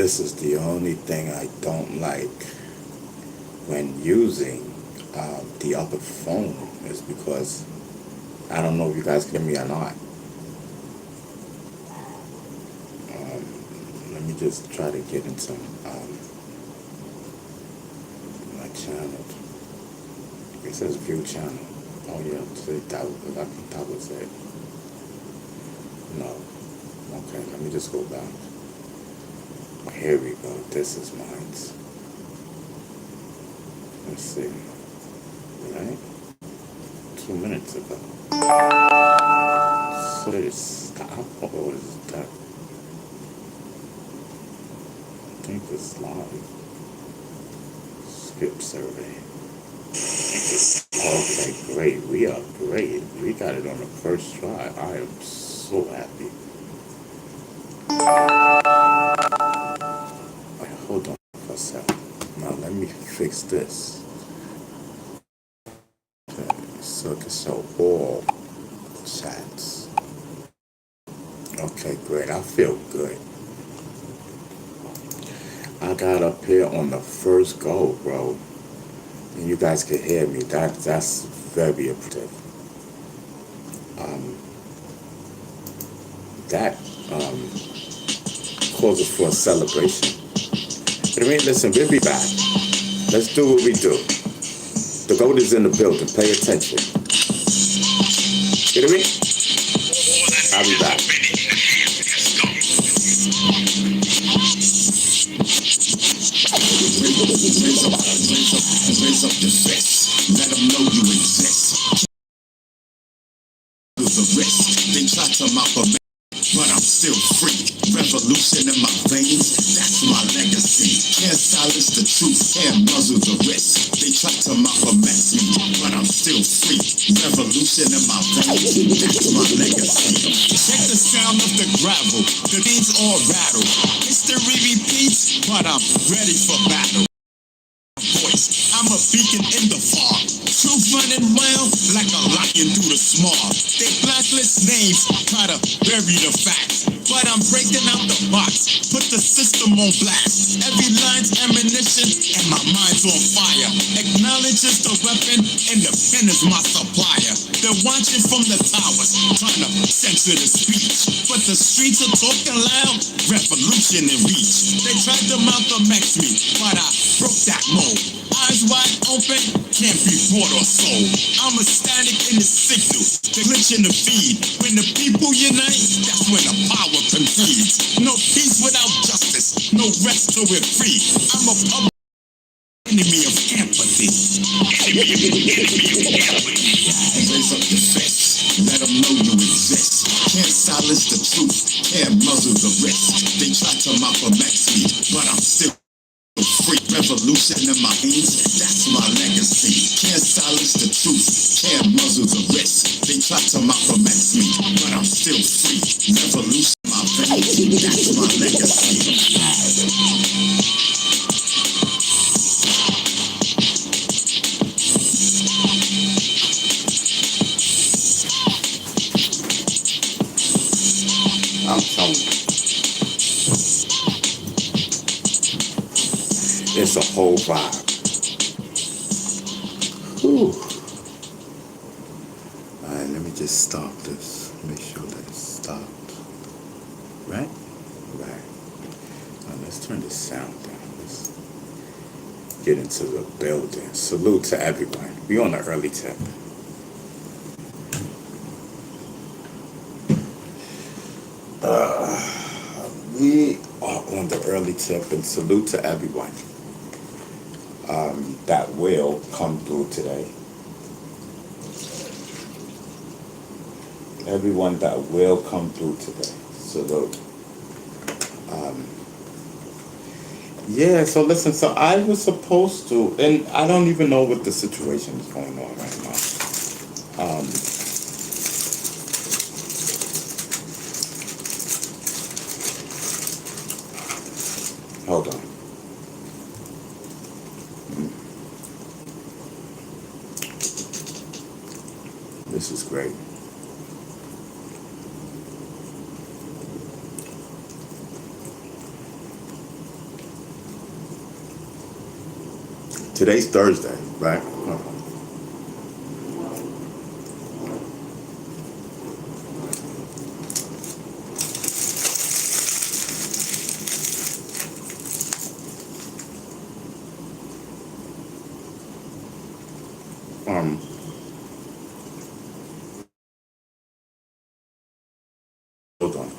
this is the only thing I don't like when using the other phone, is because I don't know if you guys can hear me or not. Let me just try to get into my channel. It says view channel. Oh yeah, so that was it. No. Okay, let me just go back. Here we go. This is mine. Let's see. Right? 2 minutes ago. So it's stop. What is that? I think it's live. Skip survey. Okay, great. We are great. We got it on the first try. I am so happy. Wait, hold on for a second. Now let me fix this. Okay, so it can show all chats. Okay, great. I feel good. I got up here on the first go, bro. And you guys can hear me. That's very appreciative. That causes for a celebration. But I mean, listen, we'll be back. Let's do what we do. The goat is in the building. Pay attention. You know what I mean? I'll be back. Raise up your fist. Let them know you exist. The risk. They try to mop a man, but I'm still free. Revolution in my veins, that's my legacy. Can't silence the truth, can't muzzle the risk. They try to mop a mess me, but I'm still free. Revolution in my veins, that's my legacy. Check the sound of the gravel, the beats all rattle. History repeats, but I'm ready for battle. Voice, I'm a beacon in the fog. Truth running wild like a lion through the smog. They blacklist names, try to bury the facts. But I'm breaking out the box, put the system on blast. Every line's ammunition and my mind's on fire. Acknowledges the weapon and the pen is my supplier. They're watching from the towers, trying to censor the speech. But the streets are talking loud, revolution in reach. They tried to Malcolm X me, but I broke that mold. Eyes wide open, can't be bought or sold. I'm a static in the signal, the glitch in the feed. When the people unite, that's when the power concedes. No peace without justice, no rest till we're free. I'm a public enemy of empathy. Raise up your fist, let them know you exist. Can't silence the truth, can't muzzle the risk. They try to mop a me, but I'm still free. Revolution in my veins, that's my legacy. Can't silence the truth, can't muzzle the risk. They try to mop me, but I'm still free. Revolution in my veins, that's my legacy. I'm telling you. It's a whole vibe. Whew. Alright, let me just stop this. Make sure that it's stopped. Right? Right. Now let's turn the sound down. Let's get into the building. Salute to everyone. We on the early tip. We are on the early tip, and salute to everyone that will come through today. Everyone that will come through today. Salute. Yeah, so listen, so I was supposed to, and I don't even know what the situation is going on right now. Hold on. This is great. Today's Thursday, right? Um, hold on.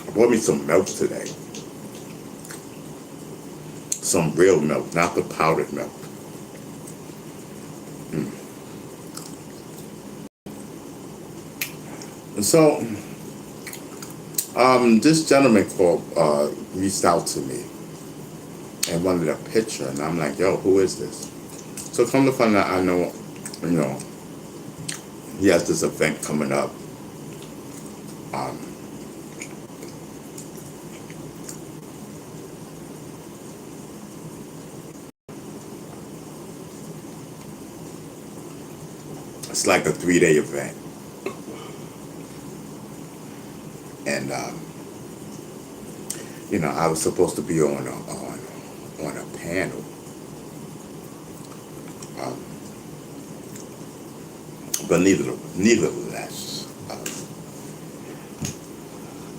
I bought me some milk today. Some real milk, not the powdered milk. And so, this gentleman reached out to me and wanted a picture, and I'm like, yo, who is this? So come to find out, I know, you know, he has this event coming up. Um, it's like a 3-day event, and you know, I was supposed to be on a panel, um, but nevertheless,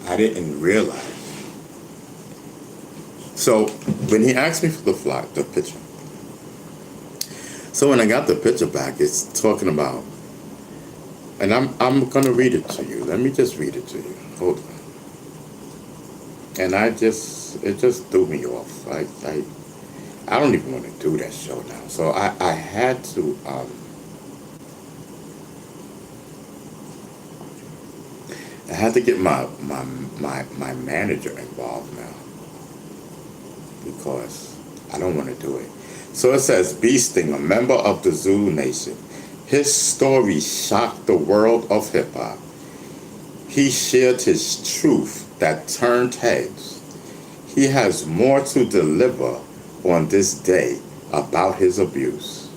I didn't realize. So when he asked me for the picture, so when I got the picture back, it's talking about, and I'm gonna read it to you. Let me just read it to you. Hold on. And it just threw me off. I don't even want to do that show now. So I had to get my manager involved now because I don't want to do it. So it says Bee Sting, a member of the Zulu Nation. His story shocked the world of hip hop. He shared his truth that turned heads. He has more to deliver on this day about his abuse.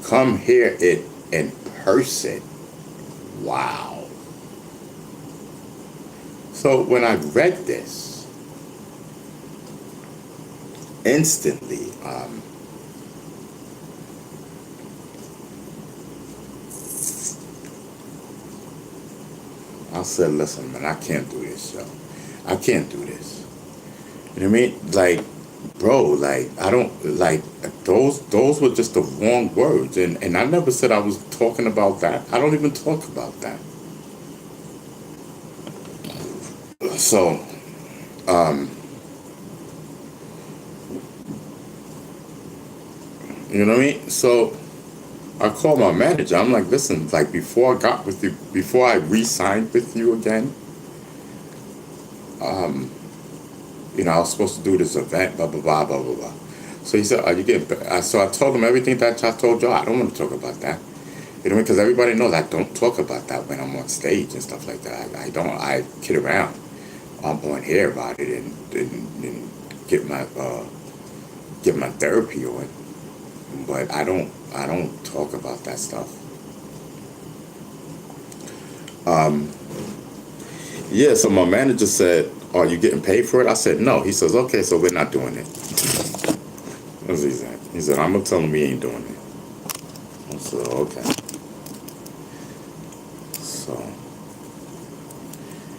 Come hear it in person. Wow. So when I read this, instantly, I said, listen, man, I can't do this show. I can't do this. You know what I mean? Like, bro, like, I don't, like, those were just the wrong words. And I never said I was talking about that. I don't even talk about that. So, you know what I mean? So, I called my manager. I'm like, listen, like, before I got with you, before I re-signed with you again, you know, I was supposed to do this event, blah, blah, blah, blah, blah, blah. So he said, are you getting, so I told him everything that I told y'all. I don't want to talk about that. You know, because everybody knows I don't talk about that when I'm on stage and stuff like that. I kid around. I'm on here about it and get my therapy on. But I don't talk about that stuff. Yeah, so my manager said, are you getting paid for it? I said, no. He says, okay, so we're not doing it. What's he said? He said, I'm going to tell him we ain't doing it. I said, okay. So,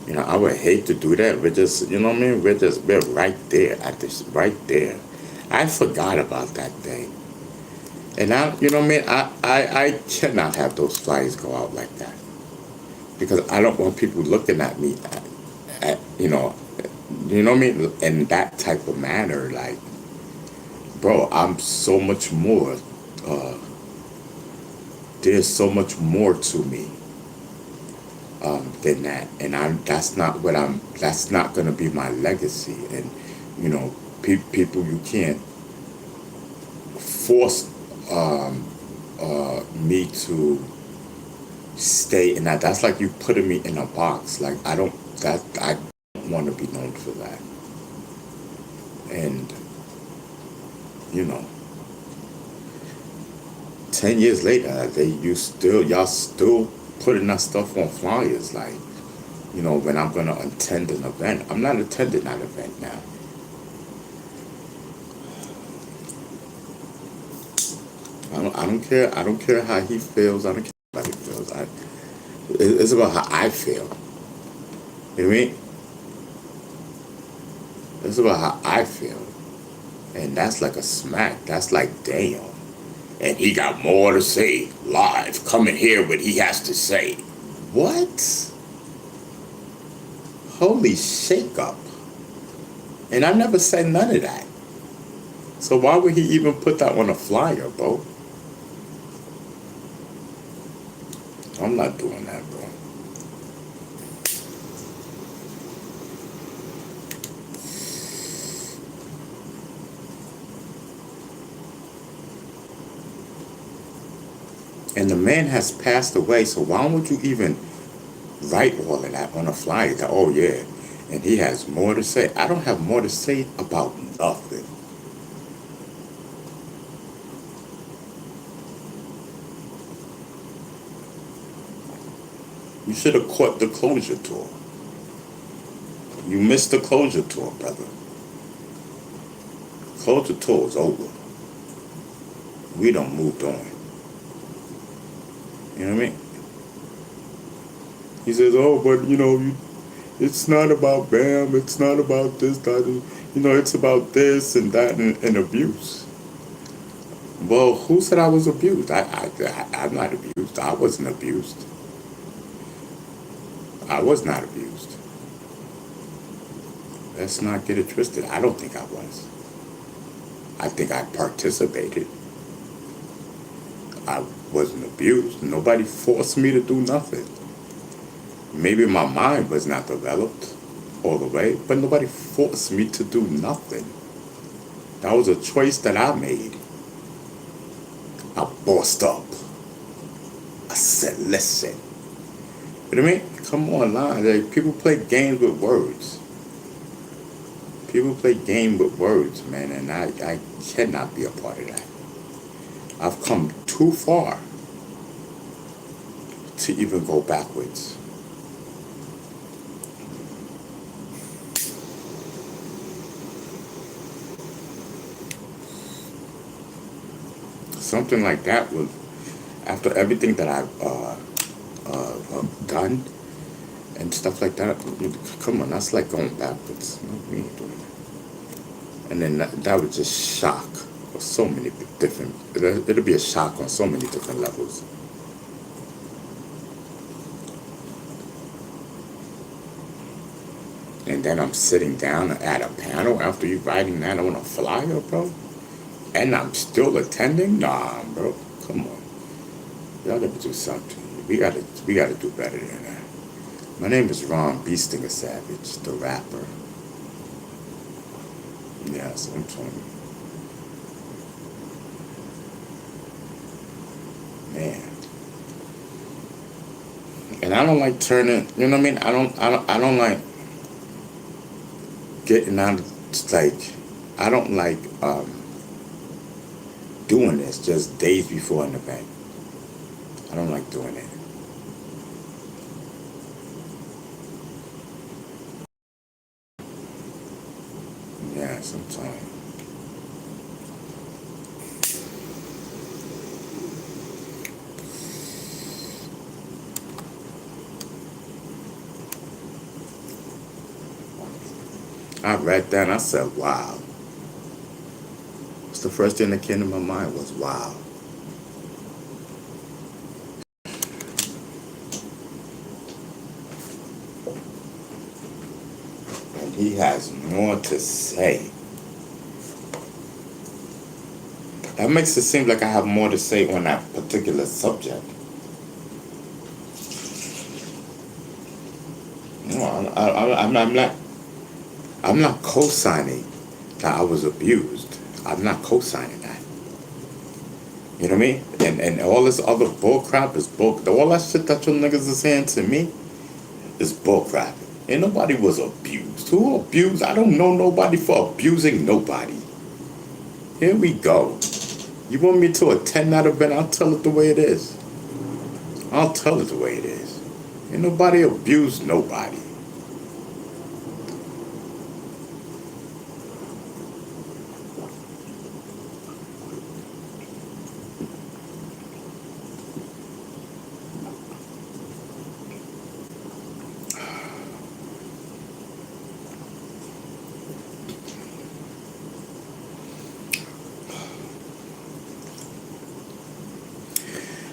you know, I would hate to do that. We're just, you know what I mean? We're right there at this, right there. I forgot about that thing. And I, you know what I mean? I cannot have those flyers go out like that. Because I don't want people looking at me you know what I mean? In that type of manner, like, bro, I'm so much more, there's so much more to me than that. And that's not going to be my legacy. And, you know, people, you can't force me to stay in that. That's like you putting me in a box. Like, I don't want to be known for that. And, you know, 10 years later, y'all still putting that stuff on flyers, like, you know, when I'm gonna attend an event. I'm not attending that event now. I don't care. I don't care how he feels. I don't care how he feels. It's about how I feel. You know what I mean? It's about how I feel. And that's like a smack. That's like, damn. And he got more to say live. Come and hear what he has to say. What? Holy shake up. And I never said none of that. So why would he even put that on a flyer, bro? I'm not doing that, bro. And the man has passed away, so why would you even write all of that on a flyer? That, oh yeah, and he has more to say. I don't have more to say about nothing. You should have caught the closure tour. You missed the closure tour, brother. Closure tour is over. We done moved on. You know what I mean? He says, oh, but you know, it's not about Bam, it's not about this, that, and, you know, it's about this and that and abuse. Well, who said I was abused? I'm not abused. I wasn't abused. I was not abused. Let's not get it twisted. I don't think I was. I think I participated. I wasn't abused. Nobody forced me to do nothing. Maybe my mind was not developed all the way, but nobody forced me to do nothing. That was a choice that I made. I bossed up. I said, listen. You know what I mean? Come on, line. Like, people play games with words. People play game with words, man, and I cannot be a part of that. I've come too far to even go backwards. Something like that was, after everything that I've done and stuff like that, come on, that's like going backwards. No, we ain't doing that. And then that was just shock for so many different, it'll be a shock on so many different levels. And then I'm sitting down at a panel after you writing that on a flyer, bro. And I'm still attending? Nah, bro. Come on. Y'all gotta do something. We gotta do better than that. My name is Ron Beestinger Savage, the rapper. Yes, I'm telling you. Man. And I don't like turning, you know what I mean? I don't like getting out of, like, I don't like doing this just days before an event. I don't like doing it. Yeah, sometimes. I read that and I said, wow. It's the first thing that came to my mind was wow. And he has more to say. That makes it seem like I have more to say on that particular subject. No, I'm not co-signing that I was abused. I'm not co-signing that. You know what I mean? And all this other bull crap is bull. All that shit that your niggas are saying to me is bull crap. Ain't nobody was abused. Who abused? I don't know nobody for abusing nobody. Here we go. You want me to attend that event? I'll tell it the way it is. I'll tell it the way it is. Ain't nobody abused nobody.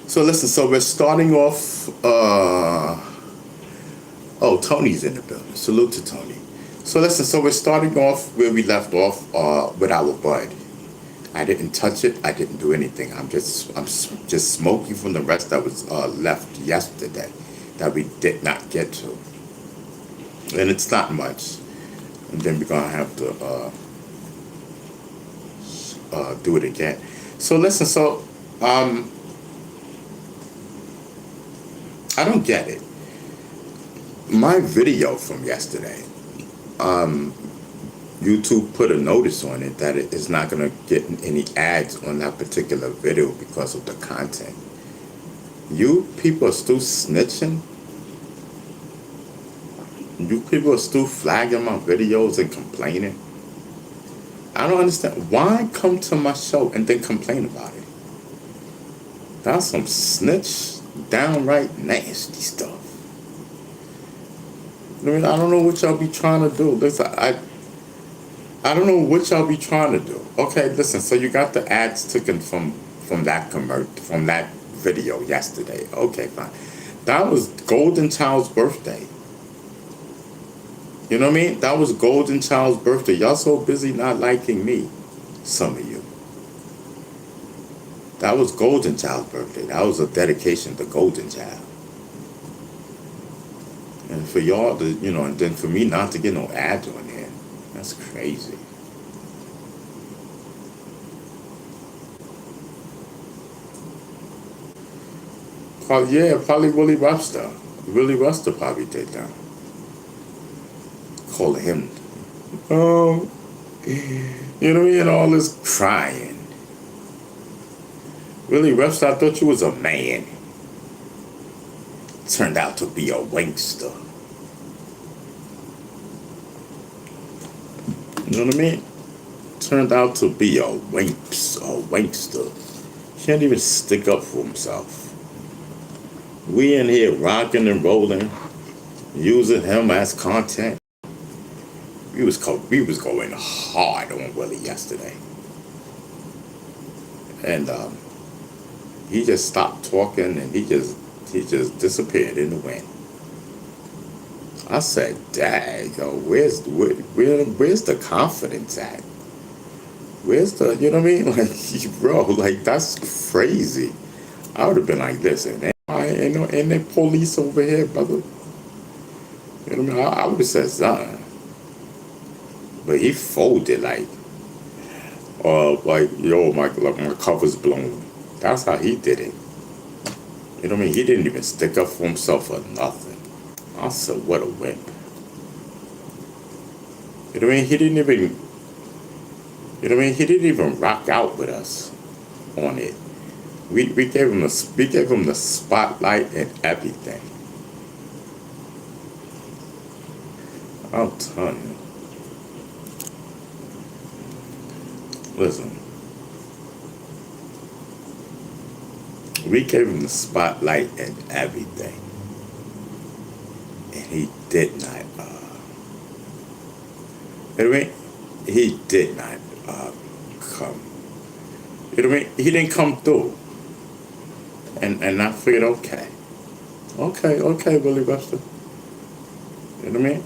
So listen, so we're starting off, oh, Tony's in the building. Salute to Tony. So listen, so we're starting off where we left off with our bud. I didn't touch it. I didn't do anything. I'm just smoking from the rest that was left yesterday that we did not get to. And it's not much. And then we're going to have to do it again. So listen, so I don't get it. My video from yesterday, YouTube put a notice on it that it is not going to get any ads on that particular video because of the content. You people are still snitching. You people are still flagging my videos and complaining. I don't understand. Why come to my show and then complain about it? That's some snitch, downright nasty stuff. I mean, I don't know what y'all be trying to do. Listen, I don't know what y'all be trying to do. Okay, listen. So you got the ads taken from that from that video yesterday. Okay, fine. That was Golden Child's birthday. You know what I mean? That was Golden Child's birthday. Y'all so busy not liking me, some of you. That was Golden Child's birthday. That was a dedication to Golden Child. And for y'all to, and then for me not to get no ads on there, that's crazy. Probably Willie Webster. Willie Webster probably did that. Calling him, you know what I mean? All this crying. Willie Webster, I thought you was a man. Turned out to be a wankster. You know what I mean? Turned out to be a wankster. Can't even stick up for himself. We in here rocking and rolling, using him as content. We was going hard on Willie yesterday. And he just stopped talking and he just disappeared in the wind. I said, "Dang, yo, where's the confidence at? Where's the, you know what I mean? Like, bro, like that's crazy." I would have been like, "Listen, ain't there police over here, brother?" You know what I mean? I would have said something. But he folded like yo, my cover's blown. That's how he did it. You know what I mean? He didn't even stick up for himself or nothing. I said, what a wimp. You know what I mean? He didn't even rock out with us on it. We gave him the spotlight and everything. I'm telling you. Listen. We gave him the spotlight and everything. And he did not, you know what I mean? He did not come. You know what I mean? He didn't come through. And I figured, okay, Willie Webster. You know what I mean?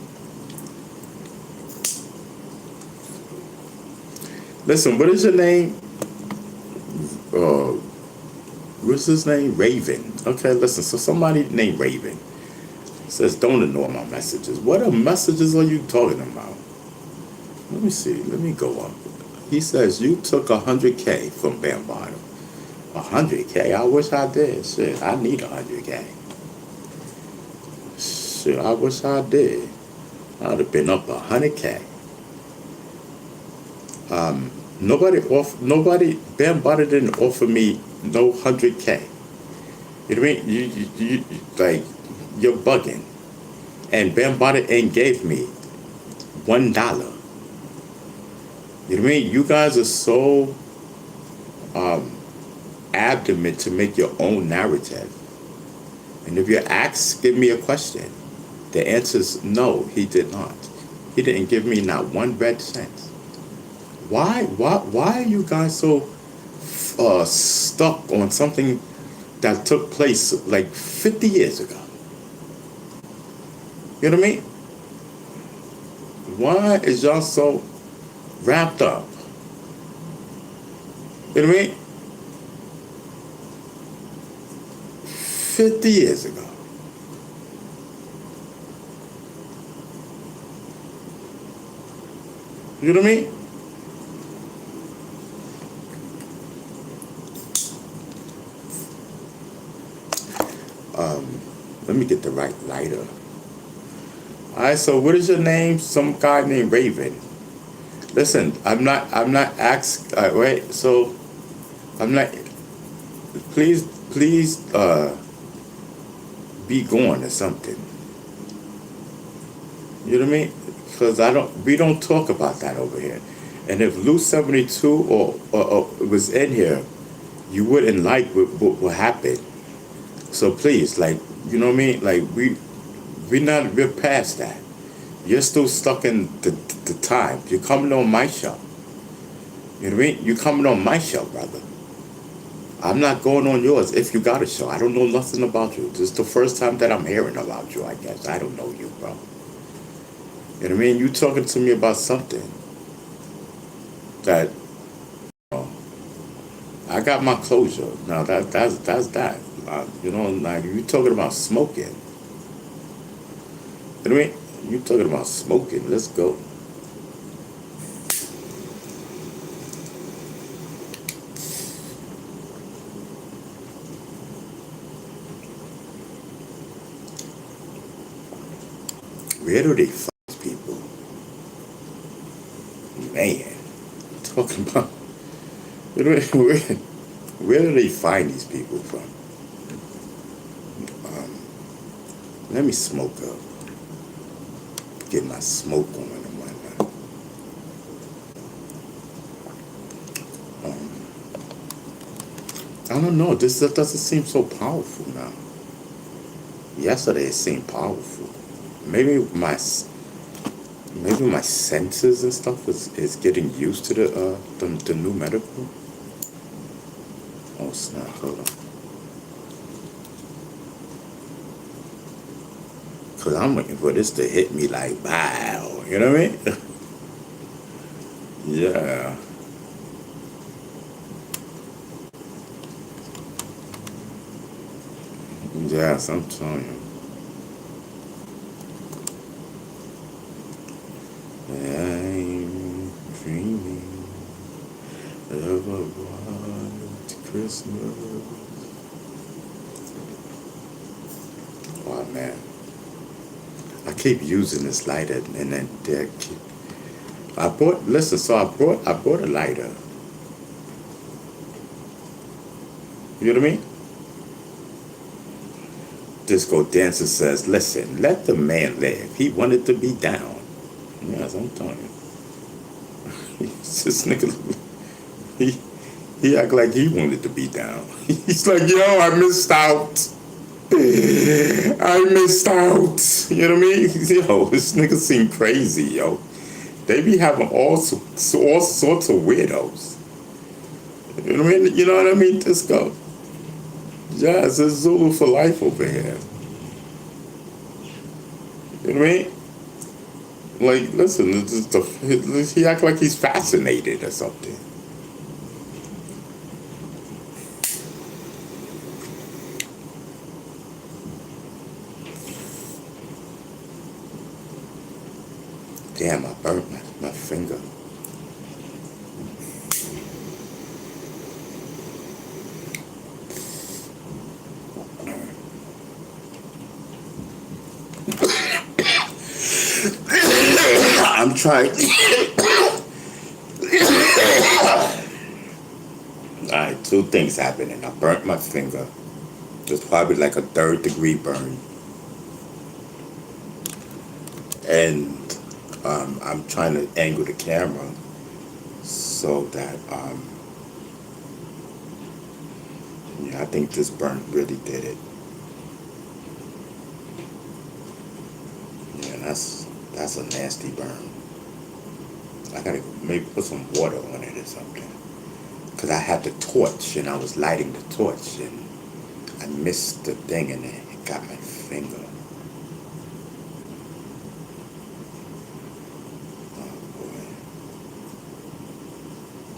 Listen, what is your name? What's his name? Raven. Okay, listen, so somebody named Raven says, don't ignore my messages. What messages are you talking about? Let me see. Let me go up. He says, you took 100K from Bambino. 100K? I wish I did. Shit, I need 100K. Shit, I wish I did. I would have been up 100K. Bambino didn't offer me no 100K. You know what I mean? Like, you're bugging. And Bambaataa ain't gave me $1. You know what I mean? You guys are so adamant to make your own narrative. And if you ask, give me a question, the answer is no, he did not. He didn't give me not one red cent. Why are you guys so stuck on something that took place like 50 years ago? You know what I mean? Why is y'all so wrapped up? You know what I mean? 50 years ago. You know what I mean? Let me get the right lighter. Alright, so what is your name? Some guy named Raven. Listen, I'm not ask wait, so I'm not please be gone or something. You know what I mean? Because we don't talk about that over here. And if Lou 72 or was in here, you wouldn't like what happened. So please, like, you know what I mean? Like, we're past that. You're still stuck in the time. You're coming on my show. You know what I mean? You're coming on my show, brother. I'm not going on yours if you got a show. I don't know nothing about you. This is the first time that I'm hearing about you, I guess. I don't know you, bro. You know what I mean? You talking to me about something that, you know, I got my closure. Now that's that. You know, like you talking about smoking. You know what I mean? You talking about smoking. Let's go. Where do they find these people? Man, talking about where do they find these people from? Let me smoke up. Get my smoke on and whatnot. I don't know. This doesn't seem so powerful now. Yesterday it seemed powerful. Maybe my senses and stuff is getting used to the new medical. Oh snap! Hold on. Cause I'm waiting for this to hit me like wow. You know what I mean? Yeah. Yes, I'm telling you. I'm dreaming of a white Christmas. Oh man, I keep using this lighter, and then I bought. Listen, so I bought a lighter. You know what I mean? Disco Dancer says, "Listen, let the man live. He wanted to be down." Yes, I'm telling you. This nigga, he act like he wanted to be down. He's like, yo, I missed out. I missed out. You know what I mean? Yo, this nigga seem crazy, yo. They be having all sorts of weirdos. You know what I mean? You know what I mean, Disco? Yeah, it's a Zulu for life over here. You know what I mean? Like, listen, he act like he's fascinated or something. Damn, I burnt my finger. I'm trying. Alright, two things happening. I burnt my finger It's probably like a 3rd-degree burn. And I'm trying to angle the camera so that, yeah, I think this burn really did it. Yeah, that's a nasty burn. I gotta maybe put some water on it or something. Because I had the torch and I was lighting the torch and I missed the thing and it got my finger. Oh boy.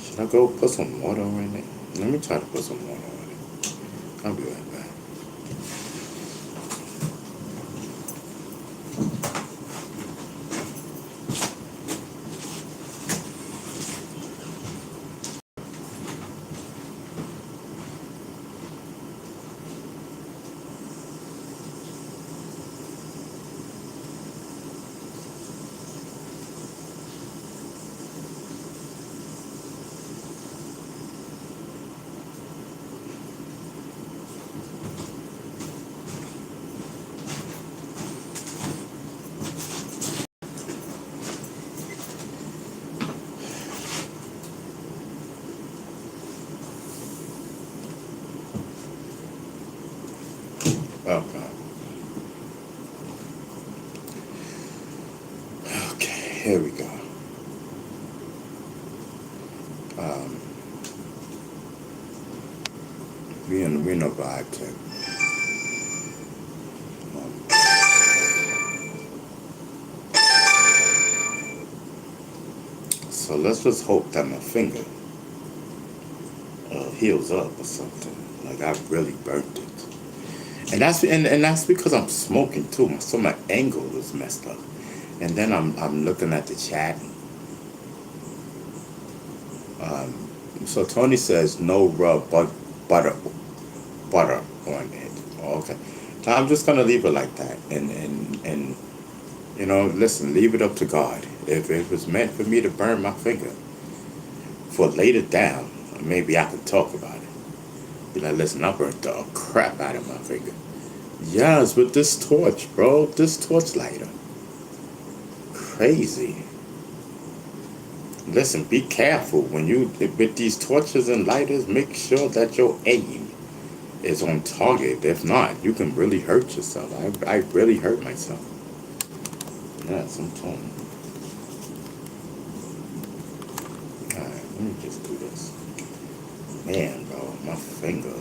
Should I go put some water on it? Let me try to put some water on it. I'll be right back. Okay. Okay, here we go. Um, we in a vibe check. Um, so let's just hope that my finger heals up or something. Like I really burnt it. And that's because I'm smoking too. So my angle is messed up. And then I'm looking at the chat. So Tony says no rub but butter on it. Okay. So I'm just gonna leave it like that. And you know, listen, leave it up to God. If it was meant for me to burn my finger for later down, maybe I could talk about it. Be like, listen, I burnt the crap out of my finger. Yes, with this torch, bro. This torch lighter. Crazy. Listen, be careful when you with these torches and lighters. Make sure that your aim is on target. If not, you can really hurt yourself. I really hurt myself. Yes, I'm telling you. All right, let me just do this. Man, bro, my finger.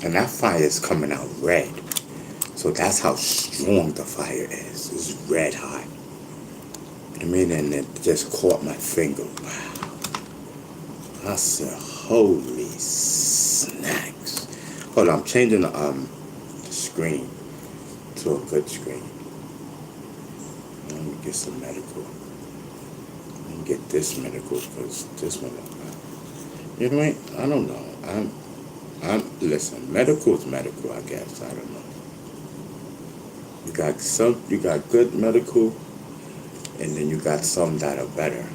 And that fire is coming out red. So that's how strong the fire is. It's red hot. I mean, and it just caught my finger. Wow. I said, holy snacks. Hold on, I'm changing the screen to a good screen. Let me get some medical. Let me get this medical because this one, you know what? I don't know. Listen, medical is medical, I guess. I don't know. You got good medical, and then you got some that are better.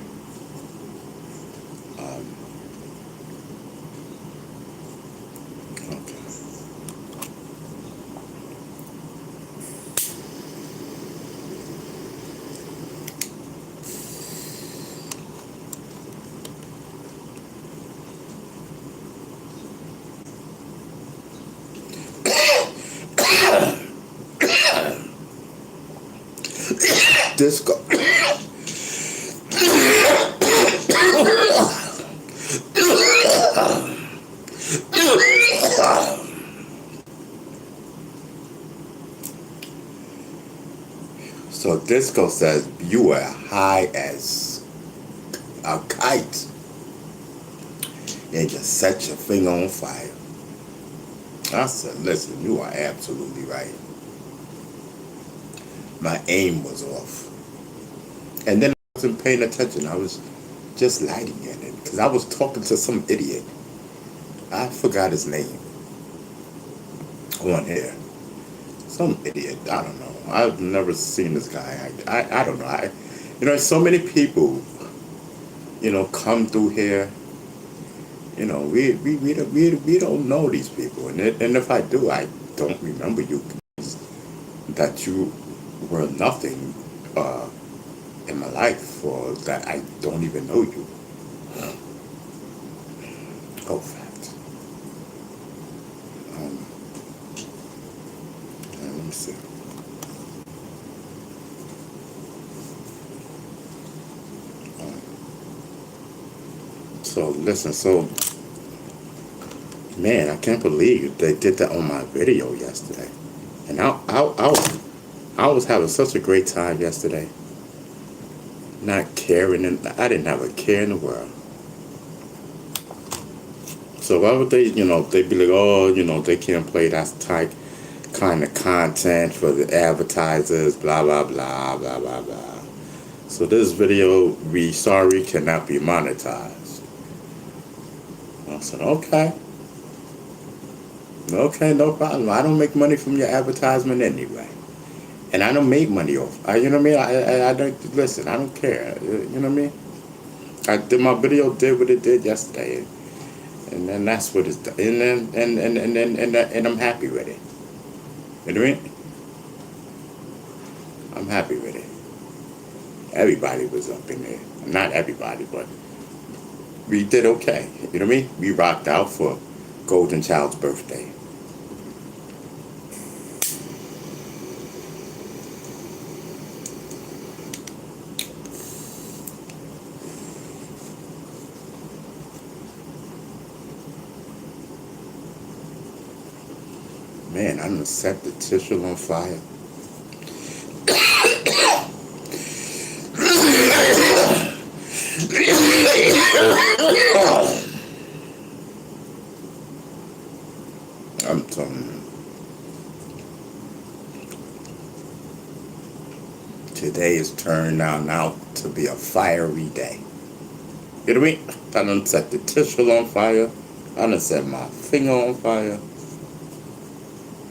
Um, okay. Disco. So Disco says you were high as a kite and just set your finger on fire. I said, listen, you are absolutely right. My aim was off. And then I wasn't paying attention. I was just lighting it because I was talking to some idiot. I forgot his name on here. Some idiot. I don't know. I've never seen this guy. I don't know. So many people, come through here. We don't know these people, and if I do, I don't remember you. That you were nothing in my life, or that I don't even know you. Oh, fact. Um, let me see. Um, so listen. So man, I can't believe they did that on my video yesterday, and I was having such a great time yesterday. Not caring, and I didn't have a care in the world. So why would they, they'd be like, oh, they can't play that type kind of content for the advertisers, blah, blah, blah, blah, blah, blah. So this video, we sorry, cannot be monetized. I said, okay. Okay, no problem. I don't make money from your advertisement anyway. And I don't make money off. You know what I mean? I don't, listen, I don't care. You know what I mean? My video did what it did yesterday. And then that's what it's done. And I'm happy with it. You know what I mean? I'm happy with it. Everybody was up in there. Not everybody, but we did okay. You know what I mean? We rocked out for Golden Child's birthday. Man, I'm gonna set the tissue on fire. I'm telling you. Today is turned out to be a fiery day. You know what I mean? I done set the tissue on fire. I done set my finger on fire.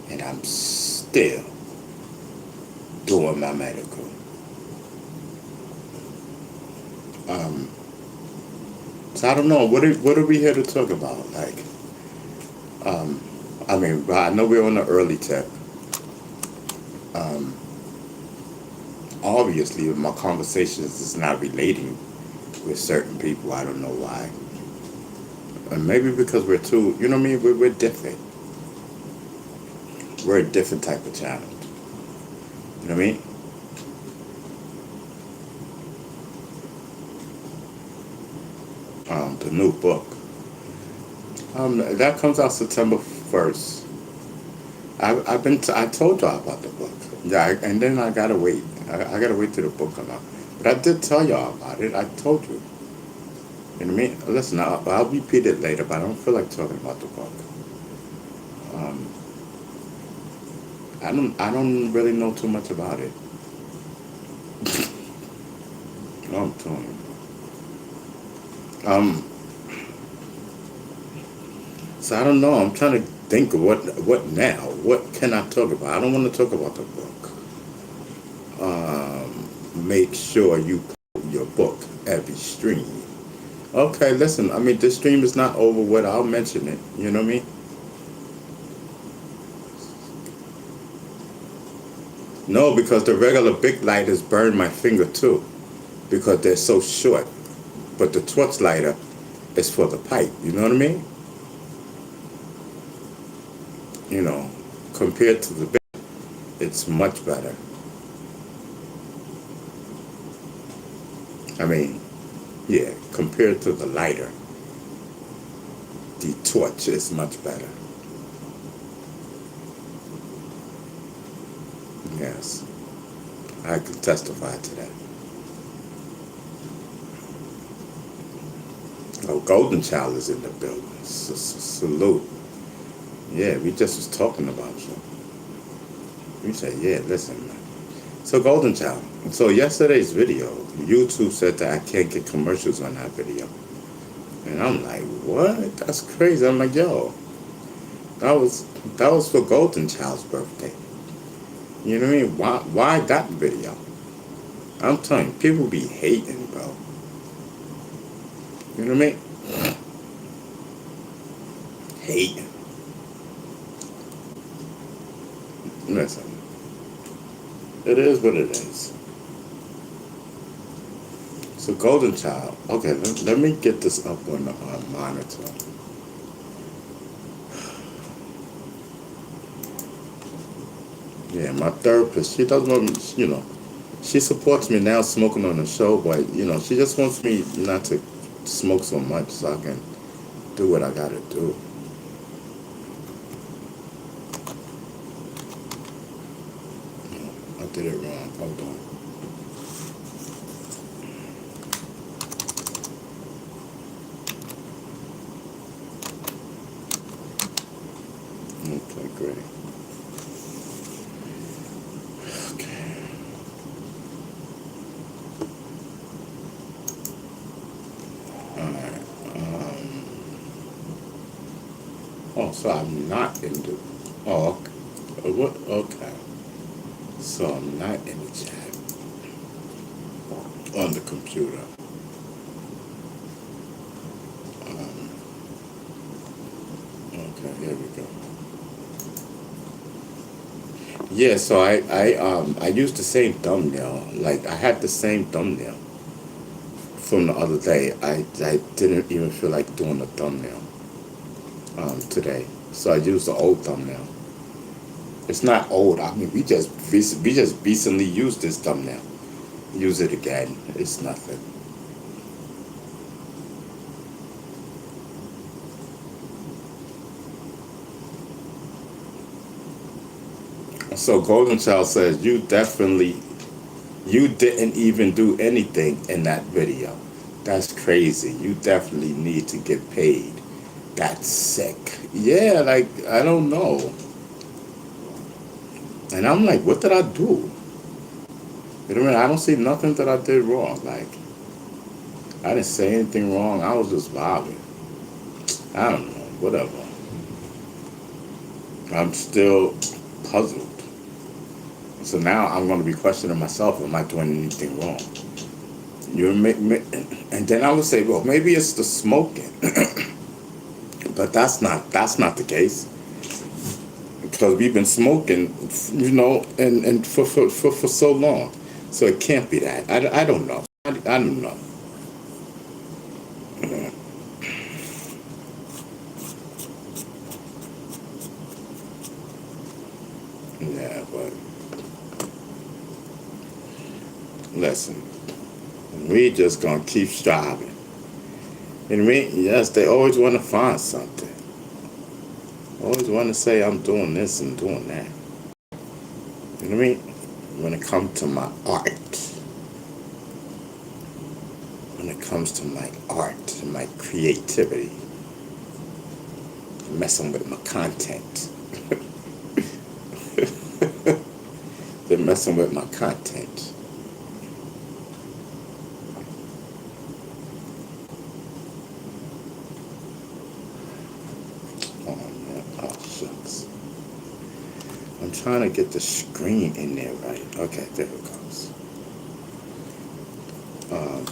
And I'm still doing my medical. So I don't know. What are we here to talk about? Like, I know we're on the early tip. Obviously, my conversations is not relating with certain people. I don't know why. And maybe because we're too, you know what I mean? We're different. We're a different type of channel. You know what I mean? The new book. That comes out September 1st. I told y'all about the book. Yeah, and then I gotta wait. I gotta wait till the book come out. But I did tell y'all about it. I told you. You know what I mean? Listen, I'll repeat it later, but I don't feel like talking about the book. Um, I don't really know too much about it. I'm telling you. So I don't know. I'm trying to think of what now. What can I talk about? I don't want to talk about the book. Make sure you put your book every stream. Okay, listen. This stream is not over with. I'll mention it. You know what I mean? No, because the regular big lighters burn my finger too, because they're so short. But the torch lighter is for the pipe. You know what I mean? Compared to the big, it's much better. Yeah, compared to the lighter, the torch is much better. Yes, I can testify to that. Oh, Golden Child is in the building. Salute. Yeah, we just was talking about you. We said, yeah, listen, man. So Golden Child. So yesterday's video, YouTube said that I can't get commercials on that video. And I'm like, what? That's crazy. I'm like, yo, that was that was for Golden Child's birthday. You know what I mean? Why that video? I'm telling you, people be hating, bro. You know what I mean? Hating. Listen, it is what it is. So Golden Child. Okay, let me get this up on the monitor. Yeah, my therapist, she doesn't want me, she supports me now smoking on the show, but, she just wants me not to smoke so much so I can do what I gotta do. I did it wrong. Hold on. Okay, great. Okay. Alright. Oh, so I'm not in the. Oh, okay. What? Okay. So I'm not in the chat on the computer. Um, okay, here we go. Yeah, so I used the same thumbnail. Like I had the same thumbnail from the other day. I didn't even feel like doing the thumbnail today, so I used the old thumbnail. It's not old. I mean, we just recently used this thumbnail. Use it again. It's nothing. So Golden Child says you didn't even do anything in that video. That's crazy. You definitely need to get paid. That's sick. Yeah, like I don't know. And I'm like, what did I do? You know what I mean? I don't see nothing that I did wrong. Like I didn't say anything wrong. I was just vibing. I don't know. Whatever. I'm still puzzled. So now I'm going to be questioning myself. Am I doing anything wrong? And then I would say, well, maybe it's the smoking, but that's not the case because we've been smoking, and for so long, so it can't be that. I don't know. I don't know. Yeah, but listen, we just gonna keep striving. You know what I mean? Yes, they always want to find something. Always want to say I'm doing this and doing that. You know what I mean? When it comes to my art, when it comes to my art and my creativity, messing with my content. They're messing with my content. Oh man, oh shucks. I'm trying to get the screen in there right. Okay, there it goes. Um,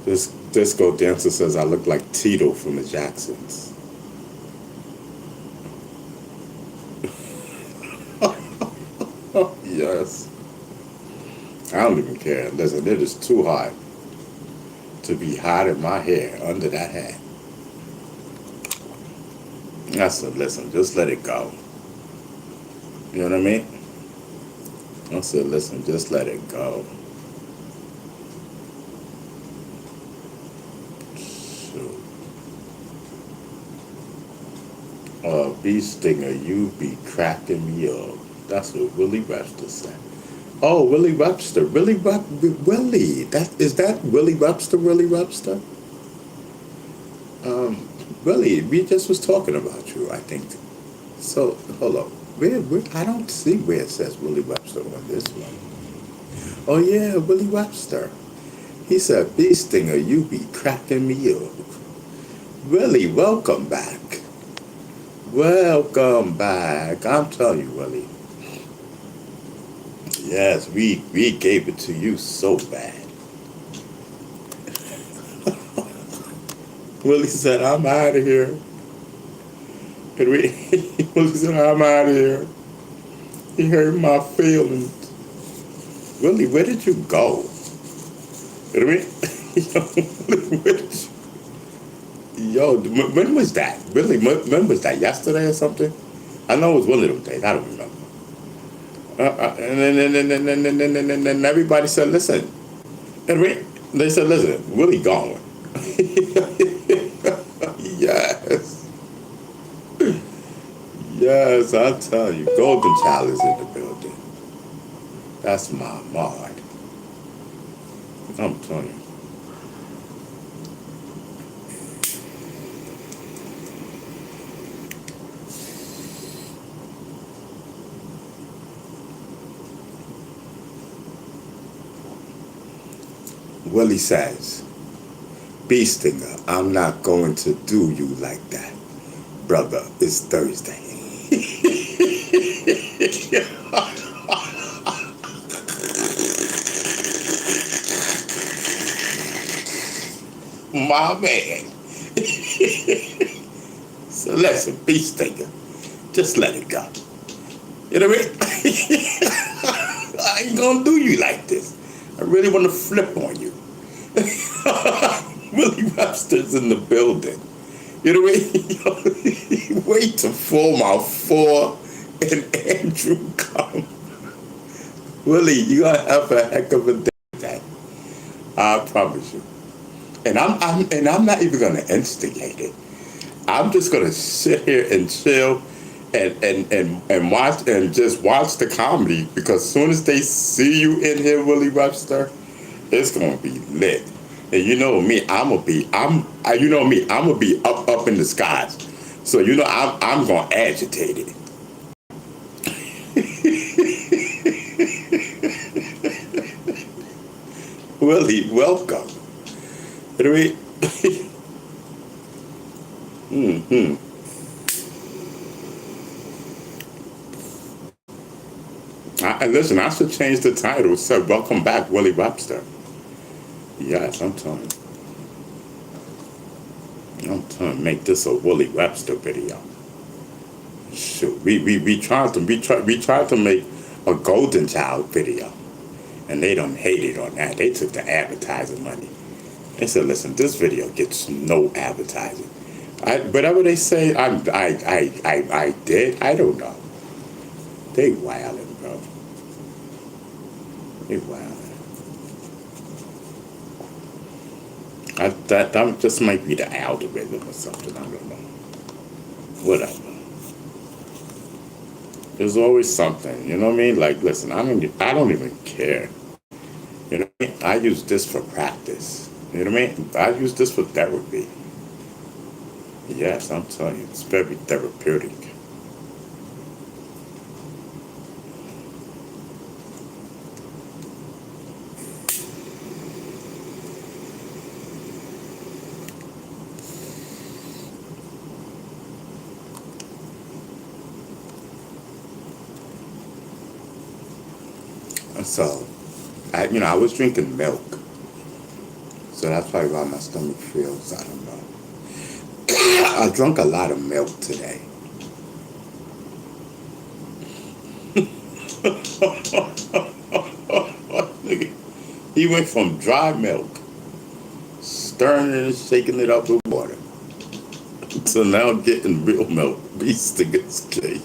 this disco dancer says I look like Tito from the Jacksons. Yes. I don't even care. Listen, it is too hot to be hiding my hair under that hat. I said, listen, just let it go. You know what I mean? I said, listen, just let it go. Shoot. Bee Stinger, you be cracking me up. That's what Willie Webster said. Oh, Willie Webster. Willie. That Willie Webster, Willie Webster? Willie, we just was talking about you, I think. So, hold up. I don't see where it says Willie Webster on this one. Oh yeah, Willie Webster. He said, "Bee Stinger, you be cracking me up." Willie, welcome back. Welcome back. I'm telling you, Willie. Yes, we gave it to you so bad. Willie said, "I'm out of here." And Willie said, "I'm out of here." He hurt my feelings. Willie, where did you go? You know what I mean? Where did you- Yo, when was that? Really, when was that? Yesterday or something? I know it was one of them days. I don't remember. And then everybody said, "Listen," and they said, "Listen, Willie gone." Yes, yes, I tell you, Golden Child is in the building. That's my mod. I'm telling you. Willie says, "Bee Stinger, I'm not going to do you like that, brother. It's Thursday." My man. So listen, Bee Stinger, just let it go. You know what I mean? I ain't gonna do you like this. I really want to flip on you. Willie Webster's in the building. You know what I mean? Wait to form our four and Andrew come. Willie, you gonna have a heck of a day today. I promise you. And I'm not even gonna instigate it. I'm just gonna sit here and chill and watch and just watch the comedy because as soon as they see you in here, Willie Webster, it's gonna be lit. And you know me, you know me, I'm gonna be up in the skies. So you know I'm gonna agitate it. Willie, welcome. You know what I mean? Listen, I should change the title. So welcome back, Willie Webster. Yes, I'm telling you. I'm trying to make this a Willie Webster video. Shoot, we tried to make a Golden Child video, and they don't hate it on that. They took the advertising money. They said, "Listen, this video gets no advertising." Whatever they say, I did. I don't know. They wildin', bro. They wildin'. That just might be the algorithm or something. I don't know. Whatever. There's always something. You know what I mean? Like, listen, I don't even care. You know what I mean? I use this for practice. You know what I mean? I use this for therapy. Yes, I'm telling you, it's very therapeutic. So, I was drinking milk. So that's probably why my stomach feels, I don't know. I drank a lot of milk today. He went from dry milk, stirring it and shaking it up with water, to now getting real milk. Beast against gay.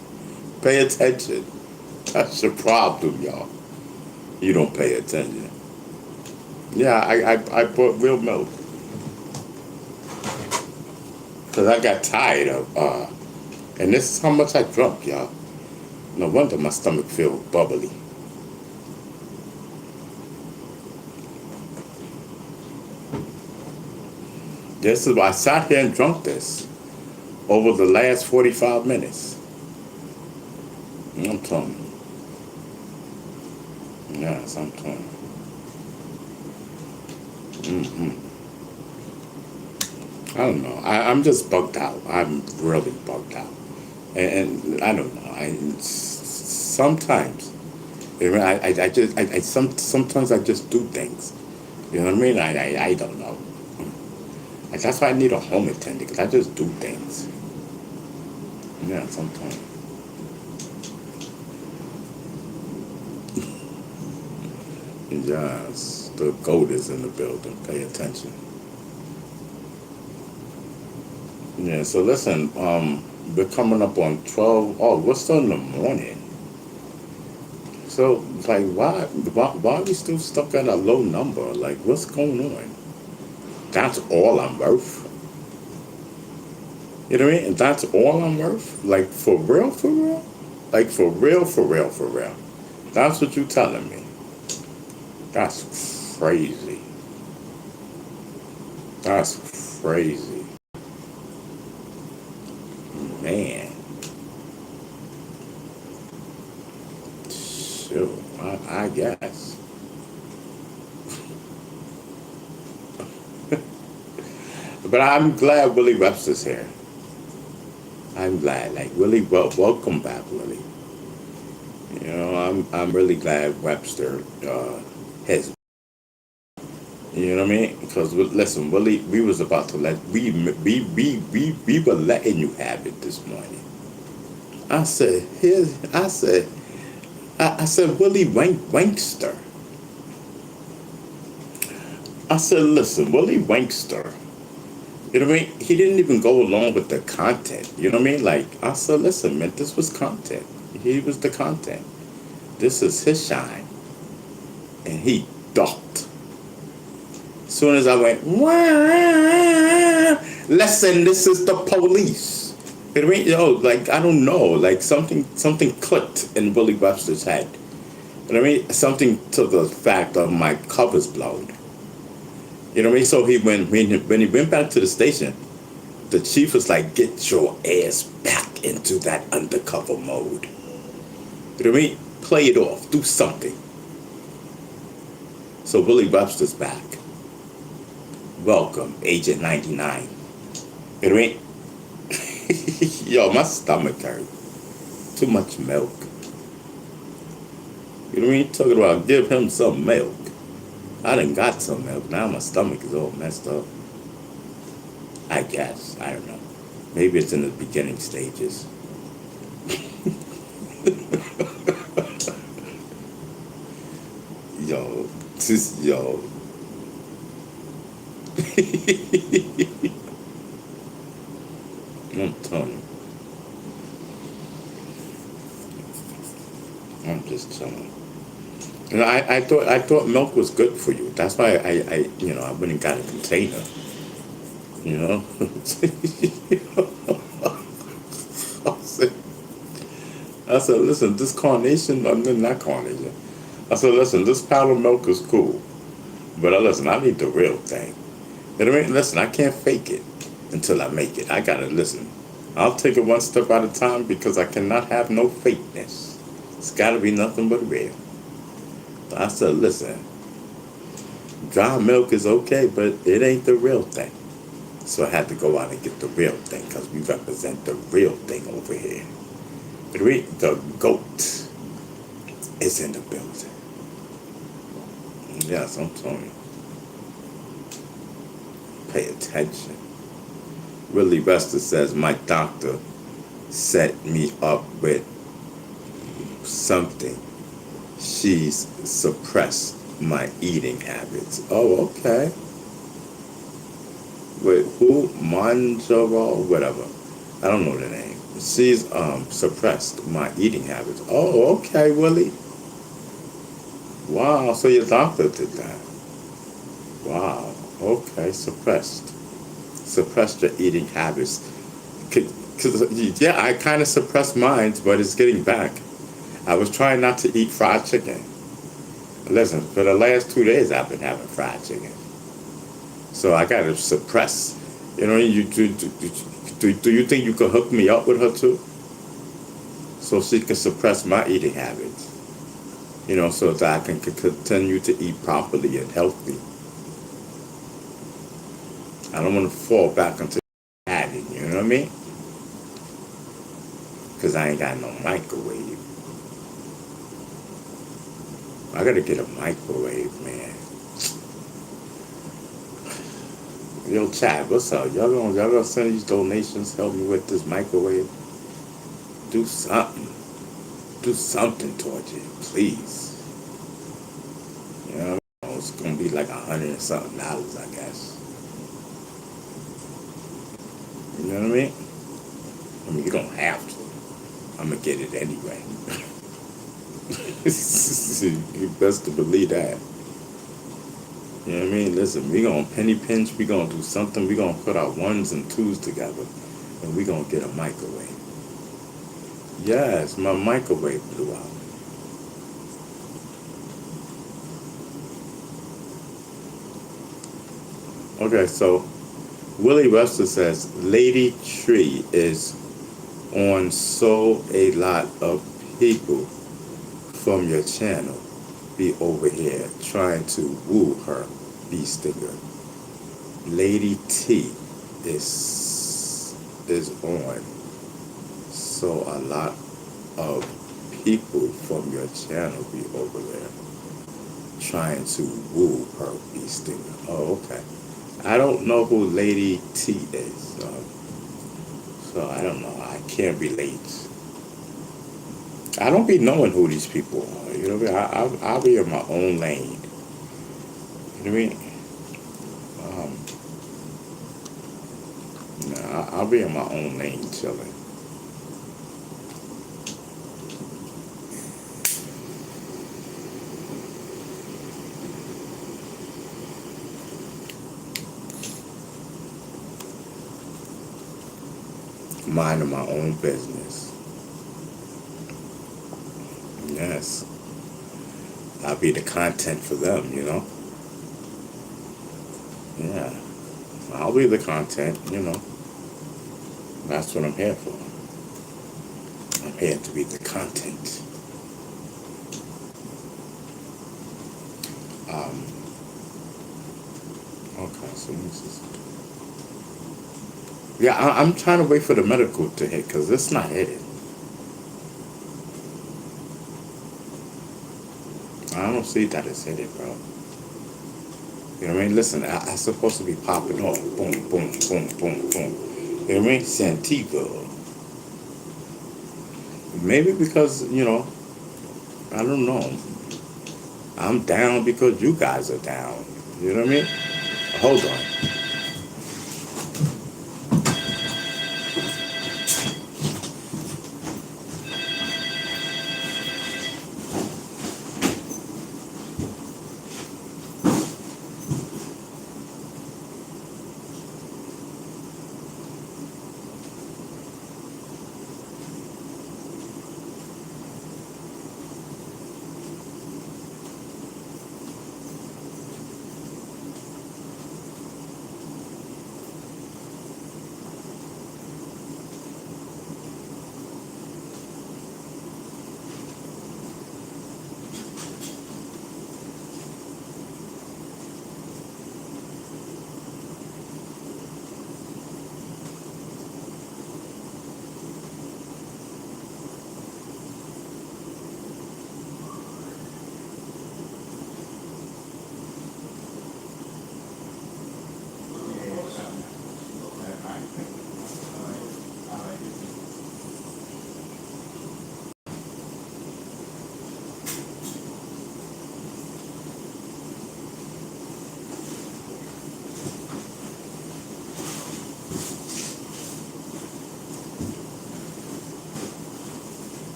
Pay attention. That's your problem, y'all. You don't pay attention. Yeah, I bought real milk. Because I got tired of, and this is how much I drunk, y'all. No wonder my stomach feels bubbly. This is why I sat here and drunk this over the last 45 minutes. I'm telling you. Yes, I'm telling you. I don't know. I'm just bugged out. I'm really bugged out. And I don't know. Sometimes, you know, sometimes I just do things. You know what I mean? I don't know. And that's why I need a home attendant, because I just do things. Yeah, sometimes. Yes, the goat is in the building. Pay attention. Yeah, so listen, we're coming up on 12. Oh, we're still in the morning. So, like, why are we still stuck at a low number? Like, what's going on? That's all I'm worth? You know what I mean? That's all I'm worth? Like, for real, for real? Like, for real, for real, for real. That's what you telling me. That's crazy. That's crazy. Man. Shoot, I guess. But I'm glad Willie Webster's here. I'm glad. Like, Willie, welcome back, Willie. You know, I'm really glad Webster has. You know what I mean? Because listen, Willie, we was about to let we were letting you have it this morning. I said, here. I said, Willie Wankster. I said, listen, Willie Wankster. You know what I mean? He didn't even go along with the content. You know what I mean? Like, I said, listen, man, this was content. He was the content. This is his shine. And he ducked. As soon as I went, wah, listen, this is the police. You know what I mean? Yo, like, I don't know. Like, something clicked in Willie Webster's head. You know what I mean? Something to the fact of my cover's blown. You know what I mean? So when he went back to the station, the chief was like, get your ass back into that undercover mode. You know what I mean? Play it off. Do something. So Willie Webster's back. Welcome, Agent 99. You know what I mean? Yo, my stomach hurt. Too much milk. You know what I mean? Talking about give him some milk. I done got some milk. Now my stomach is all messed up. I guess. I don't know. Maybe it's in the beginning stages. Yo. Yo. I'm telling you. I'm just telling you. You know, I thought milk was good for you. That's why I went and got a container. You know? I said, listen, this carnation, not carnation. I said, listen, this powdered milk is cool. But listen, I need the real thing. You know what I mean? Listen, I can't fake it until I make it. I gotta listen. I'll take it one step at a time because I cannot have no fakeness. It's gotta be nothing but real. I said, listen, dry milk is okay, but it ain't the real thing. So I had to go out and get the real thing because we represent the real thing over here. The goat is in the building. Yes, I'm telling you. Pay attention. Willie Webster says, my doctor set me up with something. She's suppressed my eating habits. Oh, okay. Wait, who? Manjaro? Whatever. I don't know the name. She's suppressed my eating habits. Oh, okay, Willie. Wow, so your doctor did that. Wow, okay, suppressed your eating habits. Cause, yeah, I kind of suppressed mine, but it's getting back. I was trying not to eat fried chicken. Listen, for the last 2 days, I've been having fried chicken. So I got to suppress. You know, do you think you could hook me up with her too? So she can suppress my eating habits. You know, so that I can continue to eat properly and healthy. I don't want to fall back into habit, you know what I mean? Because I ain't got no microwave. I gotta get a microwave, man. Yo, chat, what's up? Y'all gonna send these donations? Help me with this microwave. Do something. Do something towards it, please. You know, it's gonna be like $100 and something, I guess. You know what I mean? I mean, you don't have to. I'm gonna get it anyway. You best to believe that. You know what I mean? Listen, we gonna penny pinch. We gonna do something. We gonna put our ones and twos together, and we gonna get a microwave. Yes, my microwave blew out. Okay, so Willie Webster says Lady Tree is on, so a lot of people from your channel be over here trying to woo her, be stinger. Lady T is on, so a lot of people from your channel be over there trying to woo her, be stinger. Oh, okay. I don't know who Lady T is, so I don't know. I can't relate. I don't be knowing who these people are. You know what I mean? I'll be in my own lane. You know what I mean? I'll be in my own lane chilling. Minding my own business. Yes. I'll be the content for them, you know? Yeah. I'll be the content, you know? That's what I'm here for. I'm here to be the content. Um, okay, so this is... Yeah, I'm trying to wait for the medical to hit, because it's not hitting. I don't see that it's hitting, bro. You know what I mean? Listen, I'm supposed to be popping off. Boom, boom, boom, boom, boom. You know what I mean? Santigo. Maybe because, you know, I don't know. I'm down because you guys are down. You know what I mean? Hold on.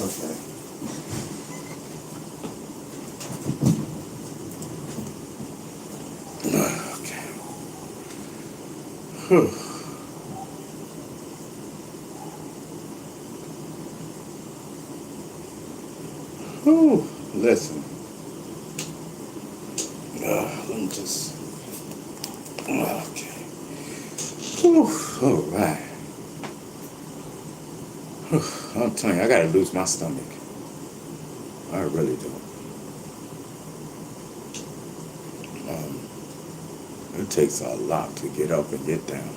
Okay. Okay. Whew. Whew. Listen. Let me just Okay. Whew, all right. Whew, I'm telling you, I gotta lose my stomach. I really do. Um, it takes a lot to get up and get down.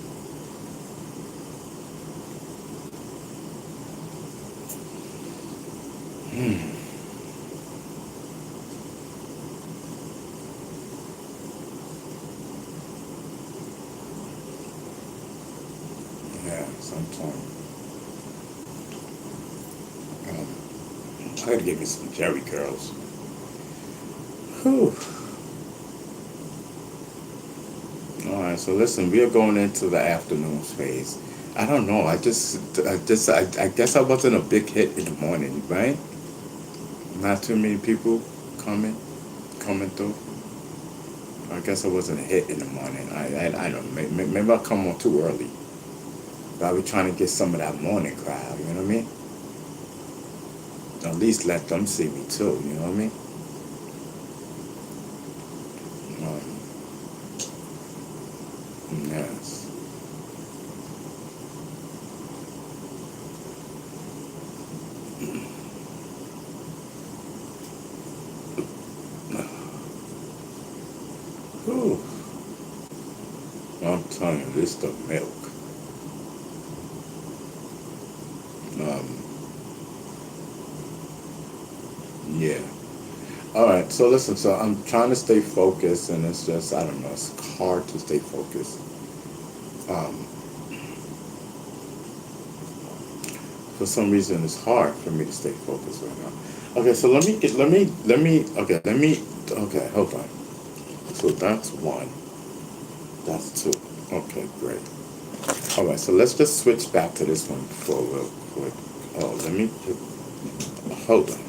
Hmm. Yeah, sometimes. I gotta get me some Jerry curls. Whew. All right, so listen, we are going into the afternoon phase. I don't know. I guess I wasn't a big hit in the morning, right? Not too many people coming, coming through. I guess I wasn't a hit in the morning. I don't know. Maybe I come on too early. But I was trying to get some of that morning crowd. You know what I mean? At least let them see me too. You know what I mean? Yes. Whew. I'm telling you, this the milk. Um, yeah. All right. So listen. So I'm trying to stay focused, and it's just I don't know. It's hard to stay focused. Um, for some reason, it's hard for me to stay focused right now. Okay. So okay. Hold on. So that's one. That's two. Okay. Great. All right. So let's just switch back to this one for real quick. Oh, hold on.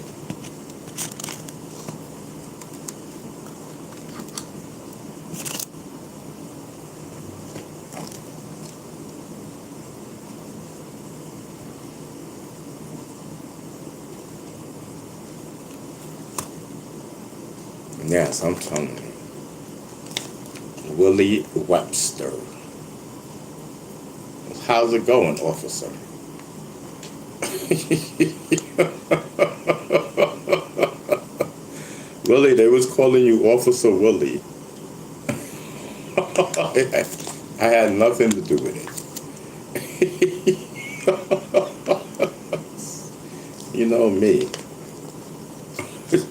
Yes, I'm telling you. Willie Webster. How's it going, officer? Willie, they was calling you Officer Willie. I had nothing to do with it. You know me.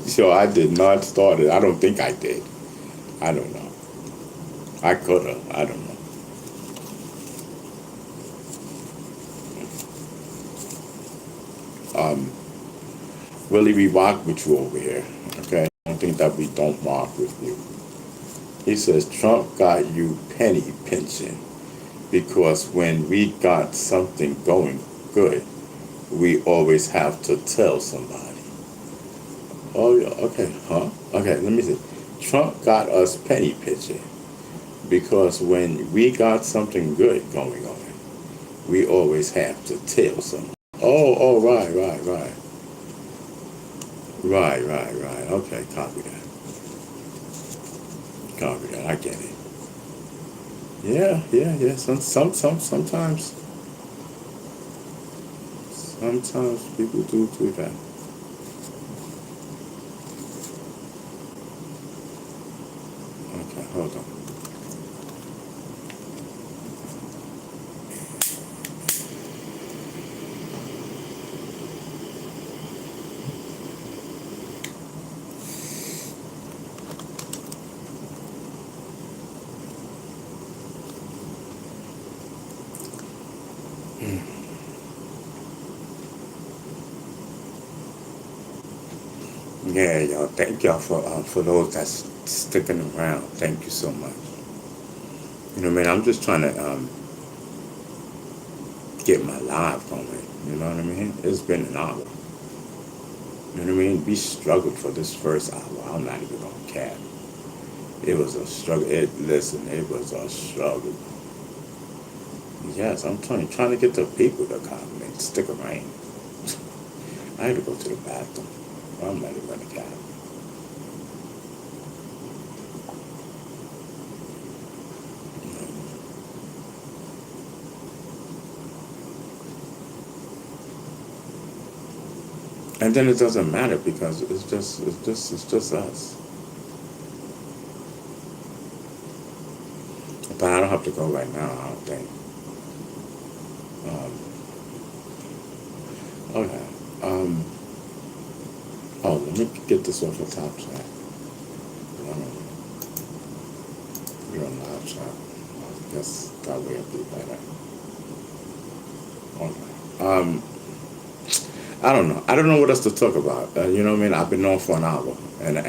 So I did not start it. I don't think I did. I don't know. I could have. I don't know. Um, Willie, we rock with you over here. Okay? I don't think that we don't rock with you. He says Trump got you penny pinching because when we got something going good, we always have to tell somebody. Oh, yeah, okay, huh? Okay, let me see. Trump got us penny pinching because when we got something good going on, we always have to tell someone. Oh, right. Right. Okay, copy that. Copy that. I get it. Yeah. Sometimes people do that. Okay, hold on. Yeah, y'all. Thank y'all for those that's sticking around. Thank you so much. You know, man, I'm just trying to get my live going. You know what I mean? It's been an hour. You know what I mean? We struggled for this first hour. I'm not even gonna cap. It was a struggle. It was a struggle. Yes, I'm trying to get the people to come and stick around. I had to go to the bathroom. I'm not even gonna cap. And then it doesn't matter because it's just us. But I don't have to go right now. I don't think. Um, okay. Oh, let me get this off the top chat. You're on live chat. I guess that way it'll be better. Okay. I don't know. I don't know what else to talk about. You know what I mean? I've been on for an hour, and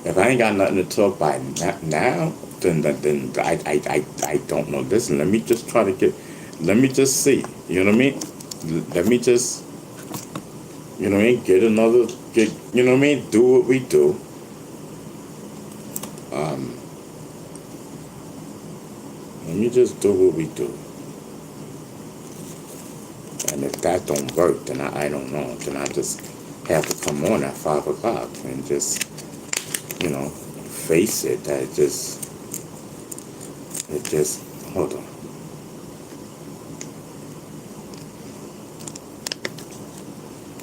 if I ain't got nothing to talk by now, then I don't know. Listen, let me just try to get. Let me just see. You know what I mean? Let me just. You know what I mean? Get another. Get. You know what I mean? Do what we do. Um, Let me just do what we do. And if that don't work, then I don't know. Then I just have to come on at 5 o'clock and just, face it. That it just, hold on.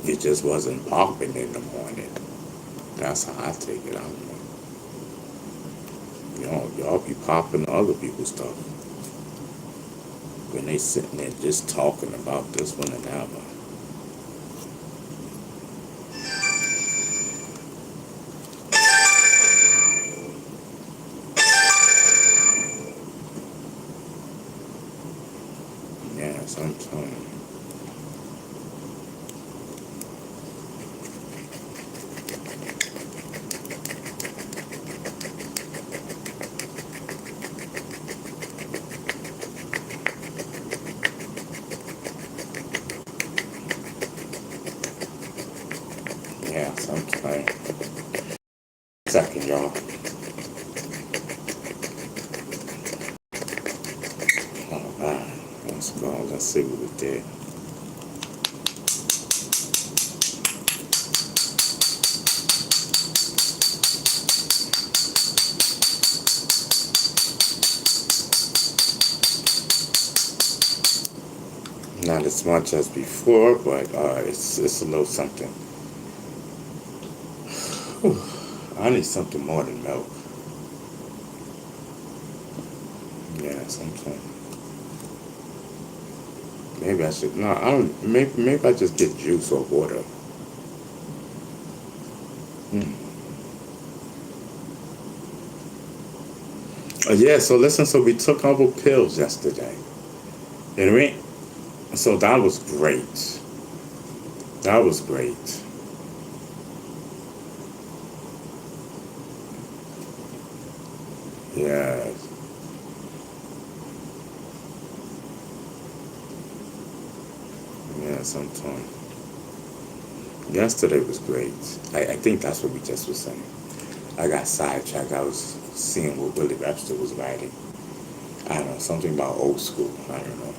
It just wasn't popping in the morning. That's how I take it. I don't know. Y'all be popping other people's stuff when they sitting there just talking about this one and that one. Yeah, sometimes. Yeah, sometimes. Second, y'all. Oh, wow. Let's go. Let's see what we did. Not as much as before, but it's a little something. Whew. I need something more than milk. Yeah, something. Maybe I should. No, I don't. Maybe I just get juice or water. Hmm. Yeah. So listen. So we took our pills yesterday. You know what I mean? So that was great. That was great. Yeah. Yeah. Sometime. Yesterday was great. I think that's what we just was saying. I got sidetracked. I was seeing what Willie Webster was writing. I don't know, something about old school. I don't know.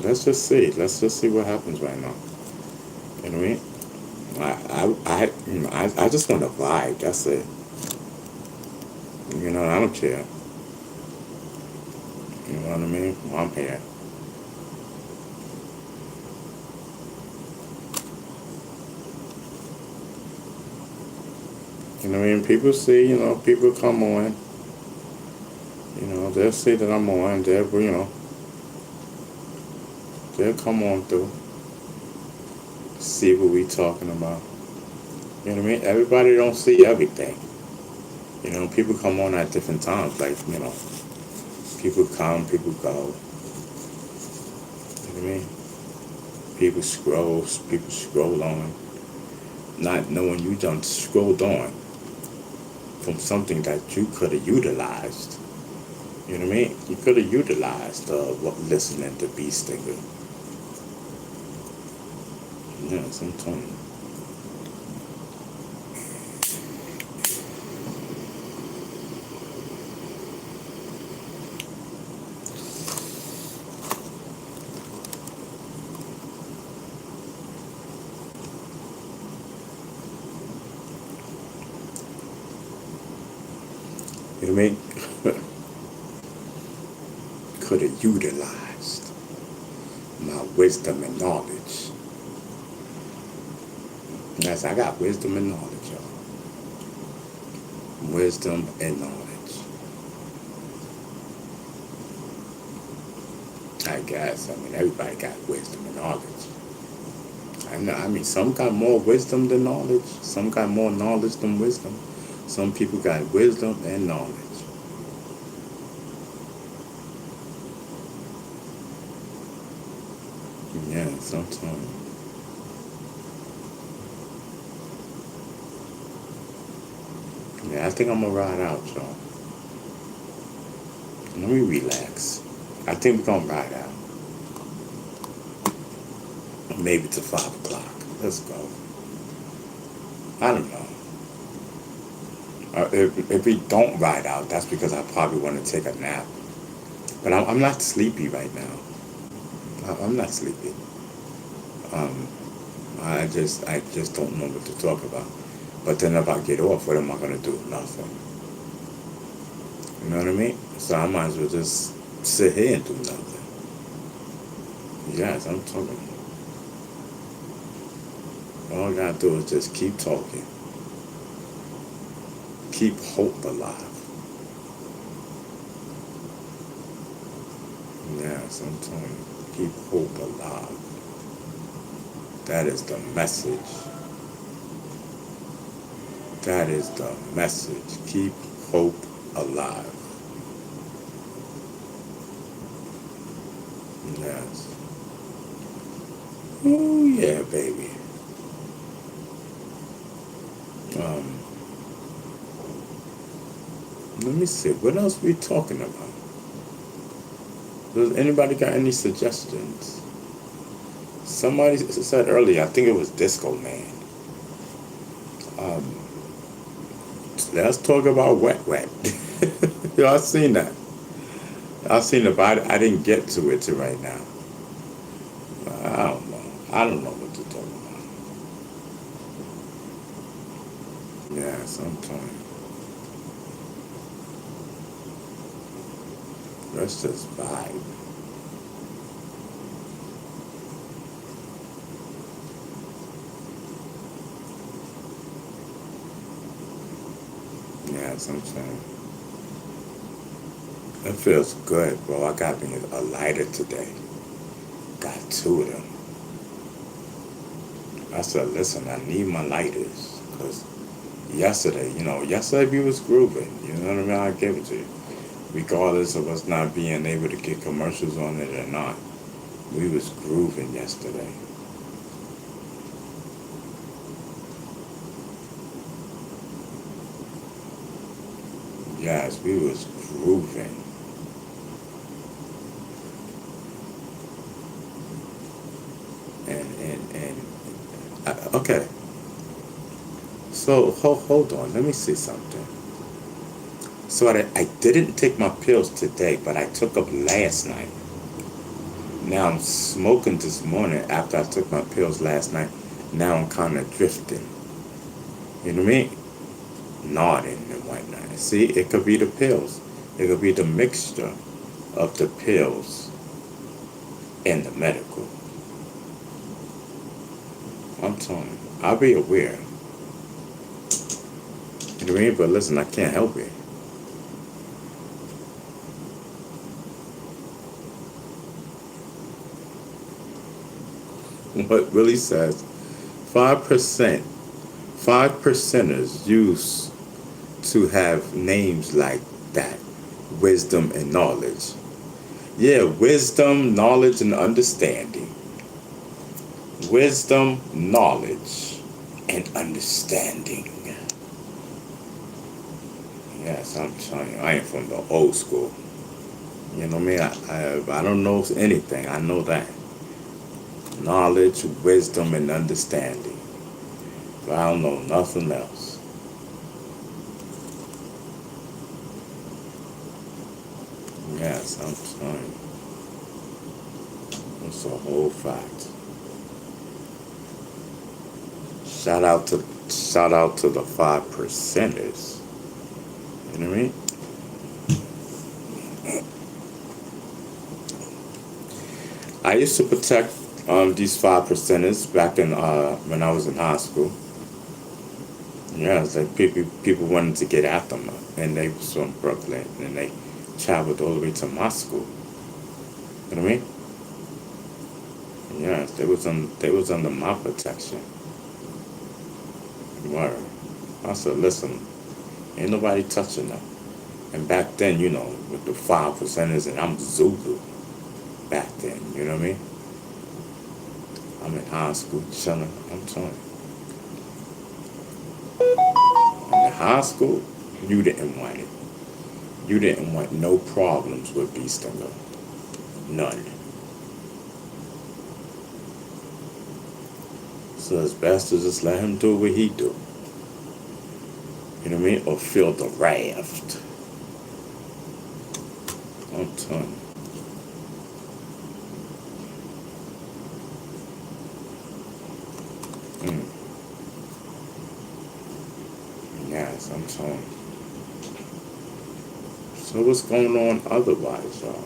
Let's just see. Let's just see what happens right now. You know what I mean? I just want to vibe. That's it. I don't care. You know what I mean? I'm here. You know what I mean? People see, people come on. They'll see that I'm on. They'll come on through. See what we talking about. You know what I mean? Everybody don't see everything. People come on at different times. Like, people come, people go. You know what I mean? People scroll on, not knowing you done scrolled on from something that you could have utilized. You know what I mean? You could have utilized what listening to Beat Stinger. Yeah, sometimes. You know what I mean? could have utilized my wisdom and knowledge. Yes, I got wisdom and knowledge, y'all. Wisdom and knowledge. I guess. I mean, everybody got wisdom and knowledge. I know. I mean, some got more wisdom than knowledge. Some got more knowledge than wisdom. Some people got wisdom and knowledge. Yeah, sometimes. Yeah, I think I'm gonna ride out, y'all. Let me relax. I think we're gonna ride out. Maybe to 5 o'clock. Let's go. I don't know. If we don't ride out, that's because I probably want to take a nap. But I'm not sleepy right now. I'm not sleepy. Um, I just don't know what to talk about. But then if I get off, what am I gonna do? Nothing. You know what I mean? So I might as well just sit here and do nothing. Yes, I'm talking. All I gotta do is just keep talking. Keep hope alive. Yes, I'm telling you. Keep hope alive. That is the message. That is the message. Keep hope alive. Yes. Oh yeah, baby. Um, Let me see. What else we talking about? Does anybody got any suggestions? Somebody said earlier, I think it was Disco Man. Um, let's talk about wet wet. Yeah, I seen that. I seen it, but I didn't get to it till right now. I don't know. I don't know what to talk about. Yeah, sometimes. Let's just vibe. Yeah, sometimes. It feels good, bro. I got me a lighter today. Got two of them. I said, listen, I need my lighters. Because yesterday we was grooving. You know what I mean? I give it to you. Regardless of us not being able to get commercials on it or not. We was grooving yesterday. Yes, we was grooving. Okay. So hold on. Let me see something. So I didn't take my pills today, but I took them last night. Now I'm smoking this morning after I took my pills last night. Now I'm kind of drifting. You know what I mean? Nodding and whatnot. See, it could be the pills. It could be the mixture of the pills and the medical. I'm telling you, I'll be aware. You know what I mean? But listen, I can't help it. What Willie says, 5%, 5%ers used to have names like that. Wisdom and knowledge. Yeah, wisdom, knowledge, and understanding. Wisdom, knowledge, and understanding. Yes, I'm telling you, I ain't from the old school. You know what I mean? I don't know anything. I know that. Knowledge, wisdom, and understanding. But I don't know nothing else. Yes, I'm telling you. It's a whole fact. Shout out to the 5%ers. You know what I mean? I used to protect these 5 percenters back in when I was in high school. Yeah, it's like people wanted to get at them, and they was from Brooklyn, and they traveled all the way to my school. You know what I mean? Yes, they was under my protection. Word. I said, listen, ain't nobody touching them. And back then, with the 5 percenters, and I'm Zulu back then. You know what I mean? I'm in high school chilling. I'm telling you, in high school, you didn't want it. You didn't want no problems with B Stinger. None. So it's best to just let him do what he do. You know what I mean? Or feel the raft. I'm telling you. Yes, I'm telling you. So what's going on otherwise, y'all?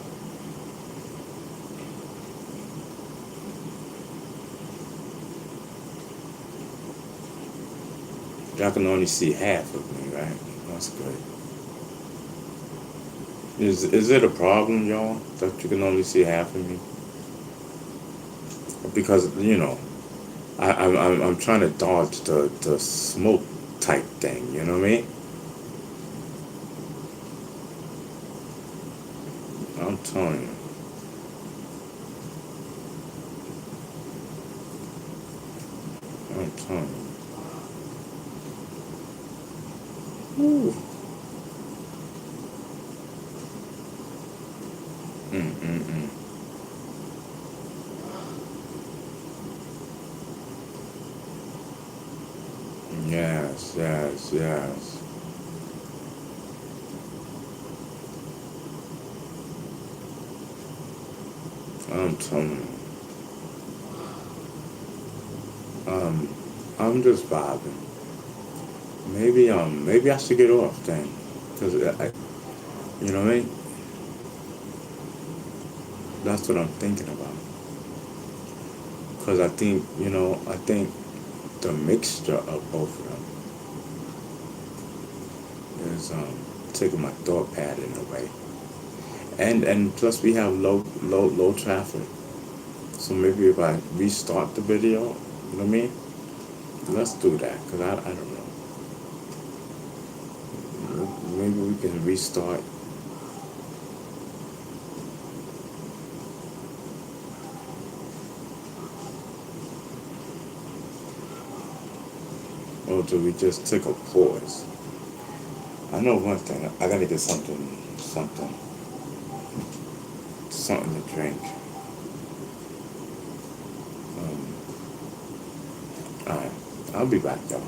Y'all can only see half of me, right? That's good. Is it a problem, y'all, that you can only see half of me? Because I'm trying to dodge the smoke type thing. You know what I mean? I'm telling you. I'm telling you. Ooh. Mm. Yes, yes, yes. I'm telling you. Um, I'm just vibing. Maybe I should get off then, cause you know what I mean. That's what I'm thinking about. Cause I think the mixture of both of them is taking my thought pattern away. And plus we have low traffic. So maybe if I restart the video, you know what I mean? Let's do that, cause I don't know. Maybe we can restart. Or do we just take a pause? I know one thing. I gotta get something to drink. Um, all right, I'll be back, y'all.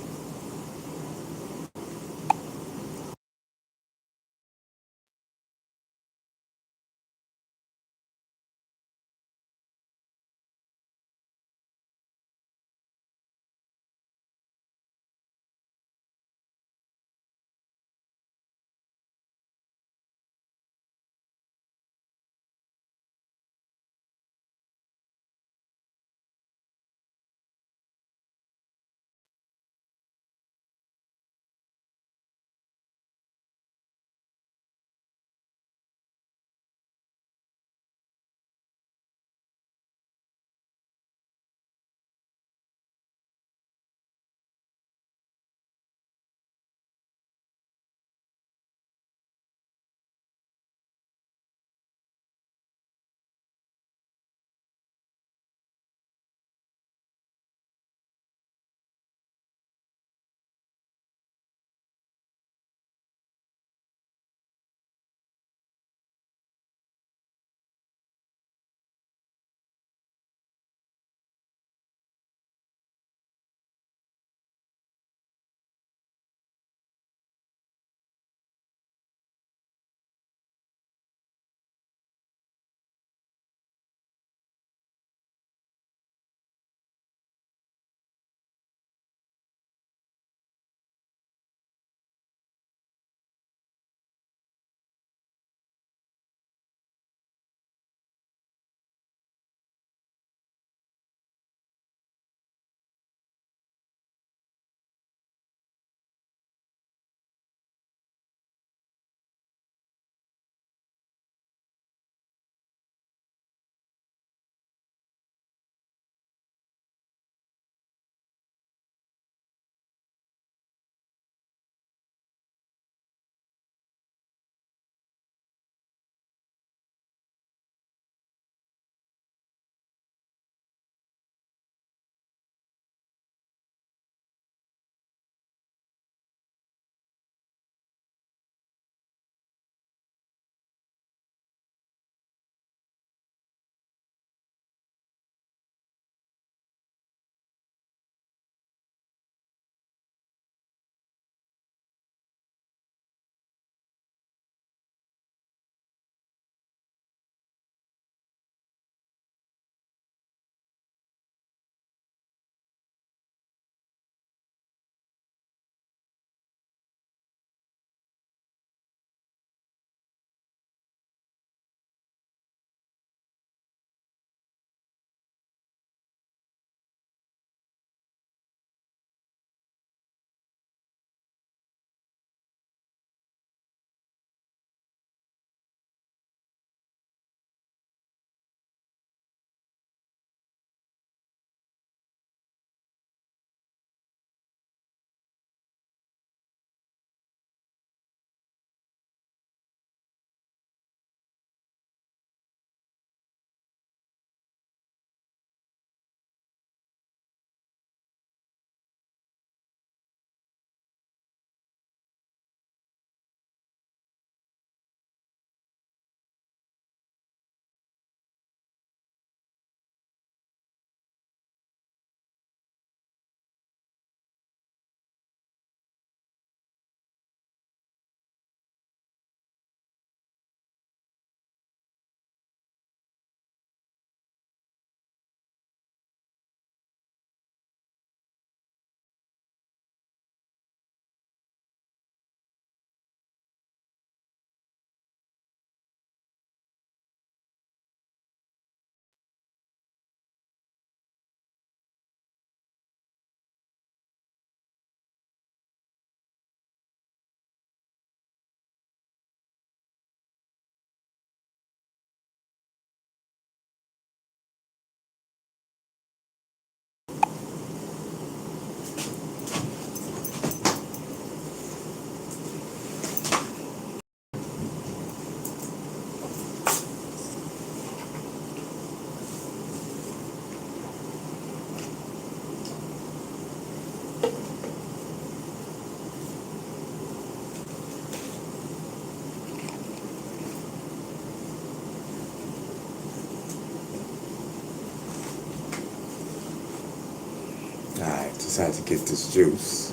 Alright, just had to get this juice.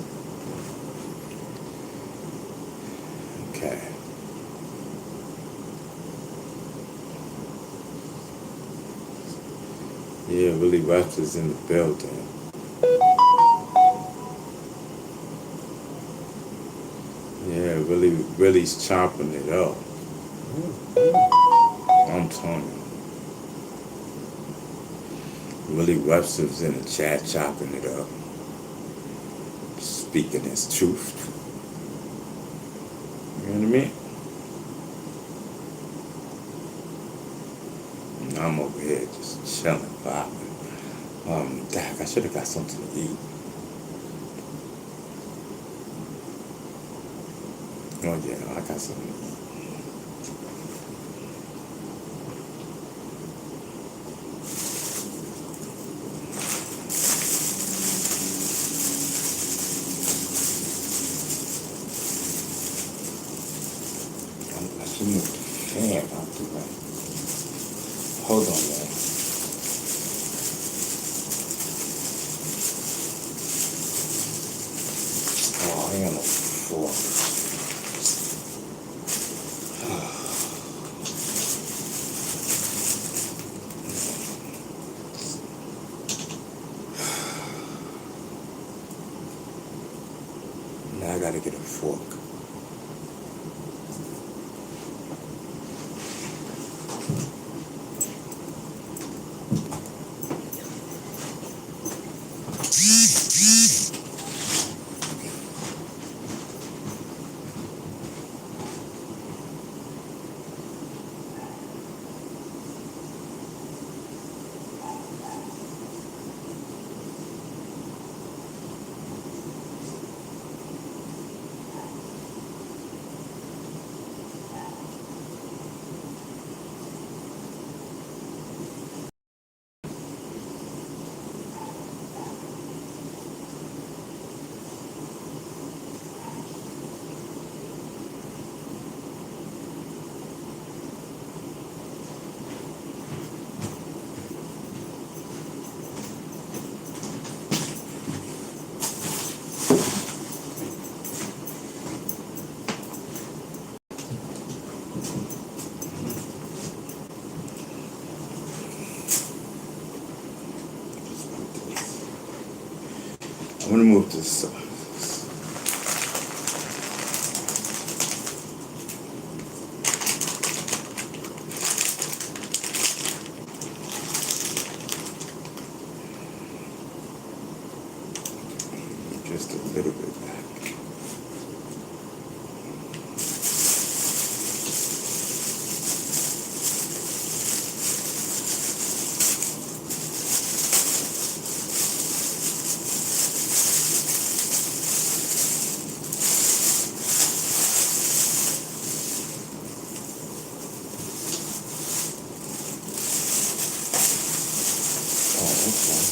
Okay. Yeah, Willie Webster's in the building. Yeah, Willie's chopping it up. I'm telling you. Willie Webster's in the chat chopping it up. Speaking his truth. You know what I mean? And I'm over here just chilling, vibing. Dak, I should have got something to eat. Oh yeah, I got something to eat. I should move the fan out the way. Hold on, man. Oh, I ain't got no fork. Now I gotta get a fork. I'm gonna move this. Just a little bit back. Oh, okay.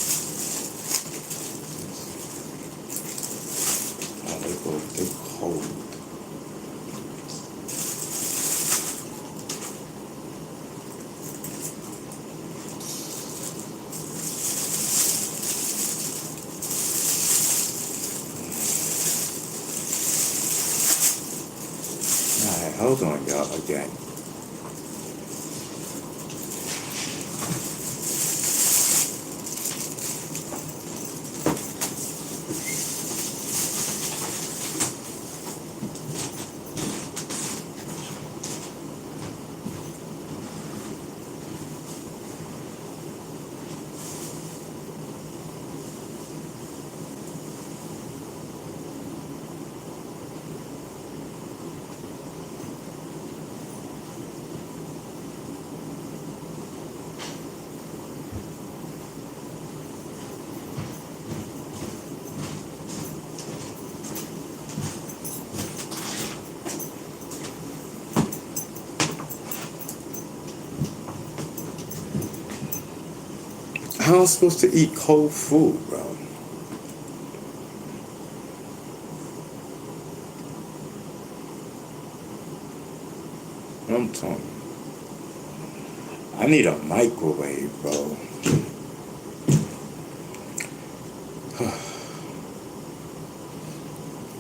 Oh, they cold. Alright, hold on, y'all, again. How am I supposed to eat cold food, bro? I'm telling you. I need a microwave, bro.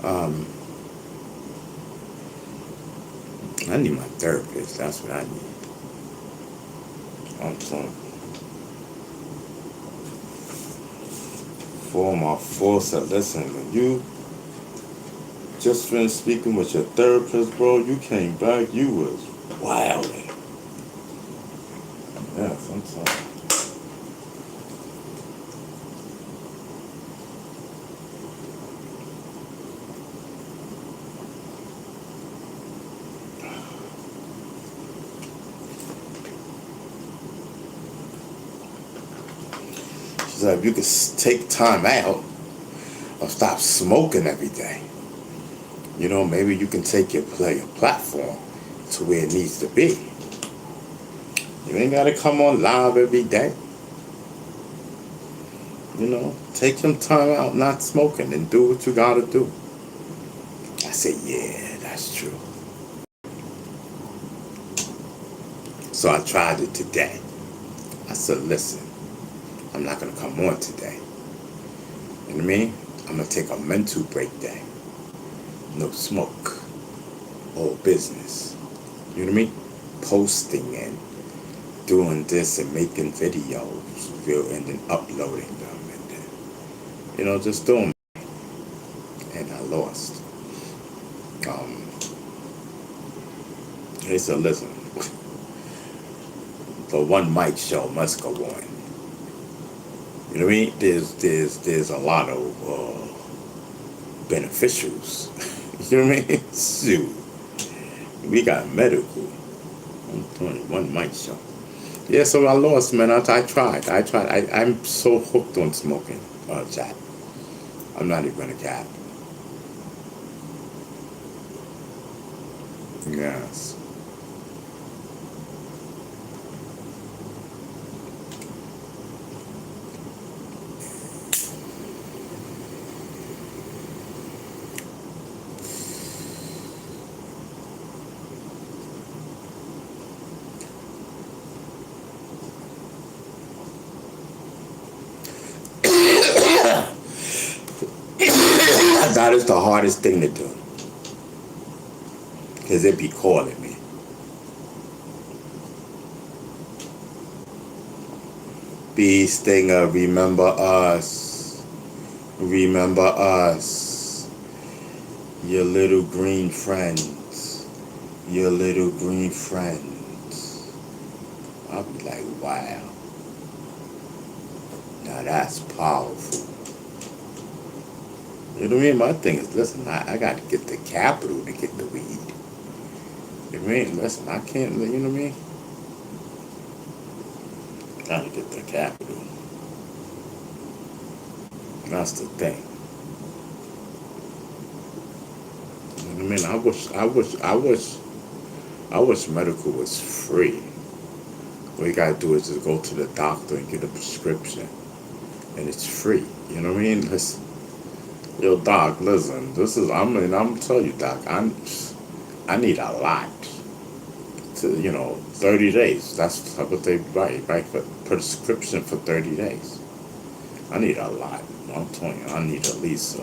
um, I need my therapist. That's what I need. I'm telling you. For my force, listen, when you just finished speaking with your therapist, bro, you came back, you was wilding. Yes, I'm telling you. She said, if you could take time out or stop smoking every day, you know, maybe you can take your platform to where it needs to be. You ain't got to come on live every day. You know, take some time out not smoking and do what you got to do. I said, yeah, that's true. So I tried it today. I said, listen, I'm not going to come on today. You know what I mean? I'm going to take a mental break day. No smoke. All business. You know what I mean? Posting and doing this and making videos and then uploading them and then, you know, just doing it. And I lost. They said, listen, the one mic show must go on. You know what I mean? There's a lot of beneficials. You know what I mean? Shoot. We got medical. I'm telling you, one mic show. Yeah, so I lost, man. I tried. I'm so hooked on smoking, Jack. I'm not even gonna cap. Yes. That is the hardest thing to do. Because it be calling me. Bee Stinger, remember us. Remember us. Your little green friends. Your little green friends. I'll be like, wow. Now that's powerful. You know what I mean? My thing is, listen, I got to get the capital to get the weed. You know what I mean? Listen, I can't, you know what I mean? Got to get the capital. That's the thing. You know what I mean? I wish medical was free. All you gotta do is just go to the doctor and get a prescription, and it's free. You know what I mean? Listen, yo, doc, listen. I'm telling you, doc. I need a lot to, 30 days. That's what they write for prescription for 30 days. I need a lot. I'm telling you, I need at least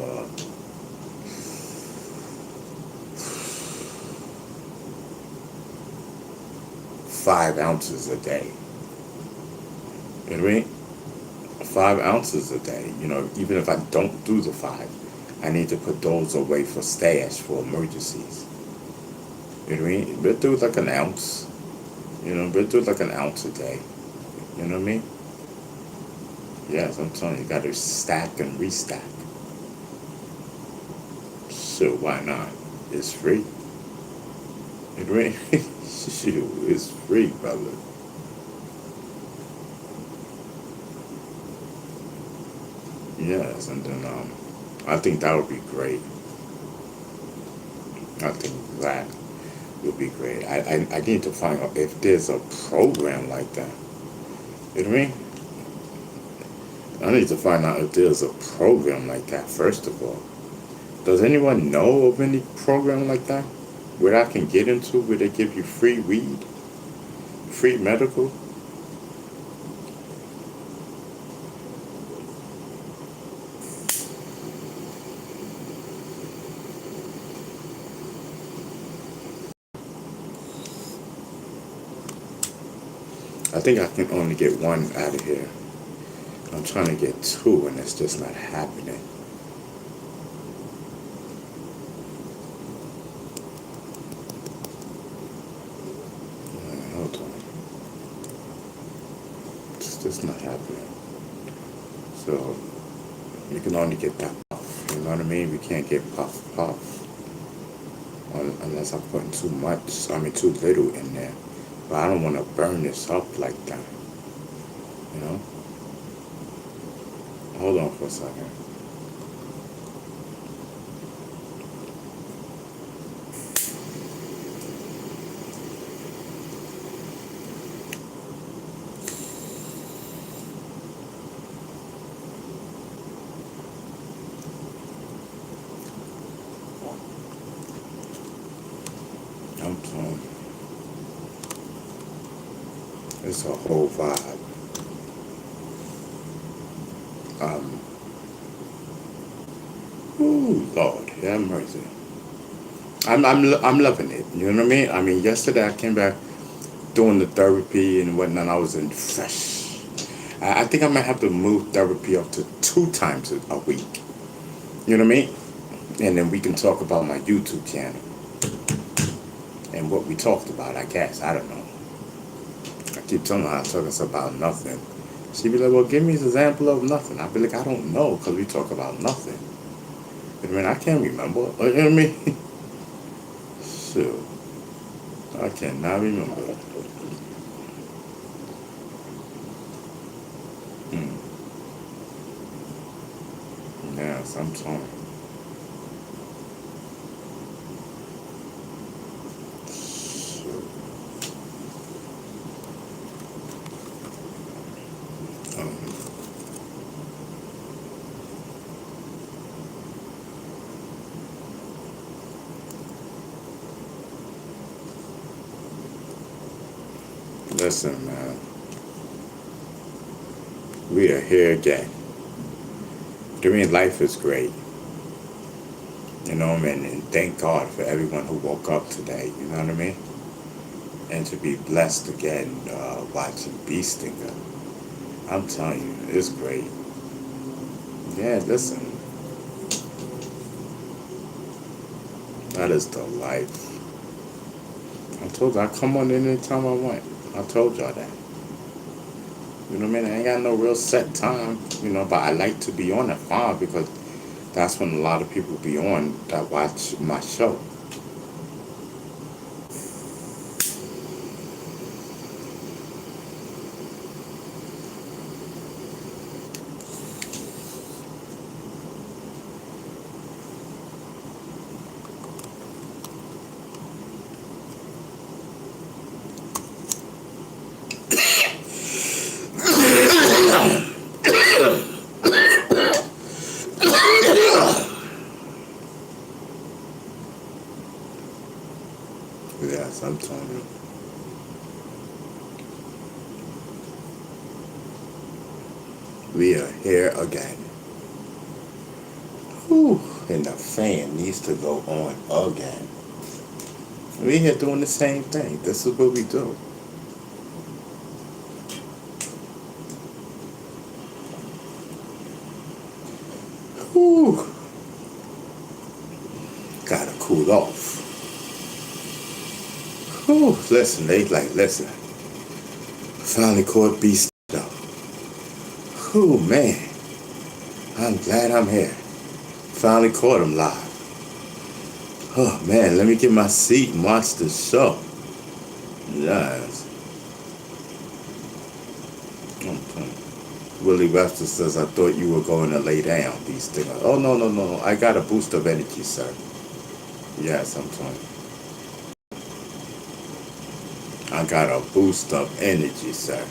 5 ounces a day. You know what I mean? 5 ounces a day. You know, even if I don't do the 5, I need to put those away for stash for emergencies. You know what I mean? But do like an ounce. But do like an ounce a day. You know what I mean? Yes, I'm telling you, you got to stack and restack. So why not? It's free. You know what I mean? Shoot, it's free, brother. Yes, and then I think that would be great. I think that would be great. I need to find out if there's a program like that. You know what I mean? I need to find out if there's a program like that, first of all. Does anyone know of any program like that? Where I can get into, where they give you free weed? Free medical? I think I can only get one out of here. I'm trying to get two, and it's just not happening. Hold on. It's just not happening. So you can only get that puff. You know what I mean? We can't get puff puff unless I'm putting too much. I mean too little in there. But I don't want to burn this up like that. You know? Hold on for a second. I'm telling you, it's a whole vibe. Um, ooh, Lord, have mercy. I'm loving it. You know what I mean? I mean, yesterday I came back doing the therapy and whatnot. I was in fresh. I think I might have to move therapy up to 2 times a week. You know what I mean? And then we can talk about my YouTube channel and what we talked about. I guess I don't know. I keep telling her I'm talking about nothing. She be like, "Well, give me an example of nothing." I be like, "I don't know, cause we talk about nothing." I mean, I can't remember. You know what I mean? Sure, I cannot remember. Hmm. Yes, I'm sorry. Sure. Um, Listen, man, we are here again. I mean, life is great. You know, man, and thank God for everyone who woke up today. You know what I mean? And to be blessed again, watching Beast Stinger. I'm telling you, it's great. Yeah, listen, that is the life. I told you I come on anytime I want. I told y'all that. You know what I mean? I ain't got no real set time, but I like to be on at 5 because that's when a lot of people be on that watch my show. Yes, I'm telling you. We are here again. Whew, and the fan needs to go on again. We here doing the same thing. This is what we do. Whew, gotta cool off. Whew, listen, listen. Finally caught Beast though. Whew, man. I'm glad I'm here. Finally caught him live. Oh man, let me get my seat and watch the show. Yes. Okay. Willie Webster says, I thought you were going to lay down these things. Oh, no, no, no. I got a boost of energy, sir. Yes, I'm telling you. I got a boost of energy, sir.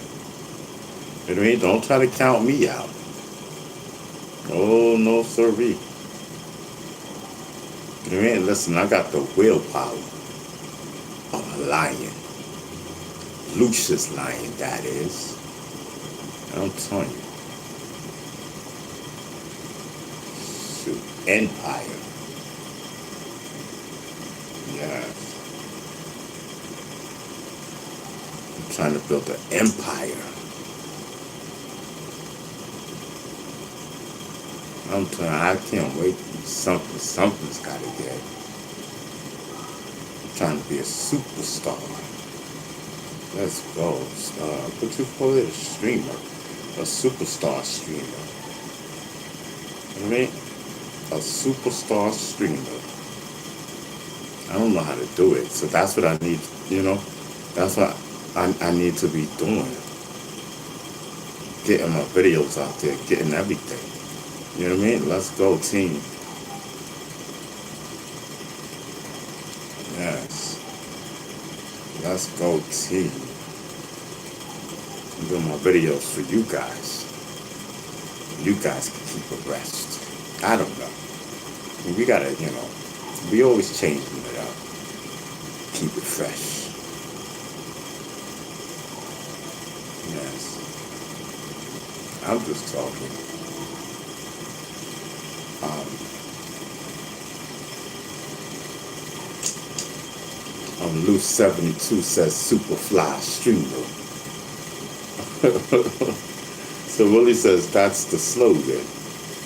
You know what I mean? Don't try to count me out. Oh, no, sirree. You know what I mean? Listen, I got the willpower of a lion. Lucius Lion, that is. I'm telling you. Shoot. Empire. Yes. trying to build an empire. I'm telling you, I can't wait. Something's got to get. I'm trying to be a superstar. Let's go. What you call it? A streamer. A superstar streamer. You know what I mean? A superstar streamer. I don't know how to do it. So that's what I need, That's what I need to be doing. Getting my videos out there, getting everything. You know what I mean? Let's go, team. Yes. Let's go, team. I'm doing my videos for you guys. You guys can keep abreast. I don't know. We gotta, we always changing it up. Keep it fresh. Yes. I'm just talking. Loose 72 says Superfly Streamer. So Willie says that's the slogan.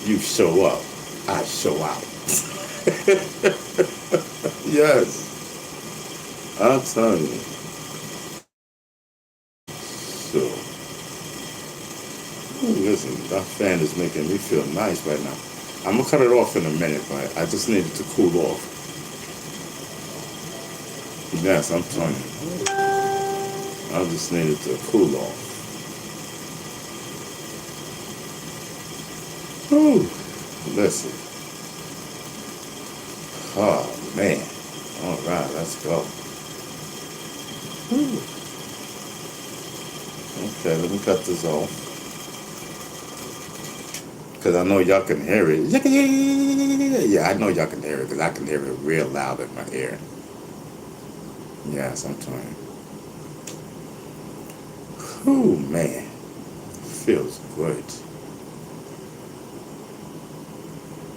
You show up, I show out. Yes. I'm telling you. So, listen, that fan is making me feel nice right now. I'm gonna cut it off in a minute, but I just needed to cool off. Yes, I'm telling you. I just needed to cool off. Whew. Listen. Oh, man. All right, let's go. Whew. Okay, let me cut this off. Because I know y'all can hear it. Yeah, I know y'all can hear it because I can hear it real loud in my ear. Yes, I'm telling you. Whew, man. Feels good.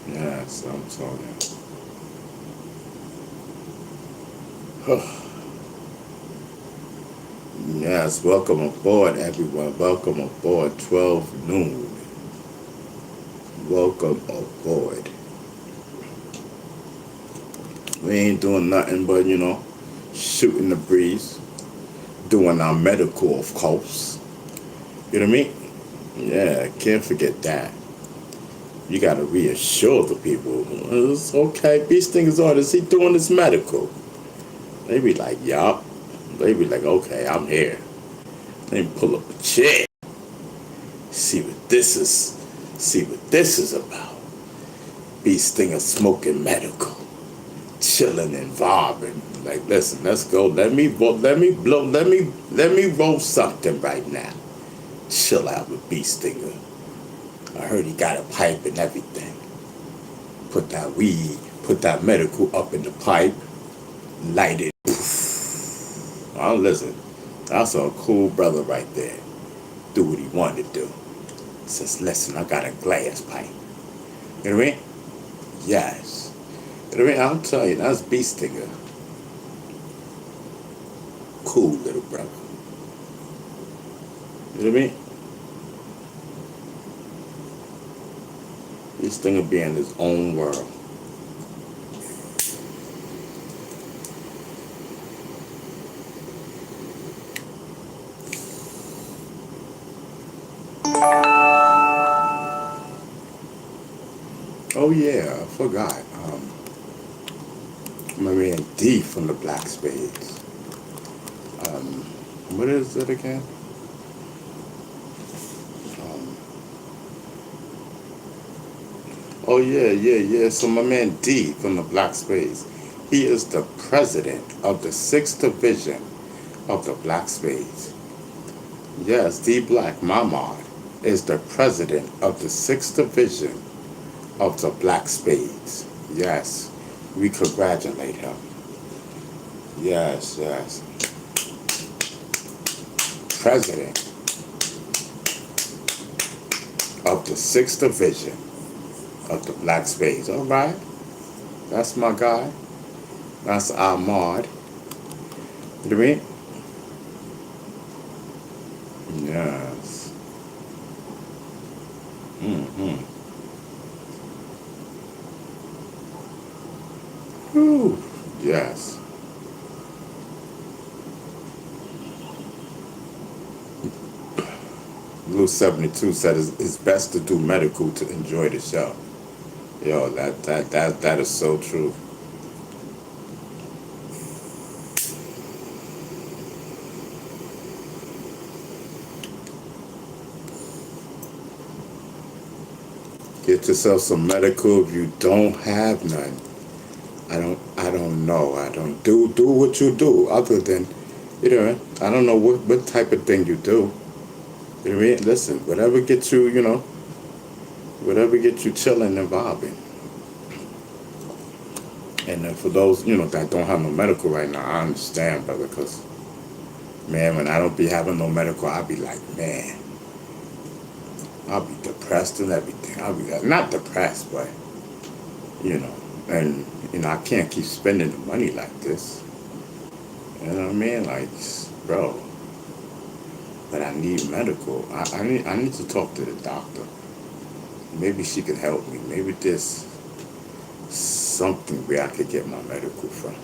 Yes, I'm telling you. Yes, welcome aboard, everyone. Welcome aboard 12 noon. Welcome aboard. We ain't doing nothing but, shooting the breeze. Doing our medical, of course. You know what I mean? Yeah, can't forget that. You gotta reassure the people. It's okay, Beast thing is on. Is he doing his medical? They be like, yup. They be like, okay, I'm here. They pull up a chair. See what this is about. Beast thing is smoking medical. Chilling and vibing. Like, listen, let's go. Let me roll something right now. Chill out with Beast Stinger. I heard he got a pipe and everything. Put that weed, put that medical up in the pipe, light it. Oh, listen, that's a cool brother right there. Do what he wanted to do. Says, listen, I got a glass pipe. You know what I mean? Yes. You know what I mean? I'll tell you, that's Beast Stinger. Cool little brother. You know what I mean? This thing will be in his own world. Oh yeah, I forgot. Marianne D from the Black Spades. What is it again? Oh yeah. So my man D from the Black Spades, he is the president of the 6th Division of the Black Spades. Yes, D Black, my mod, is the president of the 6th Division of the Black Spades. Yes, we congratulate him. Yes. President of the 6th Division of the Black Spades. All right, that's my guy. That's our mod. You know what I mean? Yes. Mm-hmm. Whew. Yes. Blue 72 said it's best to do medical to enjoy the show. Yo, that is so true. Get yourself some medical if you don't have none. I don't know. I don't do what you do other than I don't know what type of thing you do. You know what I mean? Listen, whatever gets you chilling and vibing. And then for those, that don't have no medical right now, I understand, brother, because man, when I don't be having no medical, I'll be like, man, I'll be depressed and everything. I'll be like, not depressed, but you know, and I can't keep spending the money like this. You know what I mean? Like, bro, but I need medical. I need to talk to the doctor. Maybe she could help me. Maybe there's something where I could get my medical from.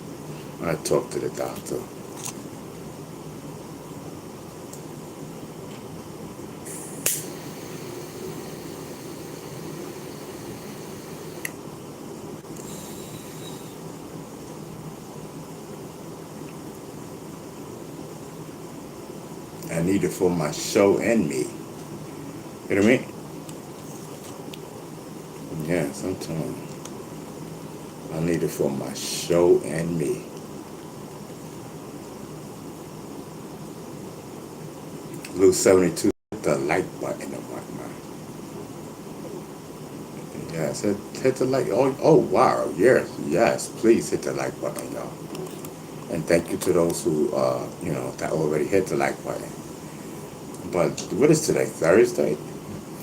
I talk to the doctor. I need it for my show and me. You know what I mean? Yeah, sometimes I need it for my show and me. Blue 72, hit the like button and whatnot. Yes, hit the like. Oh, wow. Yes. Please hit the like button, y'all. And thank you to those who, that already hit the like button. But what is today? Thursday,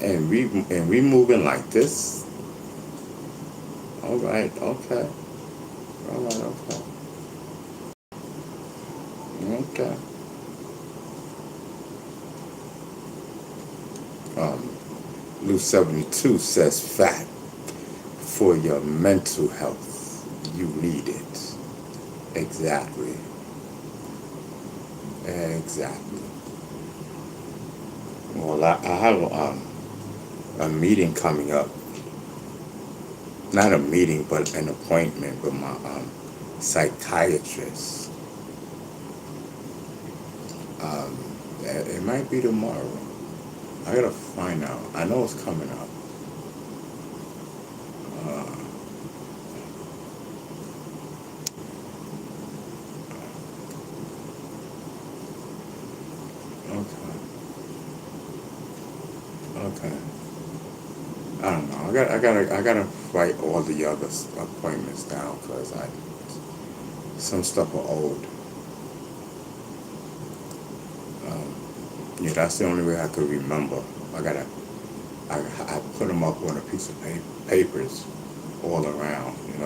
and we moving like this. All right. Okay. All right. Okay. Okay. Um, Blue 72 says fat for your mental health. You need it. Exactly. Exactly. Well, I have a meeting coming up. Not a meeting, but an appointment with my psychiatrist. Um, it might be tomorrow. I gotta find out. I know it's coming up. Uh, okay. Okay. I don't know. I gotta write all the other appointments down because some stuff are old. Um, yeah, that's the only way I could remember. I put them up on a piece of papers all around, and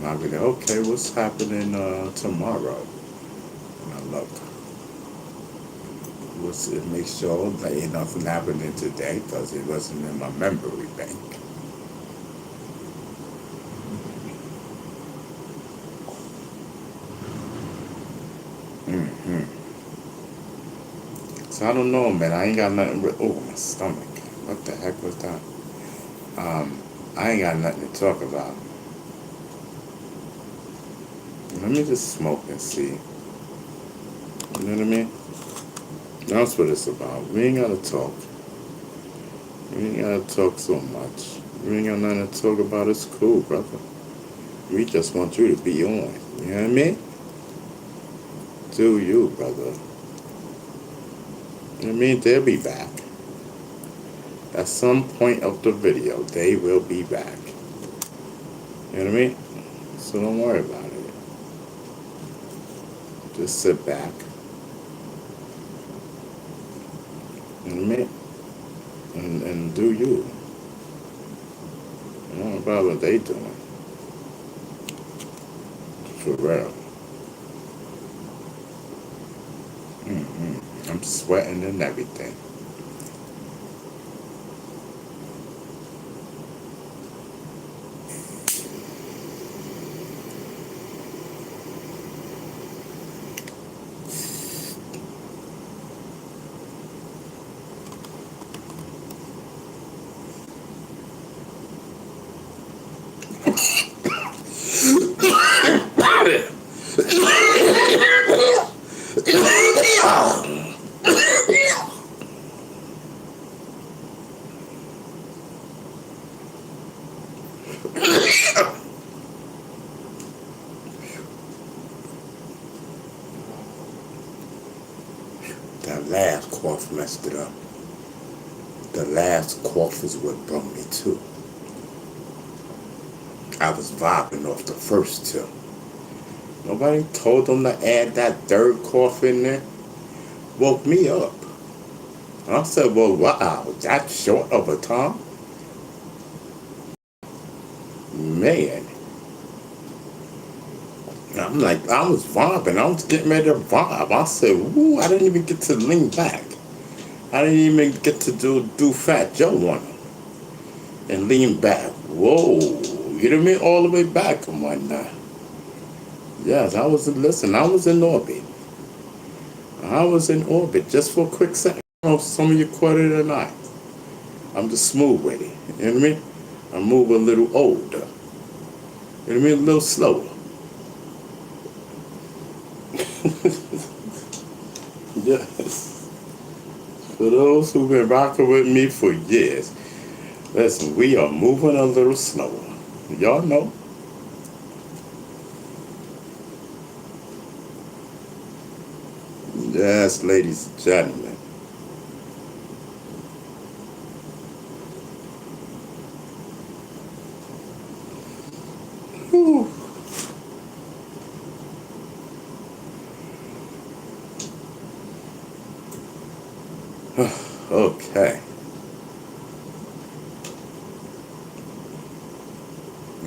I'll be like, okay, what's happening tomorrow? And I look, make sure that ain't nothing happening today because it wasn't in my memory bank. hmm So I don't know, man. I ain't got nothing. Oh, my stomach. What the heck was that? I ain't got nothing to talk about. Let me just smoke and see. You know what I mean? That's what it's about. We ain't gotta talk. We ain't gotta talk so much. We ain't got nothing to talk about. It's cool, brother. We just want you to be on. You know what I mean? Do you, brother. You know what I mean? They'll be back. At some point of the video, they will be back. You know what I mean? So don't worry about it. Just sit back. You know what I mean? And do you. You know about what they doing. For real. I'm sweating and everything. That last cough messed it up. The last cough is what brought me to. I was vibing off the first two. Nobody told them to add that third cough in there. Woke me up. I said, well, wow, that short of a time? Man. I'm like, I was vibing. I was getting ready to vibe. I said, woo, I didn't even get to lean back. I didn't even get to do Fat Joe on him. And lean back. Whoa. You know what I mean? All the way back. Come on now. Yes, I was, listen, I was in orbit. I was in orbit just for a quick second. I don't know if some of you caught it or not. I'm just smooth with it. You know what I mean? I move a little older. You know what I mean? A little slower. Yes. For those who've been rocking with me for years, listen, we are moving a little slower. Y'all know. Yes, ladies and gentlemen. Whew. Okay.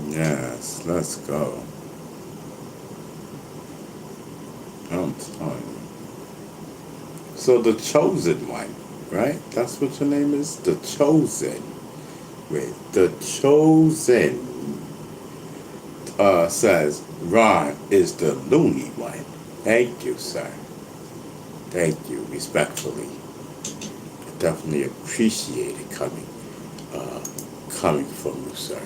Yes, let's go. I'm telling you. So the chosen one, right? That's what your name is? The chosen. Wait, the chosen says Ron is the loony one. Thank you, sir. Thank you, respectfully. Definitely appreciate it uh, coming from you, sir.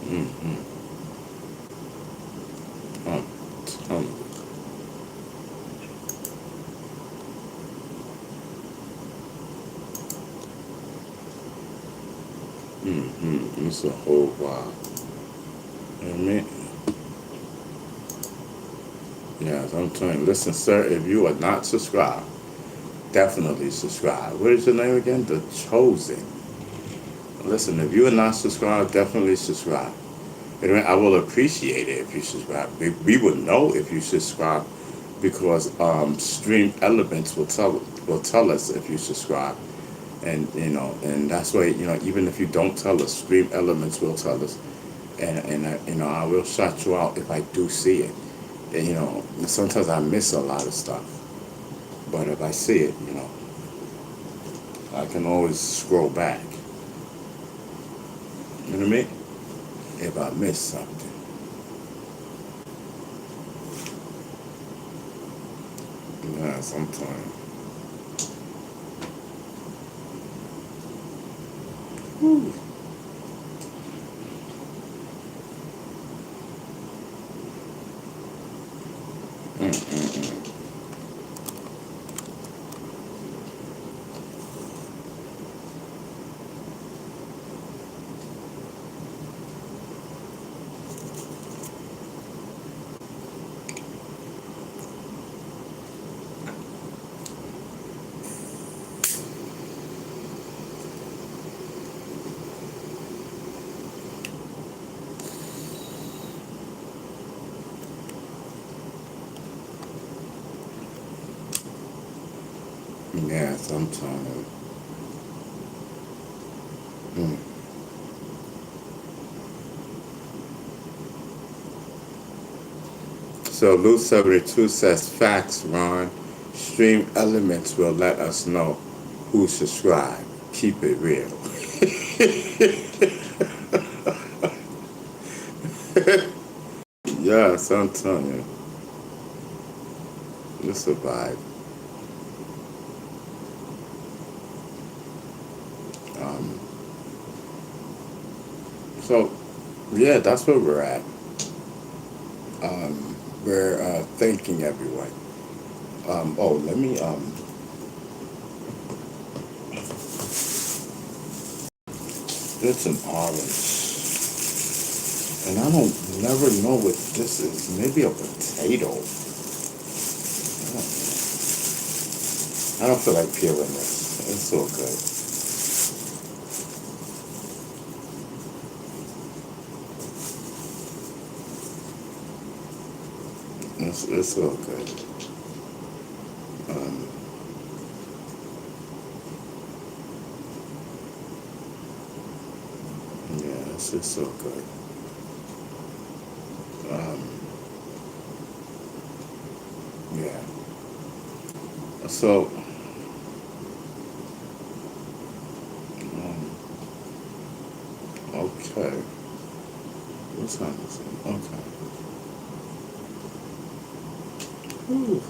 Mm-hmm. Um, it's a whole while. You know what I mean? Yes, I'm telling you. Listen, sir, if you are not subscribed, definitely subscribe. What is your name again? The Chosen. Listen, if you are not subscribed, definitely subscribe. You know, I will appreciate it if you subscribe. We will know if you subscribe because Stream Elements will tell us if you subscribe, and and that's why even if you don't tell us, Stream Elements will tell us, and I will shout you out if I do see it. And, sometimes I miss a lot of stuff, but if I see it, I can always scroll back. You know what I mean? If I miss something. Yeah, sometimes. Whew. Yeah, sometimes. Mm. So Lou 72 says facts, Ron. Stream Elements will let us know who subscribed. Keep it real. Yes, I'm telling you. It's a vibe. Um, so, yeah, that's where we're at. We're thanking everyone. Oh, let me. It's an orange, and I don't never know what this is. Maybe a potato. I don't feel like peeling this. It's so good. It's so good. Um, yeah, it's just so good. Um, yeah. So, okay. What time is it? Okay. Whew.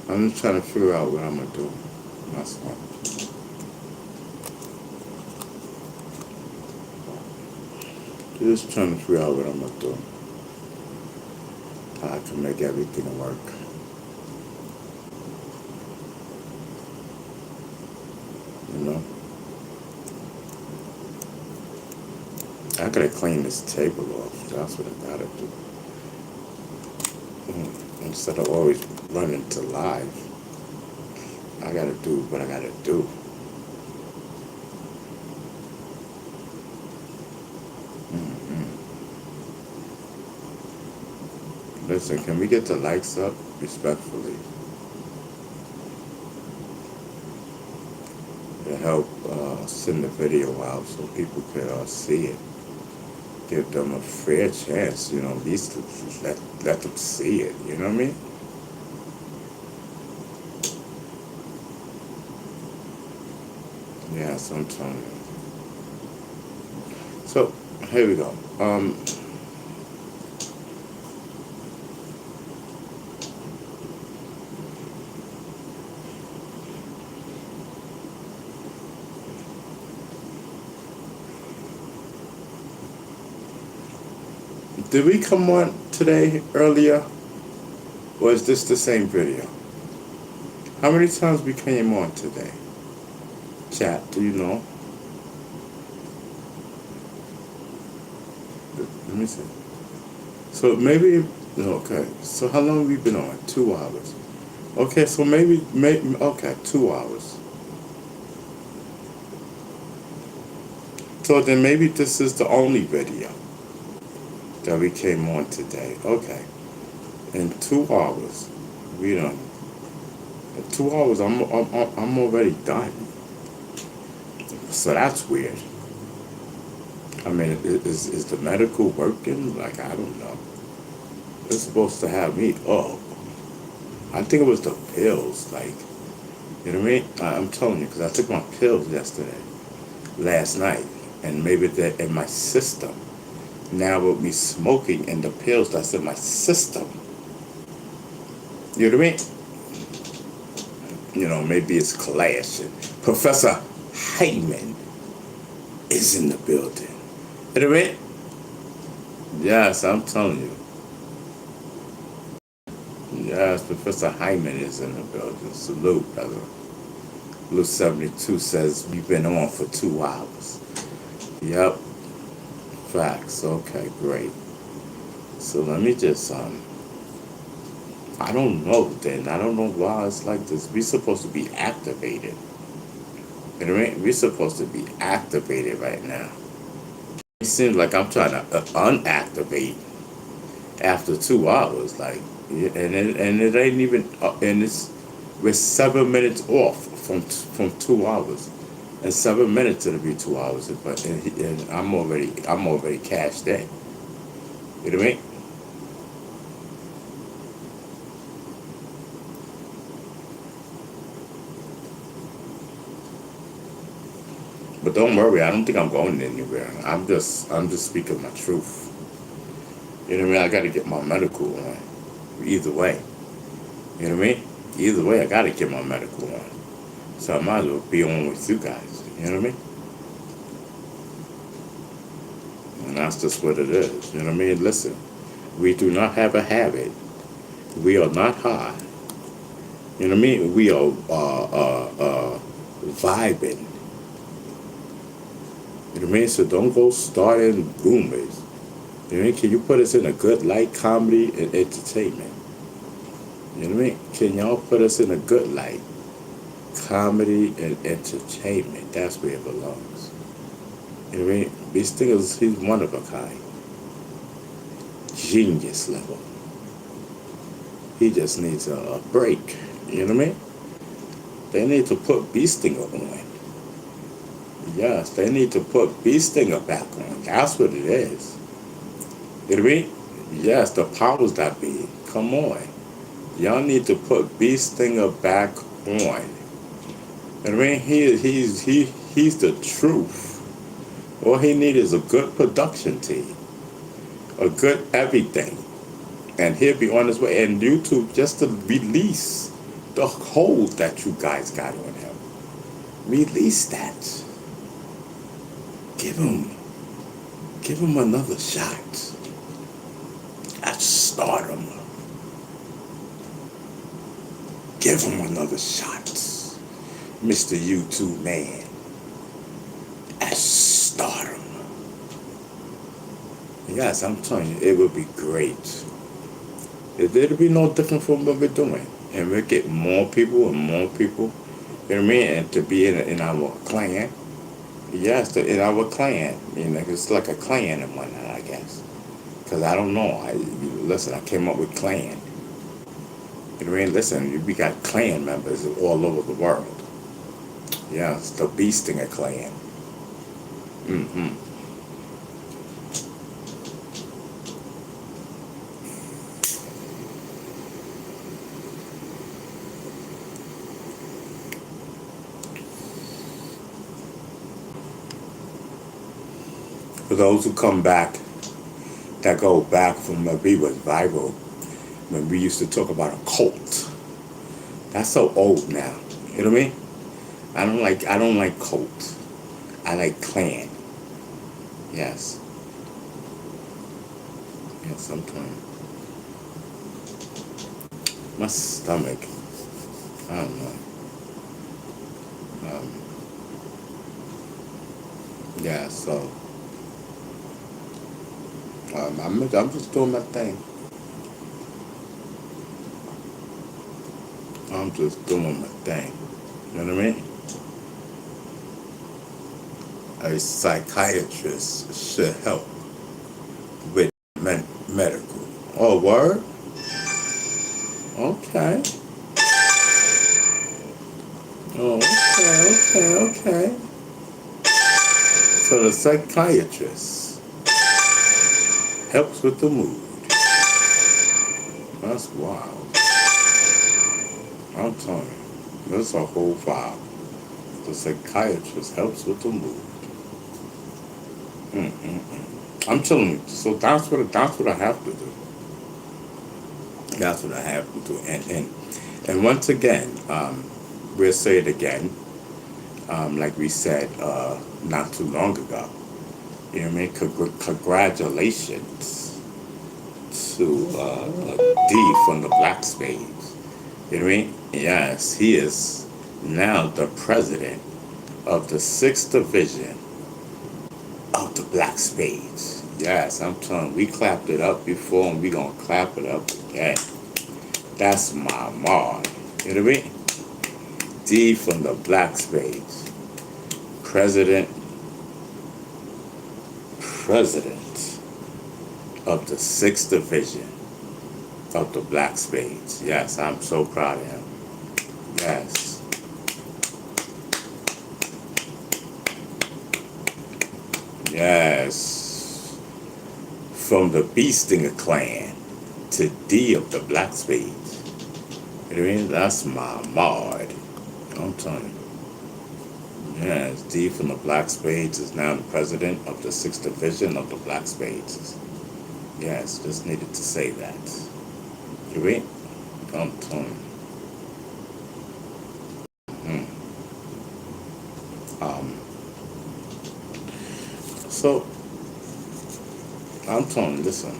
I'm just trying to figure out what I'm gonna do. That's all. Just trying to figure out what I'm gonna do. How I can make everything work. You know? I gotta clean this table off. That's what I gotta do. Instead of always running to live, I gotta do what I gotta do. Listen, can we get the likes up respectfully to help send the video out so people can see it? Give them a fair chance, at least to let them see it, you know what I mean? Yeah, so I'm telling you. So, here we go. Did we come on today earlier? Or is this the same video? How many times we came on today? Chat, do you know? Let me see. So maybe, okay. So how long have we been on? 2 hours. Okay, so maybe, okay, 2 hours. So then maybe this is the only video that we came on today. Okay. In 2 hours, we done. In 2 hours, I'm already done. So that's weird. I mean, is the medical working? Like, I don't know. It's supposed to have me up. I think it was the pills. Like, you know what I mean? I'm telling you, because I took my pills last night, and maybe they're in my system. Now with me smoking and the pills that's in my system. You know what I mean? Maybe it's clashing. Professor Hyman is in the building. You know what I mean? Yes, I'm telling you. Yes, Professor Hyman is in the building. Salute, brother. Blue 72 says we've been on for 2 hours. Yep. Facts. Okay, great. So let me just I don't know then. I don't know why it's like this. We're supposed to be activated. You know what I mean? We're supposed to be activated right now. It seems like I'm trying to unactivate after 2 hours. Like, and it ain't even, and we're 7 minutes off from 2 hours. In 7 minutes it'll be 2 hours, but and I'm already cashed in. You know what I mean? But don't worry, I don't think I'm going anywhere. I'm just speaking my truth. You know what I mean? I got to get my medical on. Either way. You know what I mean? Either way, I got to get my medical on. So I might as well be on with you guys. You know what I mean? And that's just what it is. You know what I mean? Listen, we do not have a habit. We are not high. You know what I mean? We are vibing. You know what I mean? So don't go starting rumors. You know what I mean? Can you put us in a good light, comedy and entertainment? You know what I mean? Can y'all put us in a good light, comedy and entertainment? That's where it belongs. You know what I mean? These things, he's one of a kind. Genius level. He just needs a break. You know what I mean? They need to put Beastinger on. Yes, they need to put Beastinger back on. That's what it is. You know what I mean? Yes, the powers that be. Come on. Y'all need to put Beastinger back on. You know what I mean? He's the truth. All he needs is a good production team. A good everything. And he'll be on his way. And YouTube just to release the hold that you guys got on him. Release that. Give him another shot at stardom. Give him another shot, Mr. YouTube man, at stardom. Yes, I'm telling you, it would be great. It'll be no different from what we're doing. And we'll get more people and more people, you know what I mean? And to be in our clan. Yes, in our clan. You know, it's like a clan and whatnot, I guess. Because I don't know. Listen, I came up with clan. You know what I mean? Listen, we got clan members all over the world. Yes, the Beastinger clan. Mm-hmm. For those who come back, that go back from when we was viral, when we used to talk about a cult. That's so old now. You know what I mean? I don't like cult. I like clan. Yes. Yes, sometimes. My stomach. I don't know. Yeah, so I'm just doing my thing. I'm just doing my thing. You know what I mean? A psychiatrist should help with medical. Oh, word? Okay. Oh, okay. So the psychiatrist helps with the mood. That's wild. I'm telling you, that's a whole file. The psychiatrist helps with the mood. I'm telling you, so that's what I have to do. That's what I have to do. And once again, we'll say it again, like we said not too long ago. You know what I mean? Congratulations to D from the Black Spades. You know what I mean? Yes, he is now the president of the 6th Division of the Black Spades. Yes, I'm telling you, we clapped it up before and we gonna clap it up again. That's my mark. You know what I mean? D from the Black Spades. President of the 6th Division of the Black Spades. Yes, I'm so proud of him. Yes. Yes. from the Beestinger clan to D of the Black Spades. You know what I mean? That's my mod. I'm telling you. Yes, D from the Black Spades is now the president of the 6th Division of the Black Spades. Yes, just needed to say that. You read? I'm telling you. So, I'm telling you, listen.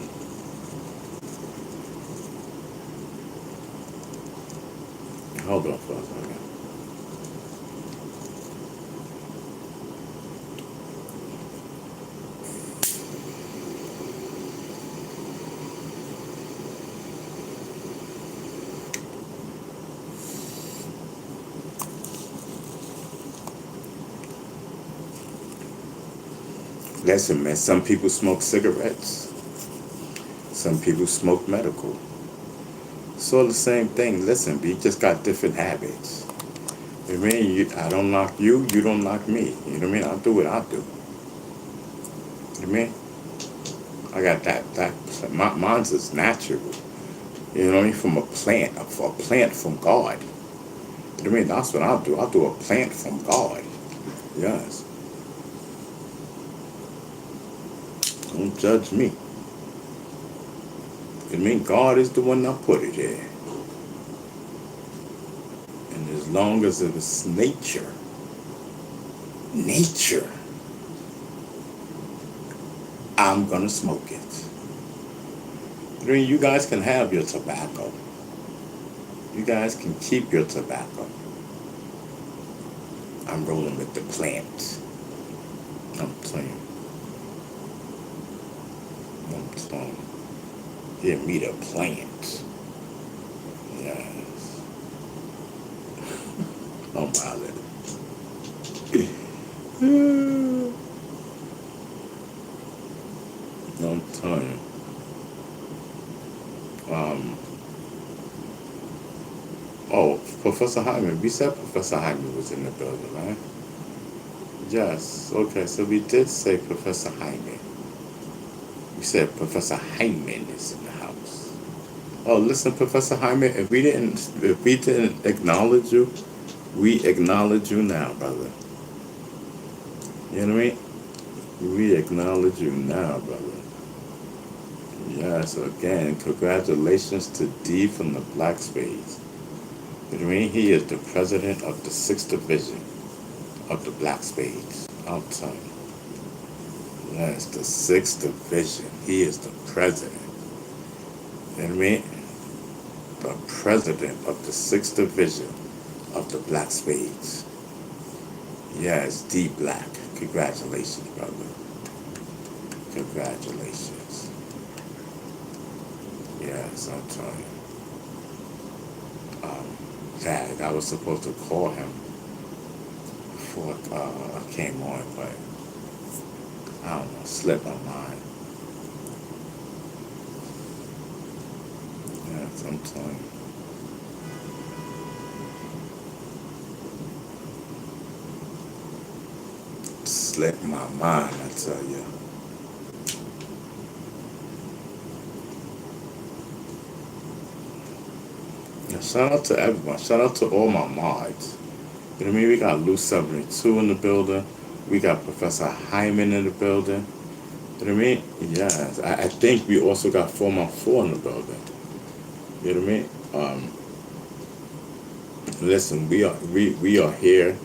Hold on for a second. Listen, man, some people smoke cigarettes. Some people smoke medical. It's all the same thing. Listen, we just got different habits. You know what I mean? I don't knock you, you don't knock me. You know what I mean? I'll do what I do. You know what I mean? I got mine's is natural. You know what I mean? From a plant from God. You know what I mean? That's what I'll do. I'll do a plant from God. Yes. Don't judge me. You know what I mean? God is the one that put it there. And as long as it's nature, I'm gonna smoke it. I mean, you guys can have your tobacco. You guys can keep your tobacco. I'm rolling with the plant. I'm telling you. I'm telling you. Give me the plant. Yes. I'm violent. I'm telling you. Oh, Professor Hyman. We said Professor Hyman was in the building, right? Yes. Okay, so we did say Professor Hyman. We said Professor Hyman is in the house. Oh, listen, Professor Hyman. If we didn't acknowledge you, we acknowledge you now, brother. You know what I mean? We acknowledge you now, brother. Yes, again, congratulations to D from the Black Spades. You know what I mean? He is the president of the 6th Division of the Black Spades. I'm telling you. Yes, the 6th Division. He is the president. You know what I mean? The president of the 6th Division of the Black Spades. Yes, D Black. Congratulations, brother. Congratulations. Yes, I'm telling you. Tag, I was supposed to call him before I came on, but I don't know, slipped my mind. Yes, I'm telling you. Slipped my mind, I tell you. Yeah, shout out to everyone. Shout out to all my mods. You know what I mean? We got Lou 72 in the building. We got Professor Hyman in the building. You know what I mean? Yes. I think we also got 4x4 in the building. You know what I mean? Listen, we are here.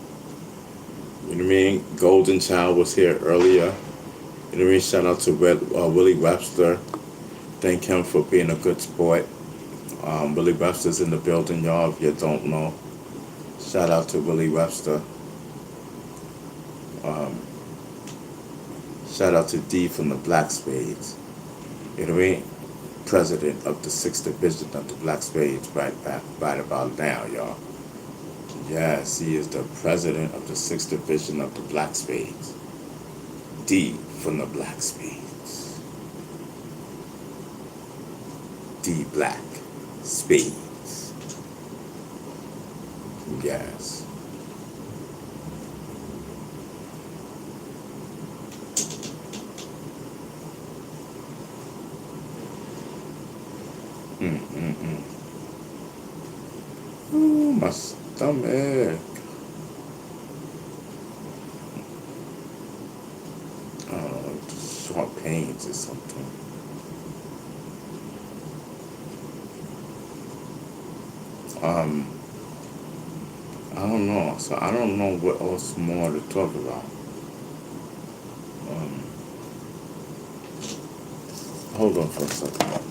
You know what I mean? Golden Child was here earlier. You know what I mean? Shout out to Willie Webster. Thank him for being a good sport. Willie Webster's in the building, y'all, if you don't know. Shout out to Willie Webster. Shout out to D from the Black Spades. You know what I mean? President of the 6th Division of the Black Spades right about now, y'all. Yes, he is the president of the 6th Division of the Black Spades. D from the Black Spades. D Black Spades. Yes. my stomach. I don't know, short pains or something. Um, I don't know. So I don't know what else more to talk about. Um, hold on for a second.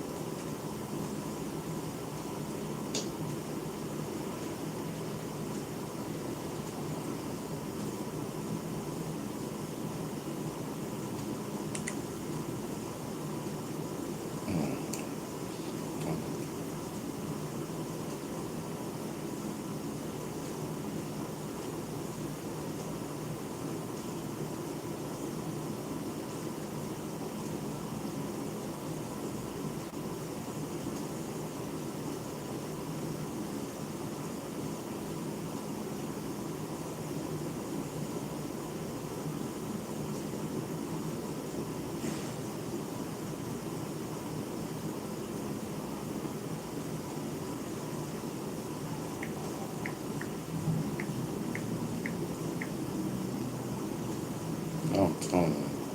I'm telling you.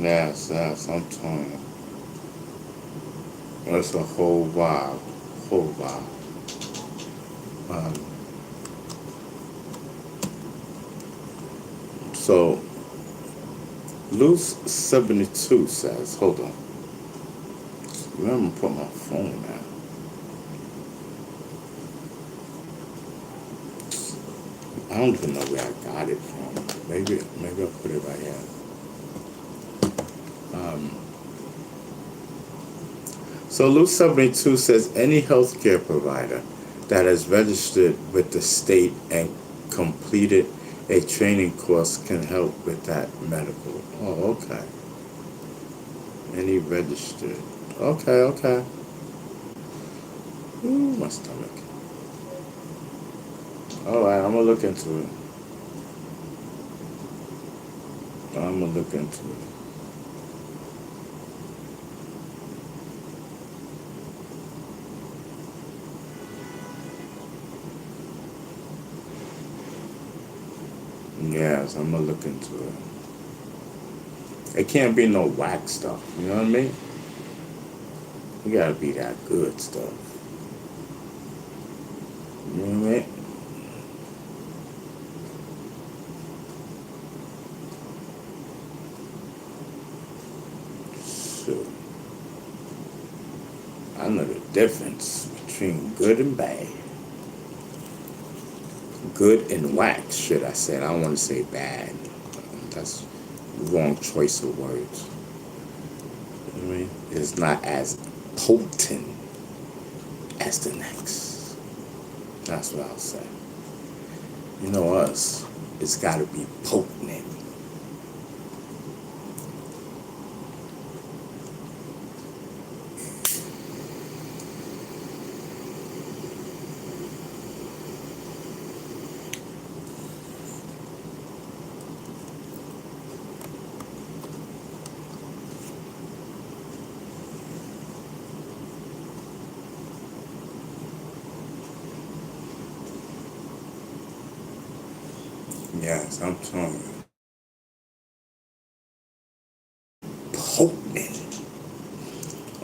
Yes, I'm telling you. It's a whole vibe. Whole vibe. Um, so, Loose 72 says, hold on. Remember to put my phone down. I don't even know where I got it from. Maybe I'll put it right here. Um, so Loose 72 says any healthcare provider that has registered with the state and completed a training course can help with that medical. Oh, okay. Any registered. Okay. Ooh, my stomach. All right, I'm gonna look into it. I'm gonna look into it. Yes, I'm gonna look into it. It can't be no whack stuff. You know what I mean? You gotta be that good stuff. You know what I mean? So I know the difference between good and bad. Good and whack, should I say? I don't want to say bad. That's the wrong choice of words. You know what I mean? It's not as potent as the next. That's what I'll say. You know us. It's got to be potent. Yes, I'm telling you. Potent.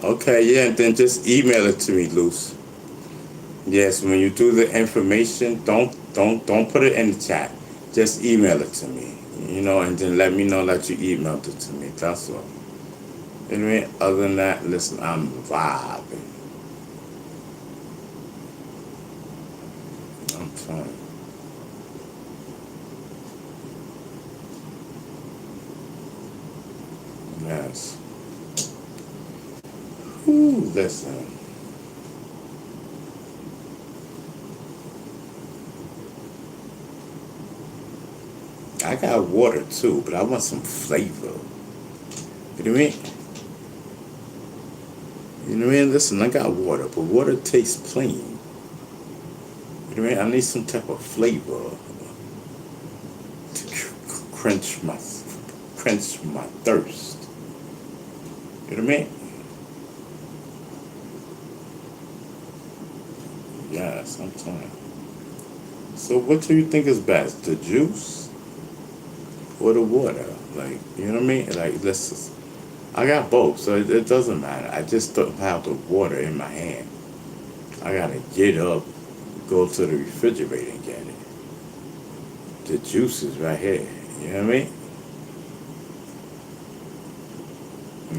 Okay, yeah, then just email it to me, Luce. Yes, when you do the information, don't put it in the chat. Just email it to me. You know, and then let me know that you emailed it to me. That's all. You know what I mean? Other than that, listen, I'm vibing. I'm telling you. Yes. Ooh, listen. I got water too, but I want some flavor. You know what I mean? You know what I mean? Listen, I got water, but water tastes plain. You know what I mean? I need some type of flavor to quench my thirst. You know what I mean? Yes, I'm telling you. So what do you think is best, the juice or the water? Like, you know what I mean? Like, let's just, I got both, so it doesn't matter. I just don't have the water in my hand. I gotta get up, go to the refrigerator and get it. The juice is right here. You know what I mean?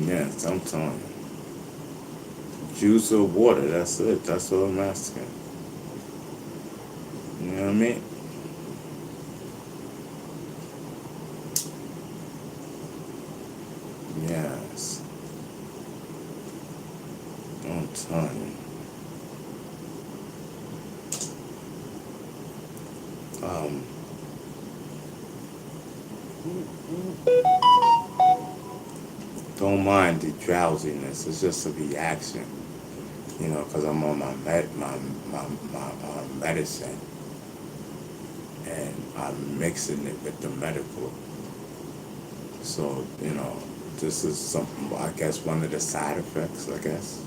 Yes, I'm telling you. Juice or water, that's it. That's what I'm asking. You know what I mean? Yes. I'm telling you. Don't mind the drowsiness. It's just a reaction, you know, because I'm on my medicine, and I'm mixing it with the medical. So, you know, this is something, I guess, one of the side effects, I guess.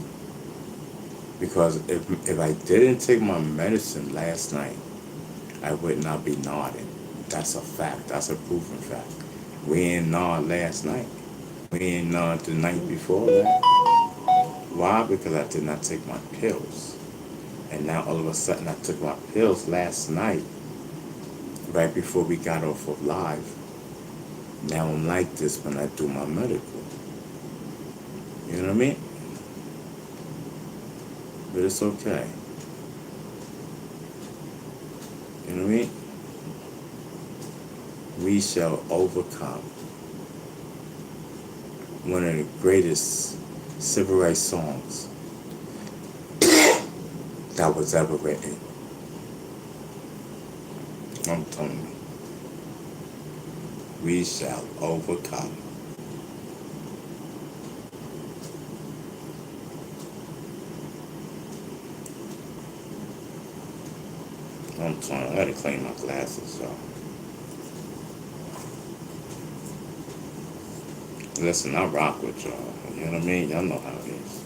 Because if I didn't take my medicine last night, I would not be nodding. That's a fact. That's a proven fact. We ain't nod last night. We ain't nod the night before that. Why? Because I did not take my pills. And now all of a sudden I took my pills last night, right before we got off of live. Now I'm like this when I do my medical. You know what I mean? But it's okay. You know what I mean? We shall overcome. One of the greatest civil rights songs that was ever written. I'm telling you. We shall overcome. I'm telling you, I gotta clean my glasses, y'all. Listen, I rock with y'all. You know what I mean? Y'all know how it is.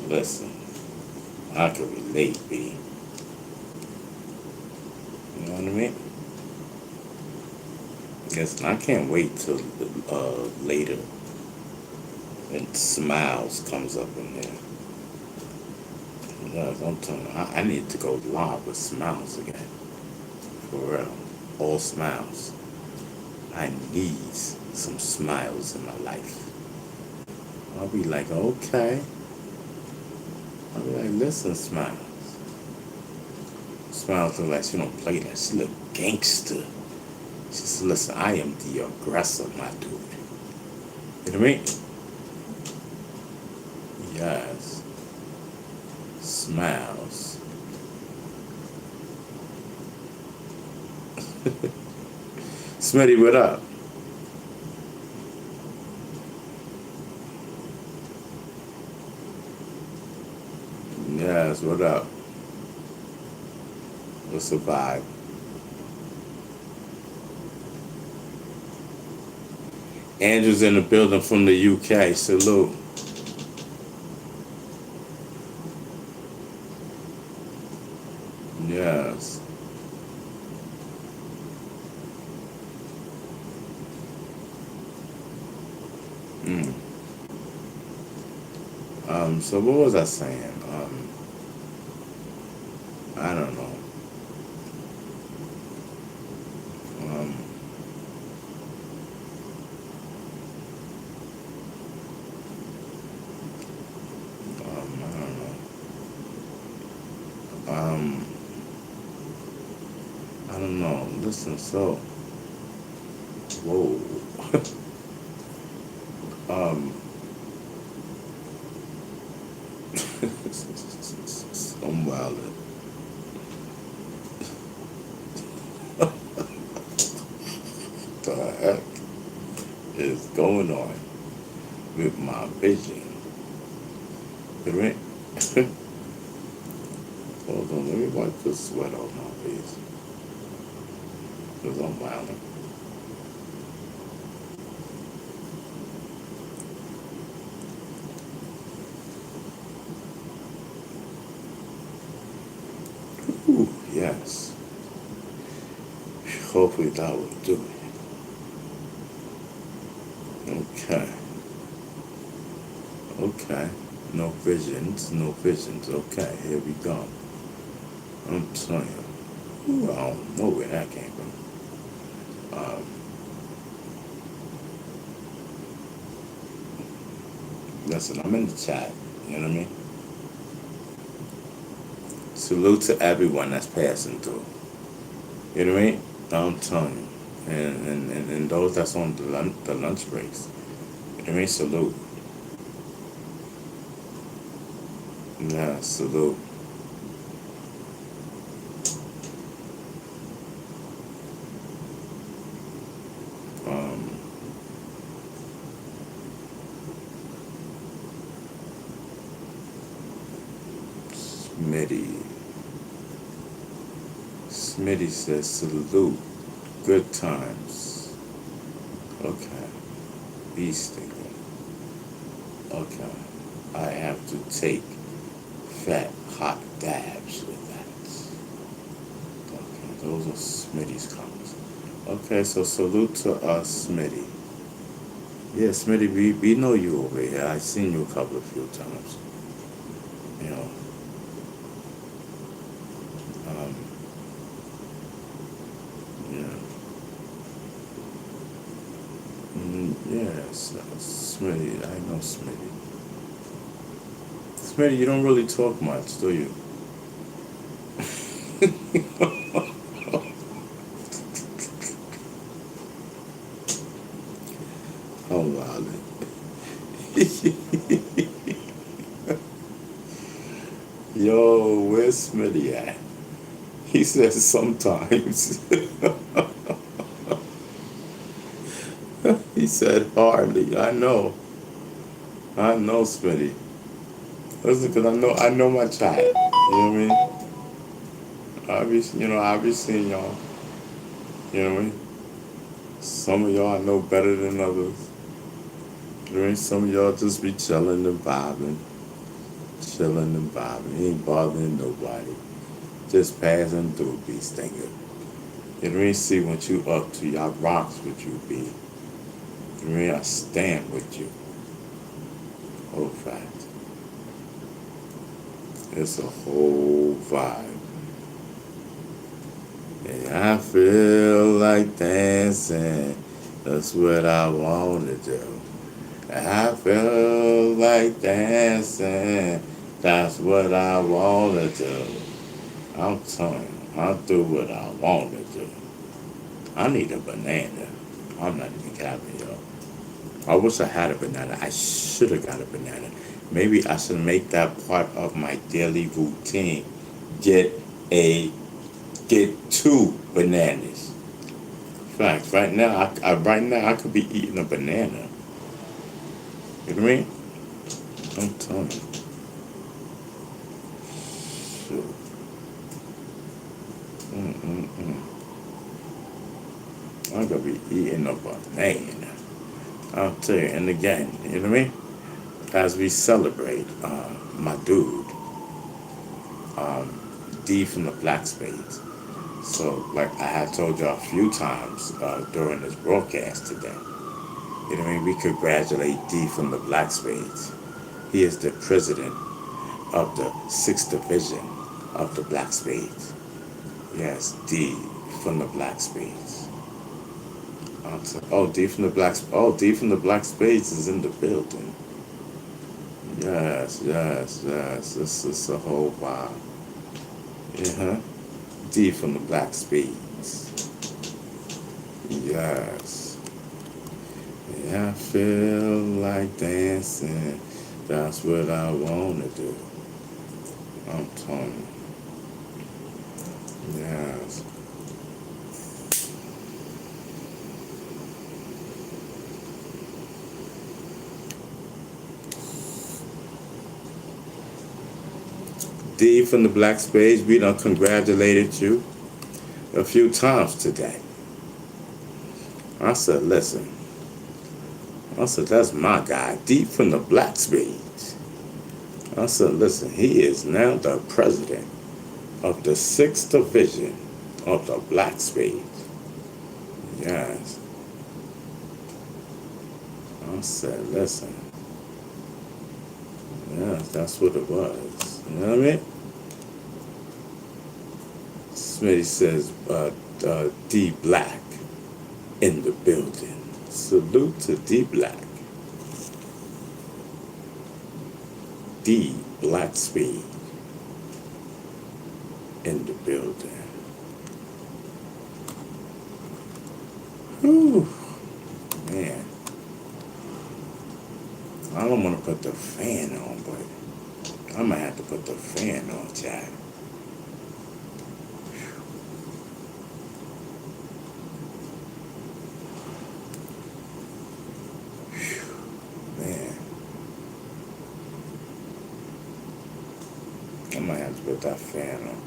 Listen. I can relate, B. You know what I mean? Listen, I can't wait till later when Smiles comes up in there. Yes, I'm telling you, I need to go live with Smiles again. For real. All smiles. I need some smiles in my life. I'll be like, okay. I'll be like, listen, Smiles. Smiles look like she don't play that. She look gangster. She said, listen, I am the aggressor, my dude. You know what I mean? Yes. Smiles. Smitty, what up? Yes, what up? What's the vibe? Andrew's in the building from the UK. Salute. Yes. Mm. So what was I saying? I don't know. Um, I don't know. I don't know. Listen, so, whoa. um, I'm wildin'. The heck is going on with my vision? Right? Hold on, let me wipe the sweat off my face. Because I'm wildin'. Ooh, yes. Hopefully that will do it. Okay. Okay. No visions, no visions. Okay, here we go. I'm telling you. Ooh, I don't know where that came from. Listen, I'm in the chat. You know what I mean? Salute to everyone that's passing through. You know what I mean? I'm telling you. And those that's on the lunch breaks. You know what I mean? Salute. Yeah, salute. Um, Smitty. Smitty says salute. Good times. Okay. Beast thinking. Okay. I have to take fat hot dabs with that. Okay, those are Smitty's comments. Okay, so salute to us, Smitty. Yeah, Smitty, we know you over here. I've seen you a few times. You know, um, yeah, yes, Smitty. I know Smitty. Smitty, you don't really talk much, do you? Oh, wow. Yo, where's Smitty at? He says sometimes. He said hardly. I know, Smitty. Listen, cause I know my chat. You know what I mean? I be seeing y'all. You know what I mean? Some of y'all I know better than others. You know what I mean? Some of y'all just be chilling and vibing. Chilling and vibing. He ain't bothering nobody. Just passing through, be stinking. You know what I mean? See what you up to. Y'all rocks with you, be. You know what I mean? I stand with you. Whole fact. It's a whole vibe. And I feel like dancing. That's what I want to do. I feel like dancing. That's what I want to do. I'm telling you, I'll do what I want to do. I need a banana. I'm not even capping, yo. I wish I had a banana. I should have got a banana. Maybe I should make that part of my daily routine. Get a get two bananas. Fact, right now I could be eating a banana. You know what I mean? I'm telling you. Shoot. Mm-mm-mm. I'm gonna be eating a banana. I'll tell you. And again, you know what I mean? As we celebrate, my dude, D from the Black Spades. So, like I had told y'all a few times during this broadcast today, you know what I mean? We congratulate D from the Black Spades. He is the president of the 6th Division of the Black Spades. Yes, D from the Black Spades. D from the Black Spades is in the building. Yes, yes, yes. This is a whole vibe. Yeah, D from the Black Spades. Yes. Yeah, I feel like dancing. That's what I wanna do. I'm telling you. Yes. D from the Black Spades, we done congratulated you a few times today. I said, listen. I said, that's my guy, D from the Black Spades. I said, listen, he is now the president of the 6th Division of the Black Spades. Yes. I said, listen. Yes, that's what it was. You know what I mean? Smitty says, D Black in the building. Salute to D Black. D Black Speed in the building. Whew, man. I don't want to put the fan on, but I might have to put the fan on, Chad. Man. I might have to put that fan on.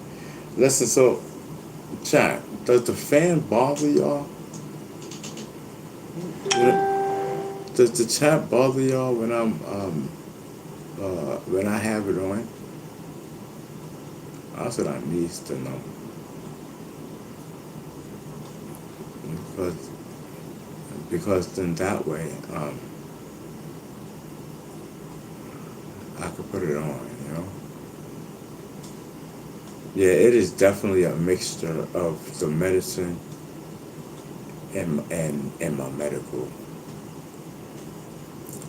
Listen, so, Chad, does the fan bother y'all? Does the chat bother y'all when when I have it on? That's what I need to know. Because then that way, I could put it on, you know? Yeah, it is definitely a mixture of the medicine and my medical.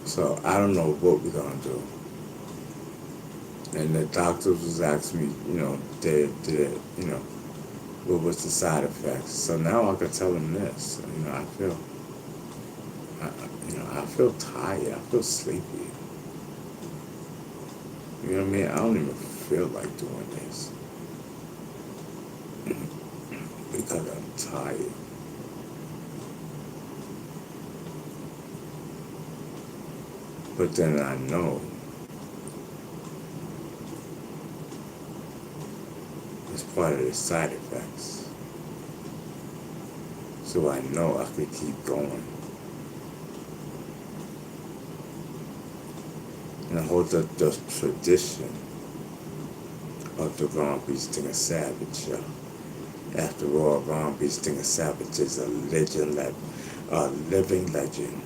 So I don't know what we're gonna do. And the doctors was asking me, you know, what was the side effects. So now I could tell them this. You know, I feel tired. I feel sleepy. You know what I mean? I don't even feel like doing this because I'm tired. But then I know it's part of the side effects. So I know I could keep going. And I hold the tradition of the Ron B. Stinger Savage show. After all, Ron B. Stinger Savage is a living legend.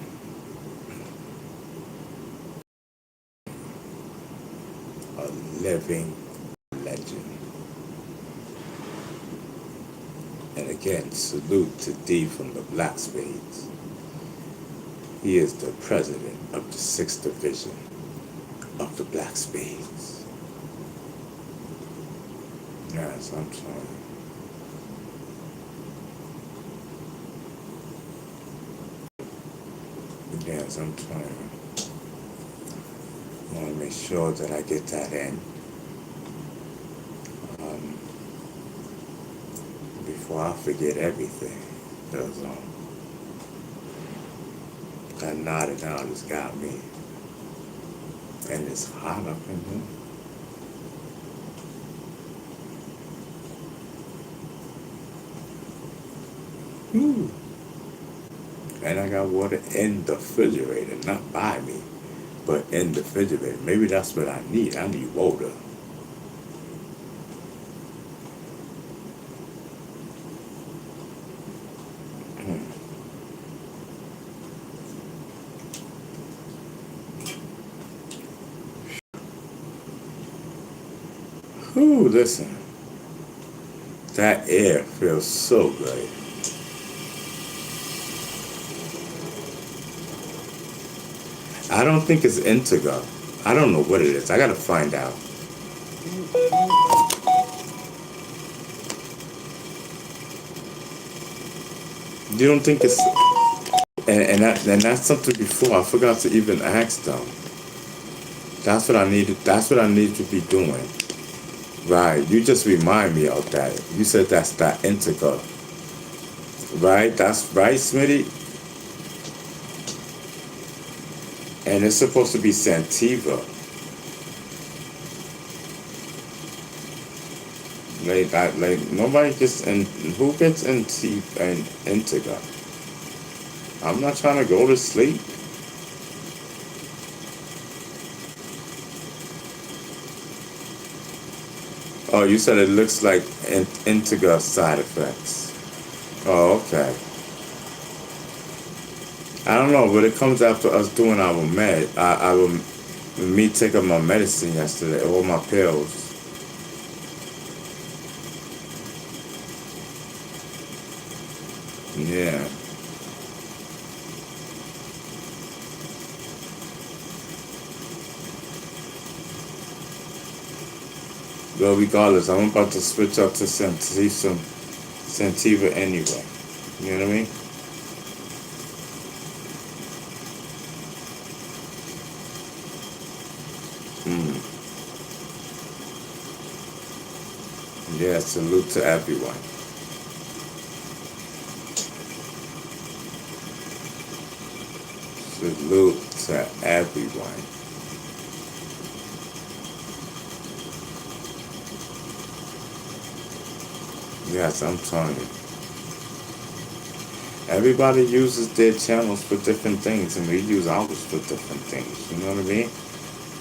A living legend. And again, salute to D from the Black Spades. He is the president of the 6th Division of the Black Spades. Yes, I'm sorry. Yes, I'm trying. I want to make sure that I get that in before I forget everything. Because that nodding out has got me. And it's hot up in here. Whew. And I got water in the refrigerator, not by me, but in the refrigerator. Maybe that's what I need. I need water. Ooh, listen. That air feels so good. I don't think it's Intego. I don't know what it is. I gotta find out. You don't think it's... And that's something before. I forgot to even ask them. That's what I needed. That's what I need to be doing. Right. You just remind me of that. You said that's that Intego. Right? That's right, Smitty? And it's supposed to be Santiva. Like nobody gets in. Who gets Intego? I'm not trying to go to sleep. Oh, you said it looks like Integra side effects. Oh, okay. I don't know, but it comes after us doing our me taking my medicine yesterday, all my pills. Yeah. Well, regardless, I'm about to switch up to Sentiva anyway. You know what I mean? Mm. Yeah, salute to everyone. Salute to everyone. Yes, I'm telling you. Everybody uses their channels for different things, and we use ours for different things. You know what I mean?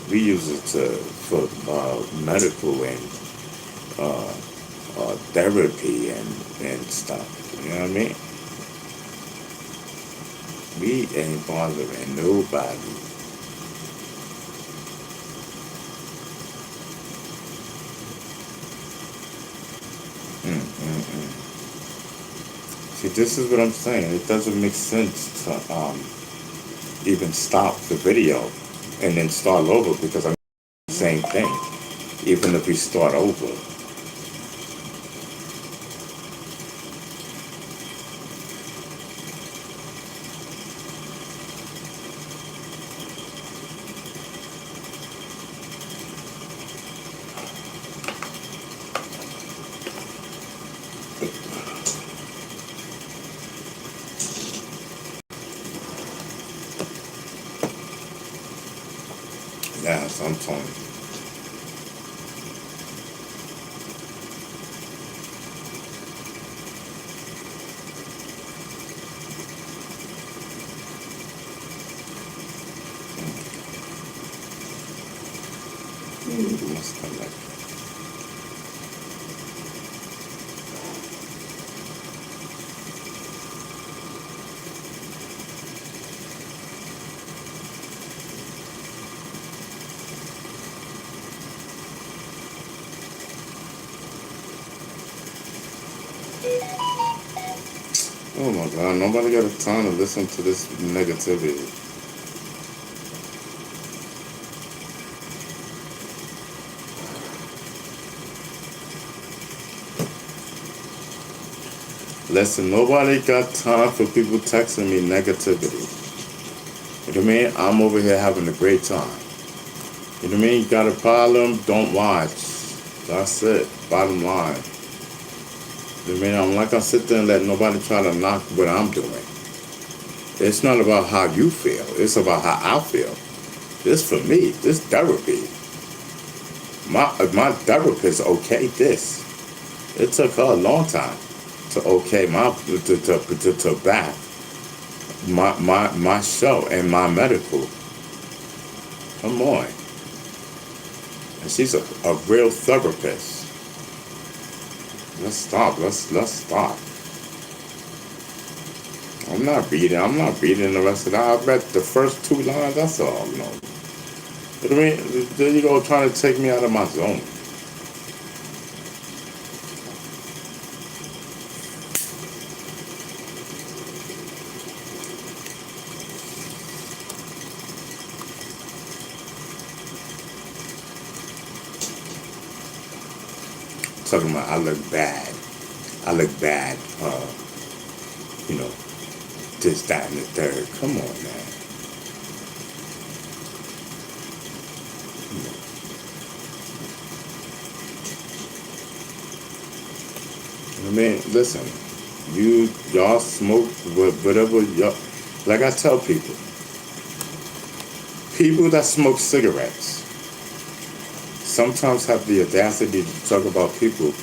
We use it for medical and uh, therapy and stuff. You know what I mean? We ain't bothering nobody. Mm-mm-mm. See, this is what I'm saying. It doesn't make sense to even stop the video and then start over because I'm the same thing. Even if we start over. Yes, I'm telling you. You must come back. Oh my God, nobody got a time to listen to this negativity. Listen, nobody got time for people texting me negativity. You know what I mean? I'm over here having a great time. You know what I mean? You got a problem? Don't watch. That's it. Bottom line. You know what I mean? I'm not gonna sit there and let nobody try to knock what I'm doing. It's not about how you feel. It's about how I feel. This for me. This therapy. My therapist okayed this. It took her a long time to okay my to back my show and my medical. Come on. And she's a real therapist. Let's stop. Let's stop. I'm not reading the rest of that. I read the first two lines. That's all. You know. But I mean, there you go, trying to take me out of my zone. Talking about I look bad. I look bad. You know, this, that, and the third. Come on, man. I mean, listen, y'all smoke whatever y'all. Like I tell people that smoke cigarettes sometimes have the audacity to talk about people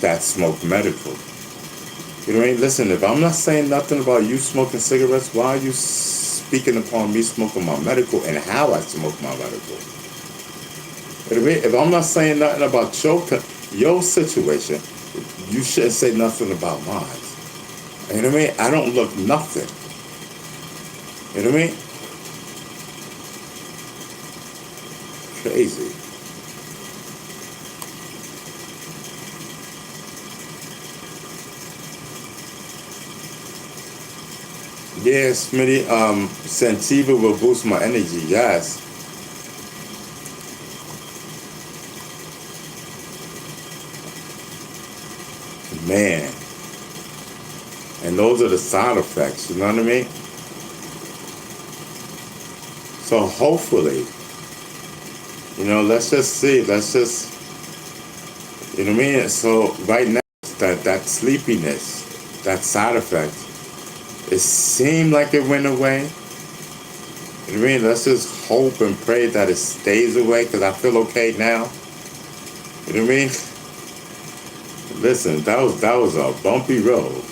that smoke medical. You know what I mean? Listen, if I'm not saying nothing about you smoking cigarettes, why are you speaking upon me smoking my medical and how I smoke my medical? You know what I mean? If I'm not saying nothing about your your situation, you shouldn't say nothing about mine. You know what I mean? I don't look nothing. You know what I mean? Crazy. Yeah, Smitty, Sentiva will boost my energy, yes. Man. And those are the side effects, you know what I mean? So hopefully, let's just see, you know what I mean? So right now, that sleepiness, that side effect, it seemed like it went away. You know what I mean? Let's just hope and pray that it stays away because I feel okay now. You know what I mean? Listen, that was a bumpy road.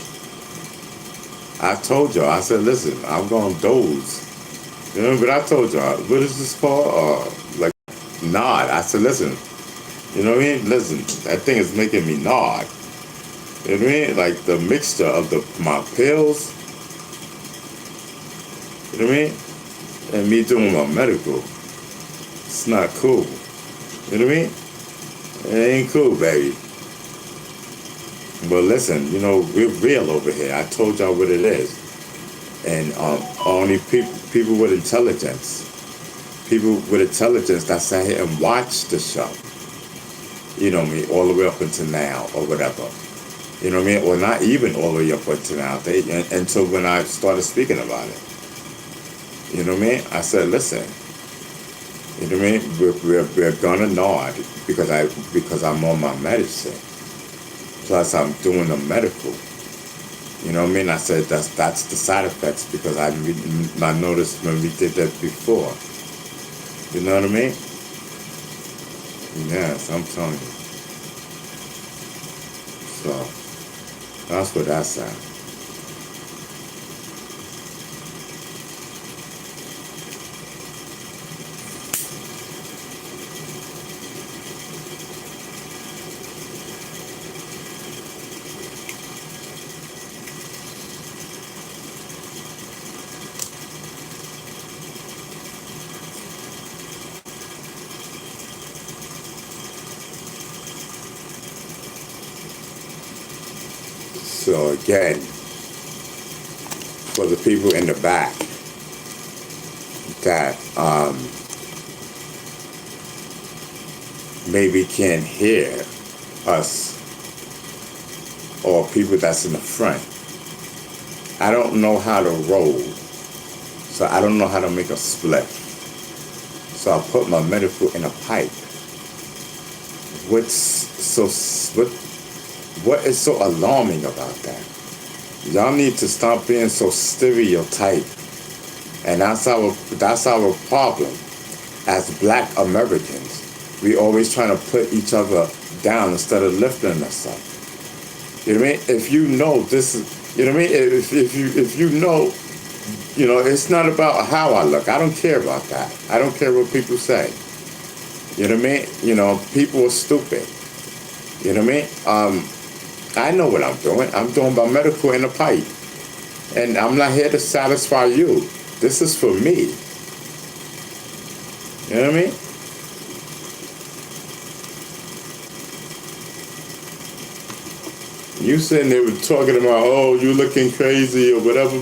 I told y'all, I said, listen, I'm going to doze. You know what I told y'all? What is this called? Like, nod. I said, listen, you know what I mean? Listen, that thing is making me nod. You know what I mean? Like the mixture of my pills, you know what I mean? And me doing my medical. It's not cool. You know what I mean? It ain't cool, baby. But listen, we're real over here. I told y'all what it is. And only people with intelligence, that sat here and watched the show, you know what I mean, all the way up until now or whatever. You know what I mean? Or not even all the way up until now. Until when I started speaking about it. You know what I mean? I said, listen, you know what I mean? We're gonna nod because I'm on my medicine. Plus I'm doing the medical. You know what I mean? I said that's the side effects because I noticed when we did that before. You know what I mean? Yes, I'm telling you. So that's what that's at. So again, for the people in the back that maybe can't hear us or people that's in the front, I don't know how to roll, so I don't know how to make a split. So I put my medical in a pipe. What is so alarming about that? Y'all need to stop being so stereotyped. And that's our problem as Black Americans. We always trying to put each other down instead of lifting us up. You know what I mean? If you know this is, you know what I mean? If you know, it's not about how I look. I don't care about that. I don't care what people say. You know what I mean? People are stupid. You know what I mean? I know what I'm doing. I'm doing my medical in a pipe. And I'm not here to satisfy you. This is for me. You know what I mean? You sitting there talking about, oh, you looking crazy or whatever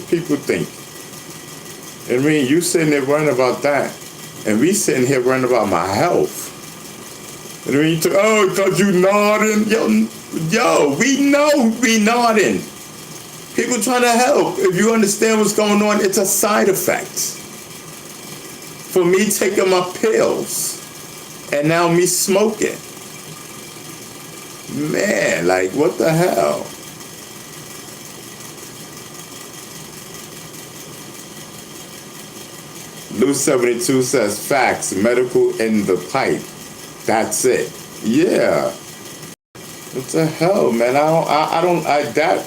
people think. You know what I mean? You sitting there worrying about that. And we sitting here worrying about my health. And when you talk, oh, because you nodding. Yo, we know we nodding. People trying to help. If you understand what's going on, it's a side effect. For me taking my pills. And now me smoking. Man, like, what the hell? Lou 72 says, facts, medical in the pipe. That's it. Yeah. What the hell, man? That,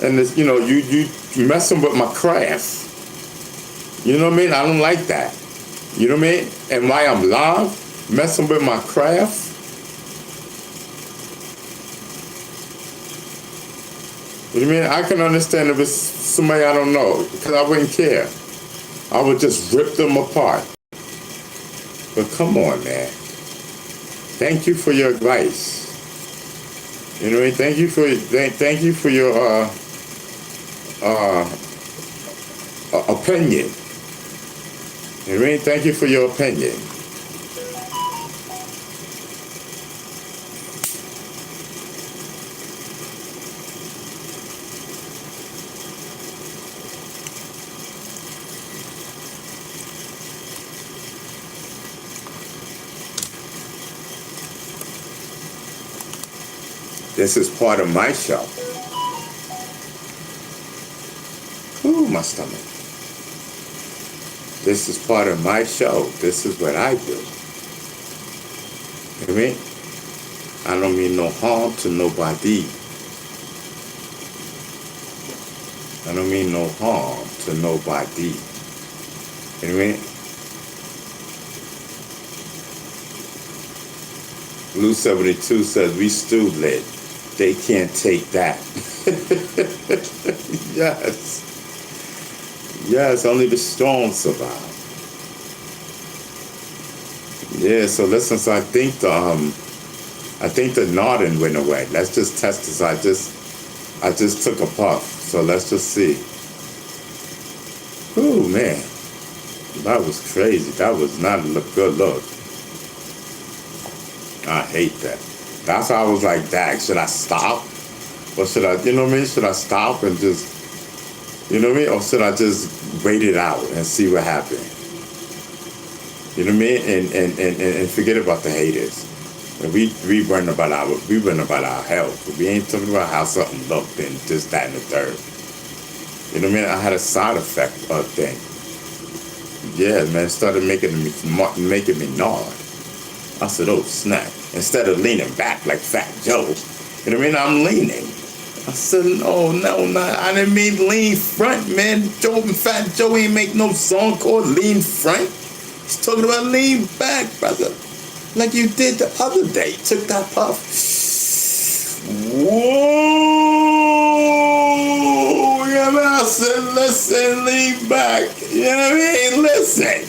and it's, you messing with my craft. You know what I mean? I don't like that. You know what I mean? And while I'm live, messing with my craft, You know what I mean? I can understand if it's somebody I don't know, because I wouldn't care. I would just rip them apart. But come on, man. Thank you for your advice. You know what I mean? Thank you for your opinion. You know what I mean? Thank you for your opinion. This is part of my show. Ooh, my stomach. This is part of my show. This is what I do. You know what I mean? I don't mean no harm to nobody. I don't mean no harm to nobody. You know what I mean? Blue 72 says, we stewed lit. They can't take that. Yes. Yes, only the strong survive. Yeah, so listen, so I think the nodding went away. Let's just test this. I just took a puff. So let's just see. Ooh, man. That was crazy. That was not a good look. I hate that. That's why I was like, Dag, should I stop? Or should I, you know what I mean? Should I stop and just, you know what I mean? Or should I just wait it out and see what happens? You know what I mean? And forget about the haters. We run about our health. We ain't talking about how something looked and just that and the third. You know what I mean? I had a side effect thing. Yeah, man, it started making me nod. I said, oh, snap. Instead of leaning back like Fat Joe, you know what I mean? I'm leaning. I said, no, I didn't mean lean front, man. Fat Joe ain't make no song called Lean Front. He's talking about lean back, brother. Like you did the other day. Took that puff. Whoa! Yeah, man, I said, listen, lean back. You know what I mean? Listen.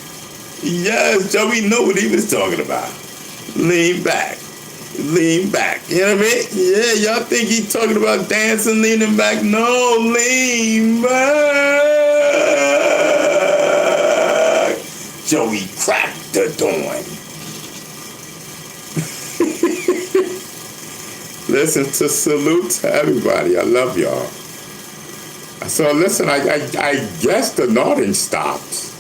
Yes, Joey knew what he was talking about. Lean back. Lean back. You know what I mean? Yeah, y'all think he talking about dancing, leaning back? No, lean back. Joey cracked the dawn. Listen, to salute to everybody. I love y'all. So listen, I guess the nodding stopped.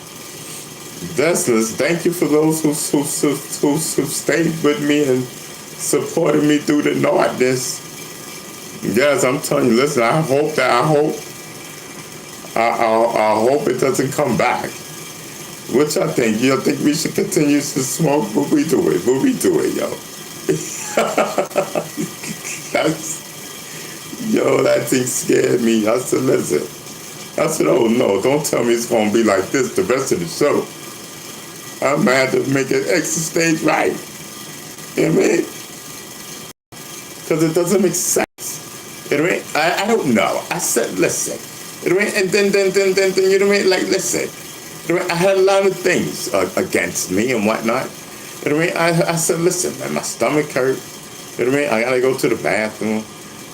Thank you for those who stayed with me and supported me through the nordness. Yes, I'm telling you. Listen, I hope it doesn't come back. What y'all think? You think we should continue to smoke? What we do it, yo. That thing scared me. I said, listen. I said, oh no, don't tell me it's gonna be like this the rest of the show. I'm gonna have to make an extra stage right. You know what I mean? Because it doesn't make sense. You know what I mean? I don't know. I said, listen. You know what I mean? And then, you know what I mean? Like, listen. You know what I mean? I had a lot of things against me and whatnot. You know what I mean? I said, listen, man, my stomach hurt. You know what I mean? I gotta go to the bathroom.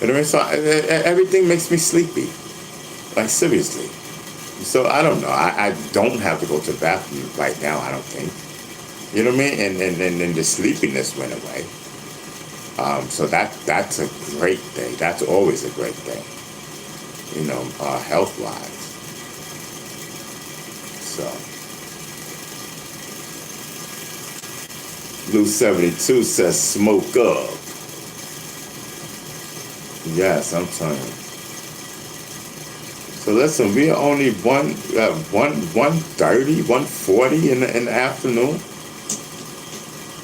You know what I mean? So everything makes me sleepy. Like, seriously. So I don't know. I don't have to go to the bathroom right now, I don't think. You know what I mean? And the sleepiness went away. So that's a great thing. That's always a great thing. You know, health-wise. So. Blue 72 says smoke up. Yes, I'm telling you. So listen, we are only 1:30, 1:40 in the afternoon.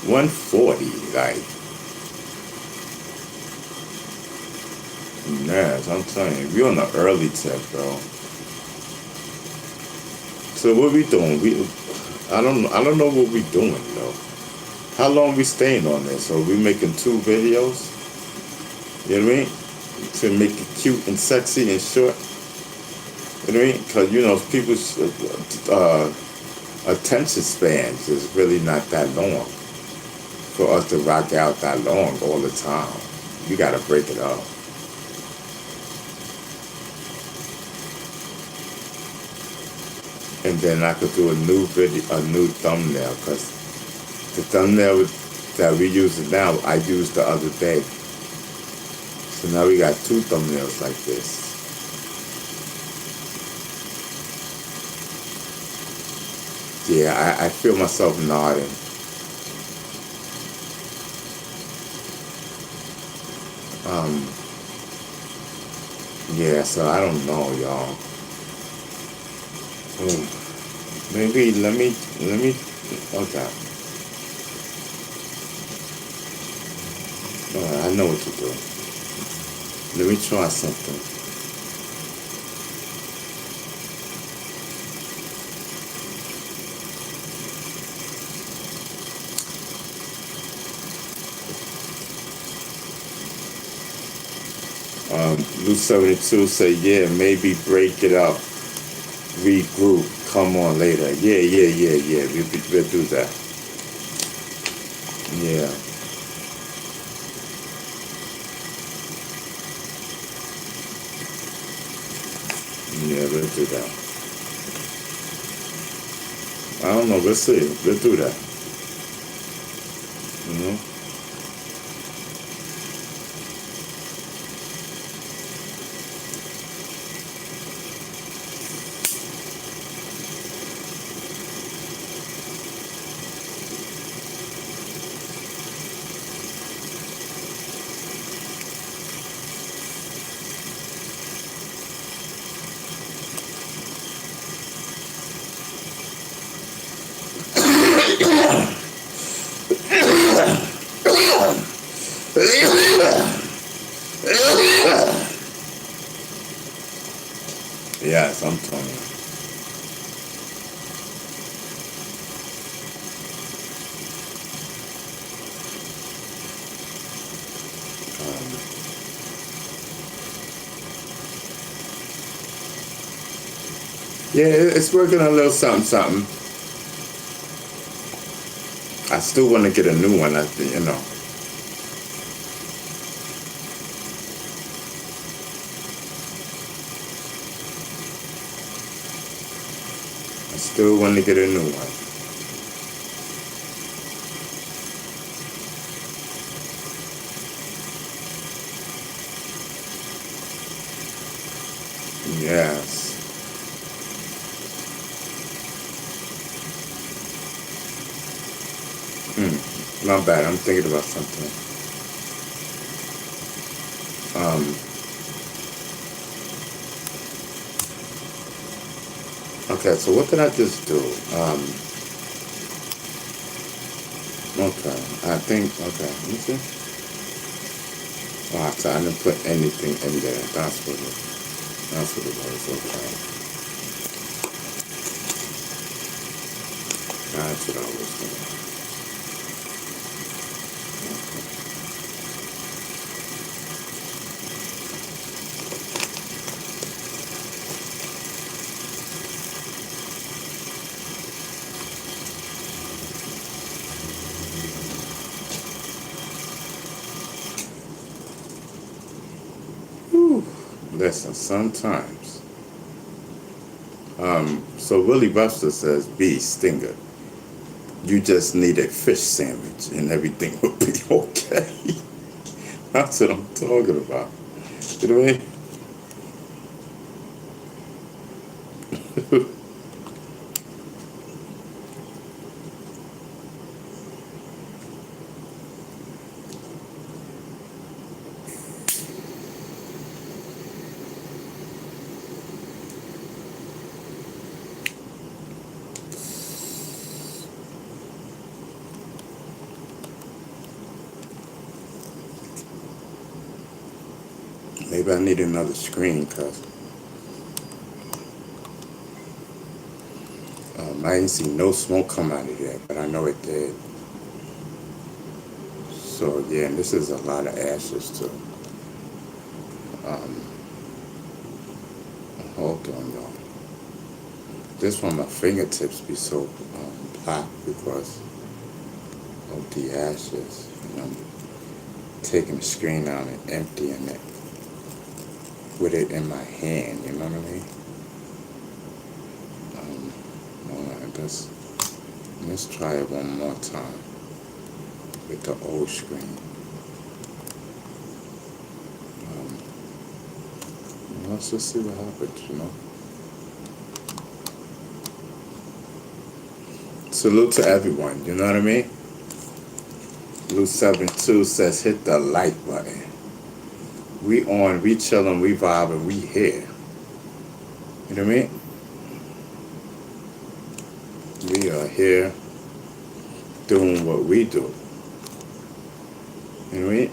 1:40, like. Yes, I'm telling you, we're on the early tip, bro. So what we doing? I don't know what we doing though. How long we staying on this? So we making 2 videos? You know what I mean? to make it cute and sexy and short. You know what I mean? Because people's attention spans is really not that long for us to rock out that long all the time. You got to break it up. And then I could do a new video, a new thumbnail, because the thumbnail that we using now, I used the other day. So now we got two thumbnails like this. Yeah, I feel myself nodding. Yeah, so I don't know, y'all. Maybe okay. I know what to do. Let me try something. Blue 72 say, yeah, maybe break it up, regroup, come on later. Yeah. We'll do that. Yeah. Yeah, we'll do that. I don't know, we'll see. We'll do that. You know? Yes, I'm telling you. Yeah, it's working a little something. I still want to get a new one, you know. I still want to get a new one. Yes. Not bad. I'm thinking about something. Okay, so what did I just do? Okay, I think, okay, let me see. Oh, so I didn't put anything in there. That's what it was, okay. That's what I was doing. Listen, sometimes. So Willie Buster says, B, Stinger, you just need a fish sandwich and everything will be okay. That's what I'm talking about. You know what I mean? Maybe I need another screen because I didn't see no smoke come out of there, but I know it did. So yeah, and this is a lot of ashes too. Um, hold on, y'all. This one, my fingertips be so black because of the ashes. And I'm taking the screen out and emptying it with it in my hand. You know what I mean? All right, let's try it one more time with the old screen. Let's just see what happens, you know. Salute to everyone, you know what I mean? Blue 72 says hit the like button. We on, we chillin', we vibing, we here. You know what I mean? We are here doing what we do. You know what I mean?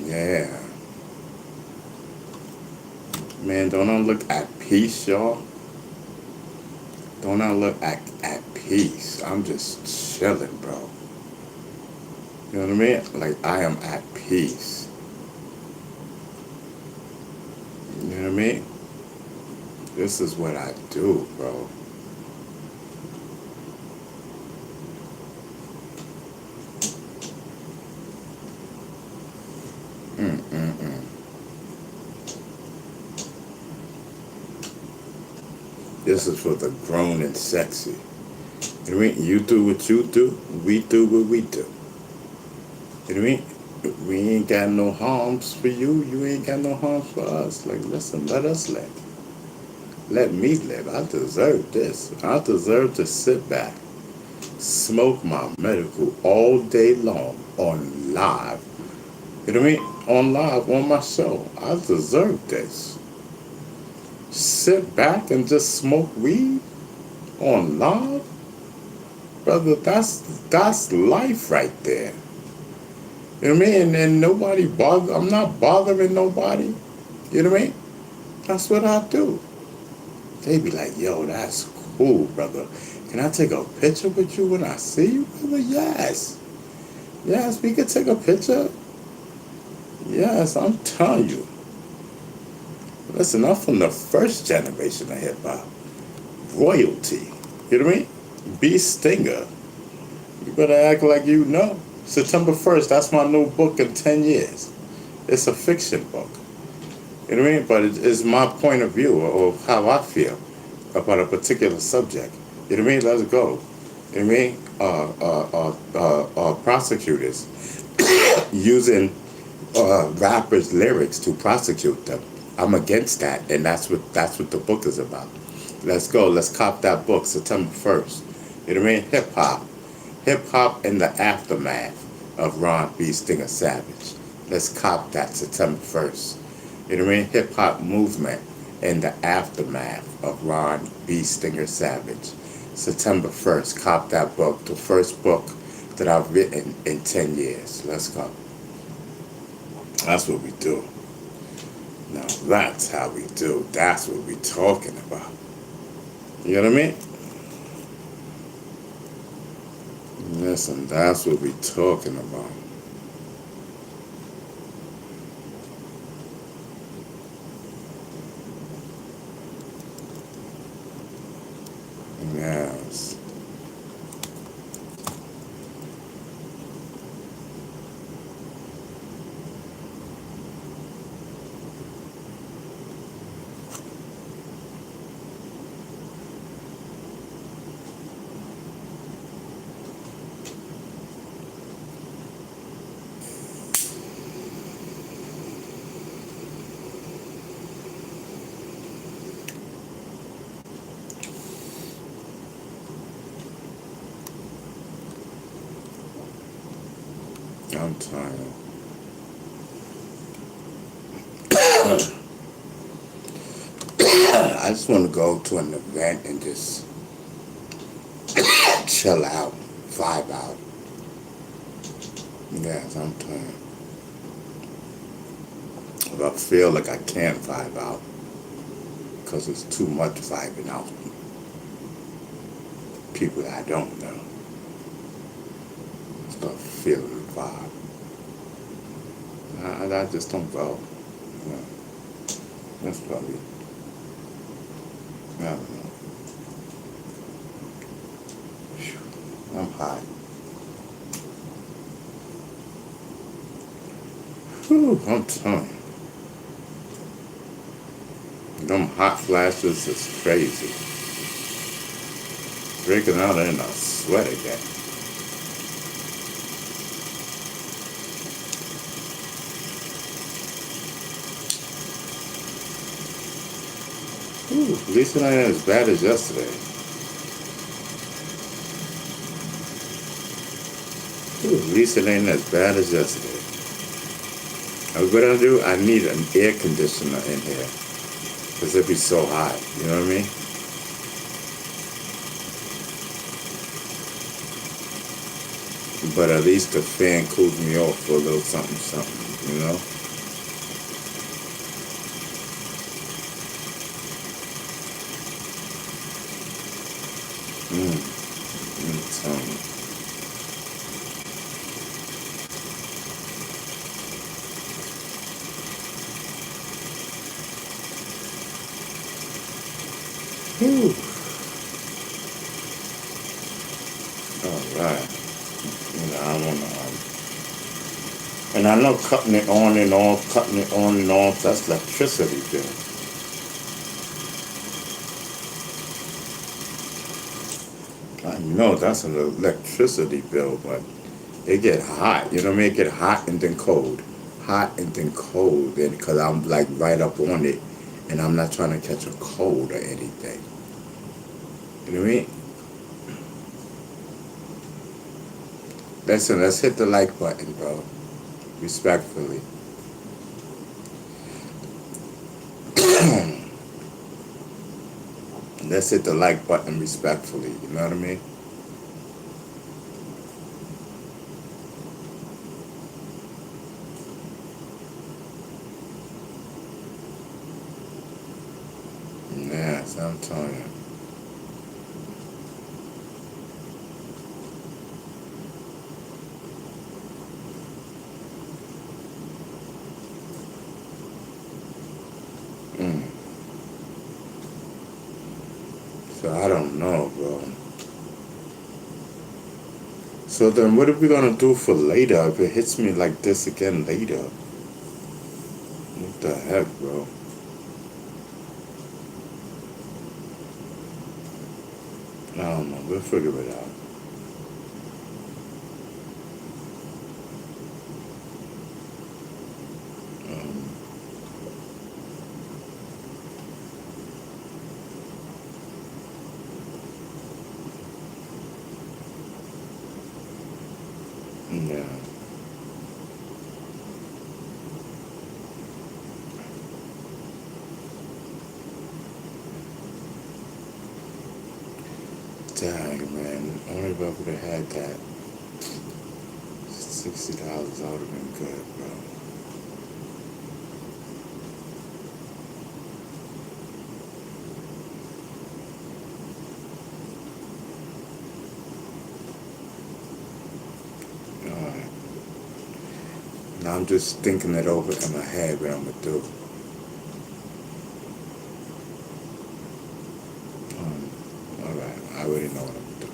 Yeah. Man, don't I look at peace, y'all? Don't I look at peace? I'm just chilling, bro. You know what I mean? Like, I am at peace. You know what I mean? This is what I do, bro. Mm-mm-mm. This is for the grown and sexy. You know what I mean? You do what you do, we do what we do. You know what I mean? We ain't got no harms for you, you ain't got no harms for us. Like, listen, let us live. Let me live. I deserve this. I deserve to sit back, smoke my medical all day long on live. You know what I mean? On live, on my show. I deserve this. Sit back and just smoke weed on live? Brother, that's life right there. You know what I mean? And nobody bother. I'm not bothering nobody. You know what I mean? That's what I do. They be like, yo, that's cool, brother. Can I take a picture with you when I see you, brother? Yes. Yes, we could take a picture. Yes, I'm telling you. Listen, I'm from the first generation of hip hop. Royalty. You know what I mean? B Stinger. You better act like you know. September 1st, that's my new book in 10 years. It's a fiction book. You know what I mean? But it's my point of view of how I feel about a particular subject. You know what I mean? Let's go. You know what I mean? Prosecutors using rappers' lyrics to prosecute them. I'm against that, and that's what the book is about. Let's go. Let's cop that book September 1st. You know what I mean? Hip hop in the aftermath of Ron B. Stinger Savage. Let's cop that September 1st. You know what I mean? Hip hop movement in the aftermath of Ron B. Stinger Savage. September 1st. Cop that book. The first book that I've written in 10 years. Let's go. That's what we do. Now that's how we do. That's what we talking about. You know what I mean? Listen, that's what we talking about. Yes. I'm tired. I just want to go to an event and just chill out, vibe out. Yes, I'm tired. if I feel like I can't vibe out because it's too much vibing out, people that I don't know start feeling the vibe. I just don't go. You know, that's probably, I don't know. Phew, I'm hot. Whew, I'm telling you. Them hot flashes is crazy. Breaking out in a sweat again. Ooh, at least it ain't as bad as yesterday. Ooh, at least it ain't as bad as yesterday. What I do, I need an air conditioner in here because it be so hot. You know what I mean? But at least the fan cools me off for a little something, something. You know? I'm telling you. Whew. All right. You know, I want to. And I know cutting it on and off, cutting it on and off, that's electricity bill. I know that's an electricity bill, but it get hot. You know what I mean? It get hot and then cold, hot and then cold, and because I'm like right up on it, and I'm not trying to catch a cold or anything. You know what I mean? Listen, let's hit the like button, bro. Respectfully. Let's hit the like button respectfully. You know what I mean? Yes, I'm telling you. Mm. So I don't know, bro. So then what are we gonna do for later if it hits me like this again later? What the heck, bro? I don't know. We'll figure it out. Um, yeah. Dang, man. Only if I would have had that $60, I would have been good, bro. Alright. Now I'm just thinking it over in my head what I'm gonna do. Alright, I already know what I'm gonna do.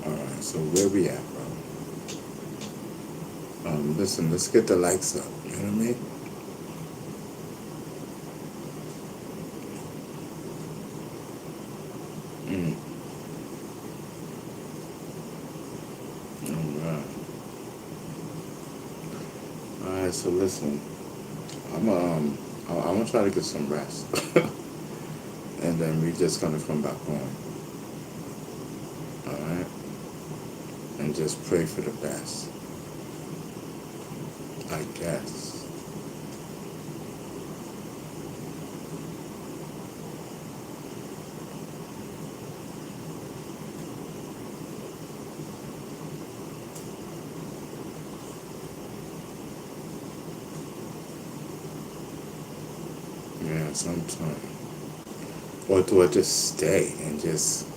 Alright, so where we at, bro? Listen, let's get the likes up. You know what I mean? Mm. Alright. Alright, so listen. I'm gonna try to get some rest. And then we just gonna come back home. Alright? And just pray for the best. I guess. sometime? Or do I just stay and just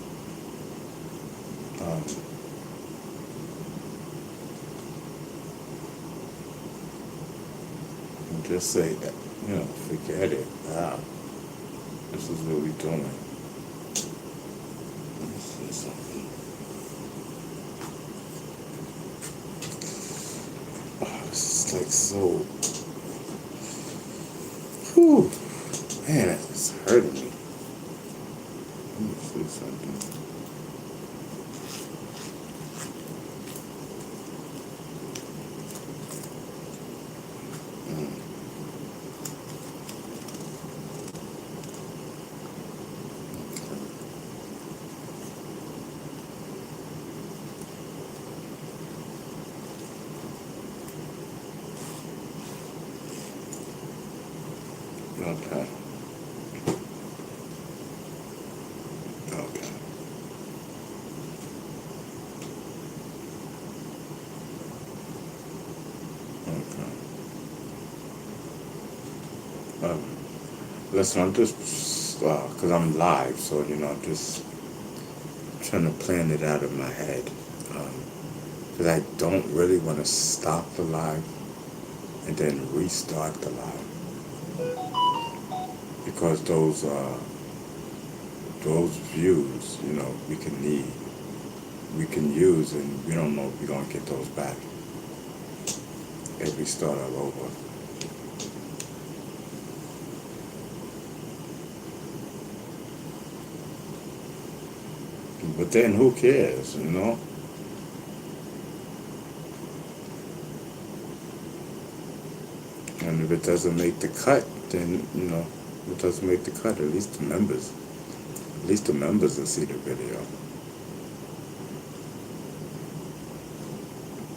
um, just say that, forget it. Wow, this is what we're doing. Let me see something. Oh, this is like so. Whew, man, it's hurting me. Let me see something. Mm. Okay. Okay. Okay. Listen, I'm just, because I'm live, so, just trying to plan it out in my head. Because I don't really want to stop the live and then restart the live. Because those views, we can use, and we don't know if we're going to get those back if we start all over. But then who cares, And if it doesn't make the cut, then, it doesn't make the cut. At least the members will see the video,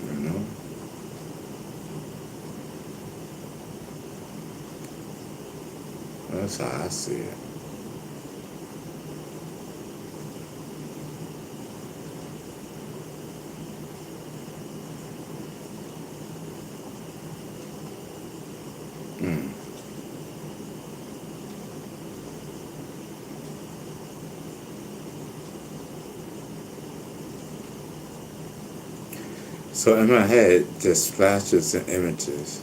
you know? That's how I see it. Mm. So in my head, just flashes and images,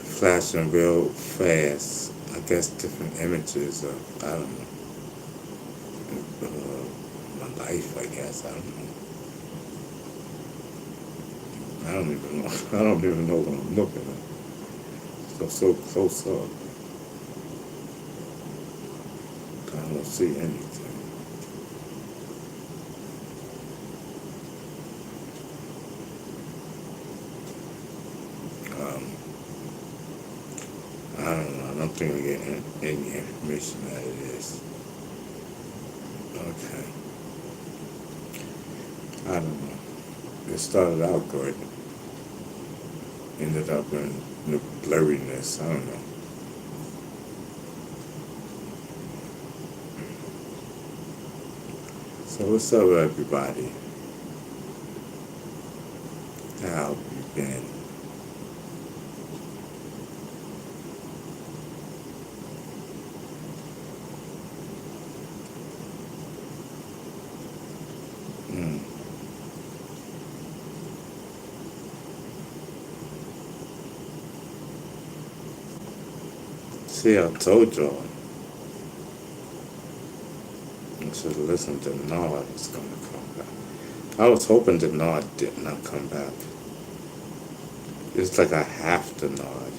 flashing real fast. I guess different images of, I don't know, my life, I guess. I don't know. I don't even know. I don't even know what I'm looking at. So close up. I don't see anything. Um, I don't know. I don't think we get any information out of this. Okay. I don't know. It started out good. Ended up in the blurriness. I don't know. So what's up, everybody? How you been? Mm. See, I told y'all. I should have listened to Nard was going to come back. I was hoping that Nard did not come back. It's like I have to Nard.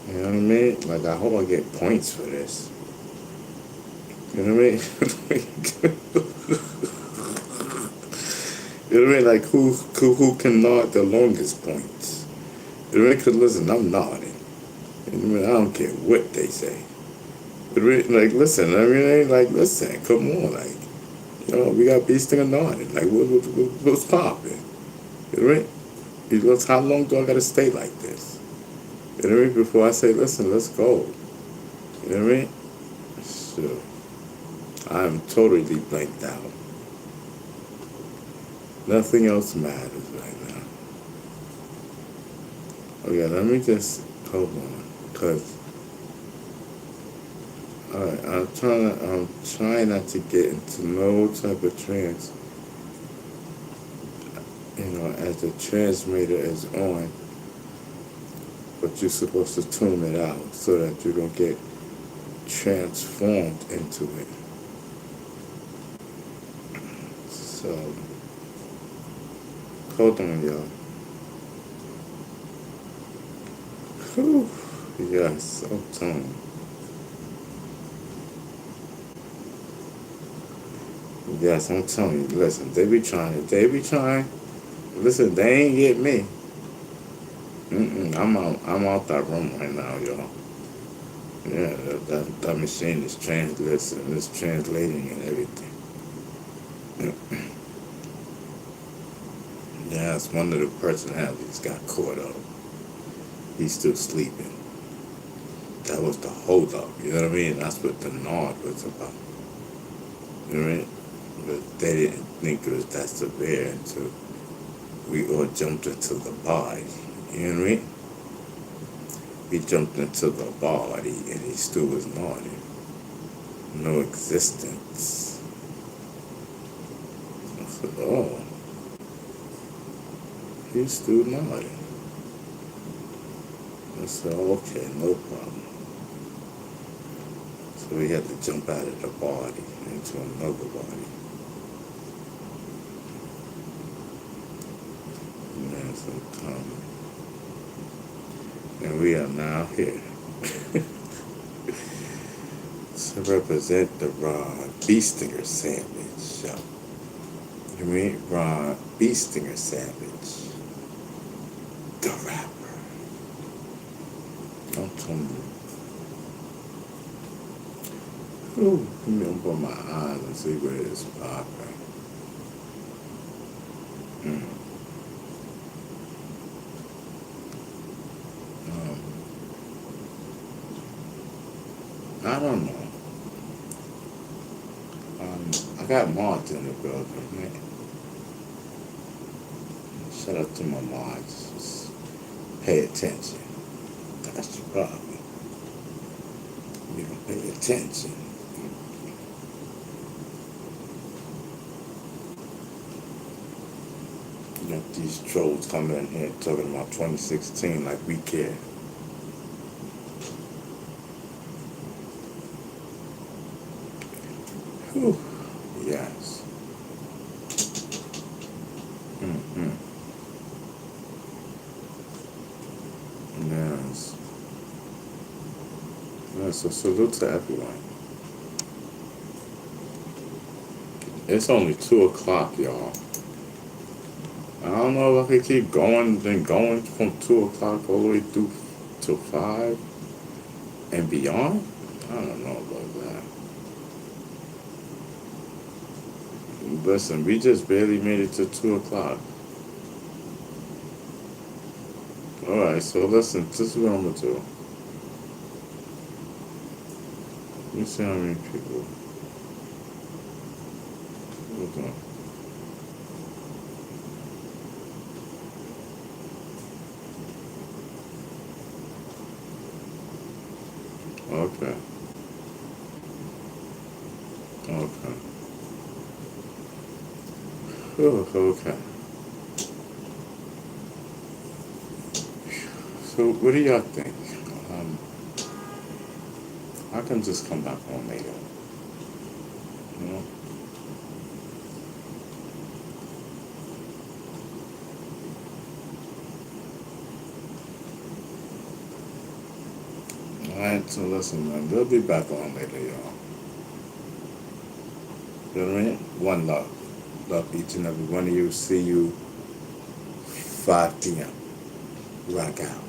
You know what I mean? Like, I hope I get points for this. You know what I mean? You know what I mean? Like, who can nod the longest points? You know what I mean? Because, listen, I'm nodding. You know what I mean? I don't care what they say. You know what I mean? Like, listen, I mean, ain't like, listen, come on, like, we got Beast and nodding. Like, what's popping? You know what I mean? How long do I got to stay like this? You know what I mean? Before I say, listen, let's go. You know what I mean? Sure. I'm totally blanked out. Nothing else matters right now. Okay, let me just hold on, cause alright, I'm trying not to get into no type of trance. As the transmitter is on, but you're supposed to tune it out so that you don't get transformed into it. So, hold on, y'all. Whew. Yes, I'm telling you. Yes, I'm telling you. Listen, they be trying. Listen, they ain't get me. I'm out. I'm out that room right now, y'all. Yeah, that machine is translating and everything. Yes, one of the personalities got caught up. He's still sleeping. That was the hold up. You know what I mean? That's what the nod was about. You know what I mean? But they didn't think it was that severe until we all jumped into the body. You know what I mean? We jumped into the body and he still was nodding. No existence. I said, oh, he's still nodding. I said, okay, no problem. So we had to jump out of the body into another body. And then some comment. And we are now here to represent the Ron Beestinger Savage show. You mean Ron Beestinger Savage, the rapper. I'm telling you. Ooh, let me open my eyes and see where it's popping. I don't know. I got mods in the building, man. Shout out to my mods. Just pay attention. That's the problem. You don't pay attention. You got these trolls coming in here talking about 2016 like we care. Whew. Yes. Mm-hmm. Yes. Yeah, so salute to everyone. It's only 2 o'clock, y'all. I don't know if I could keep going from 2 o'clock all the way through to 5 and beyond. I don't know about that. Listen, we just barely made it to 2 o'clock. Alright, so listen, this is what I'm gonna do. Let me see how many people. Hold on. Okay. Okay. Oh, okay. So, what do y'all think? I can just come back on later. You know? Alright, so listen, man. We'll be back on later, y'all. You know what I mean? One love. Love each and every one of you. See you 5 p.m. Rock out.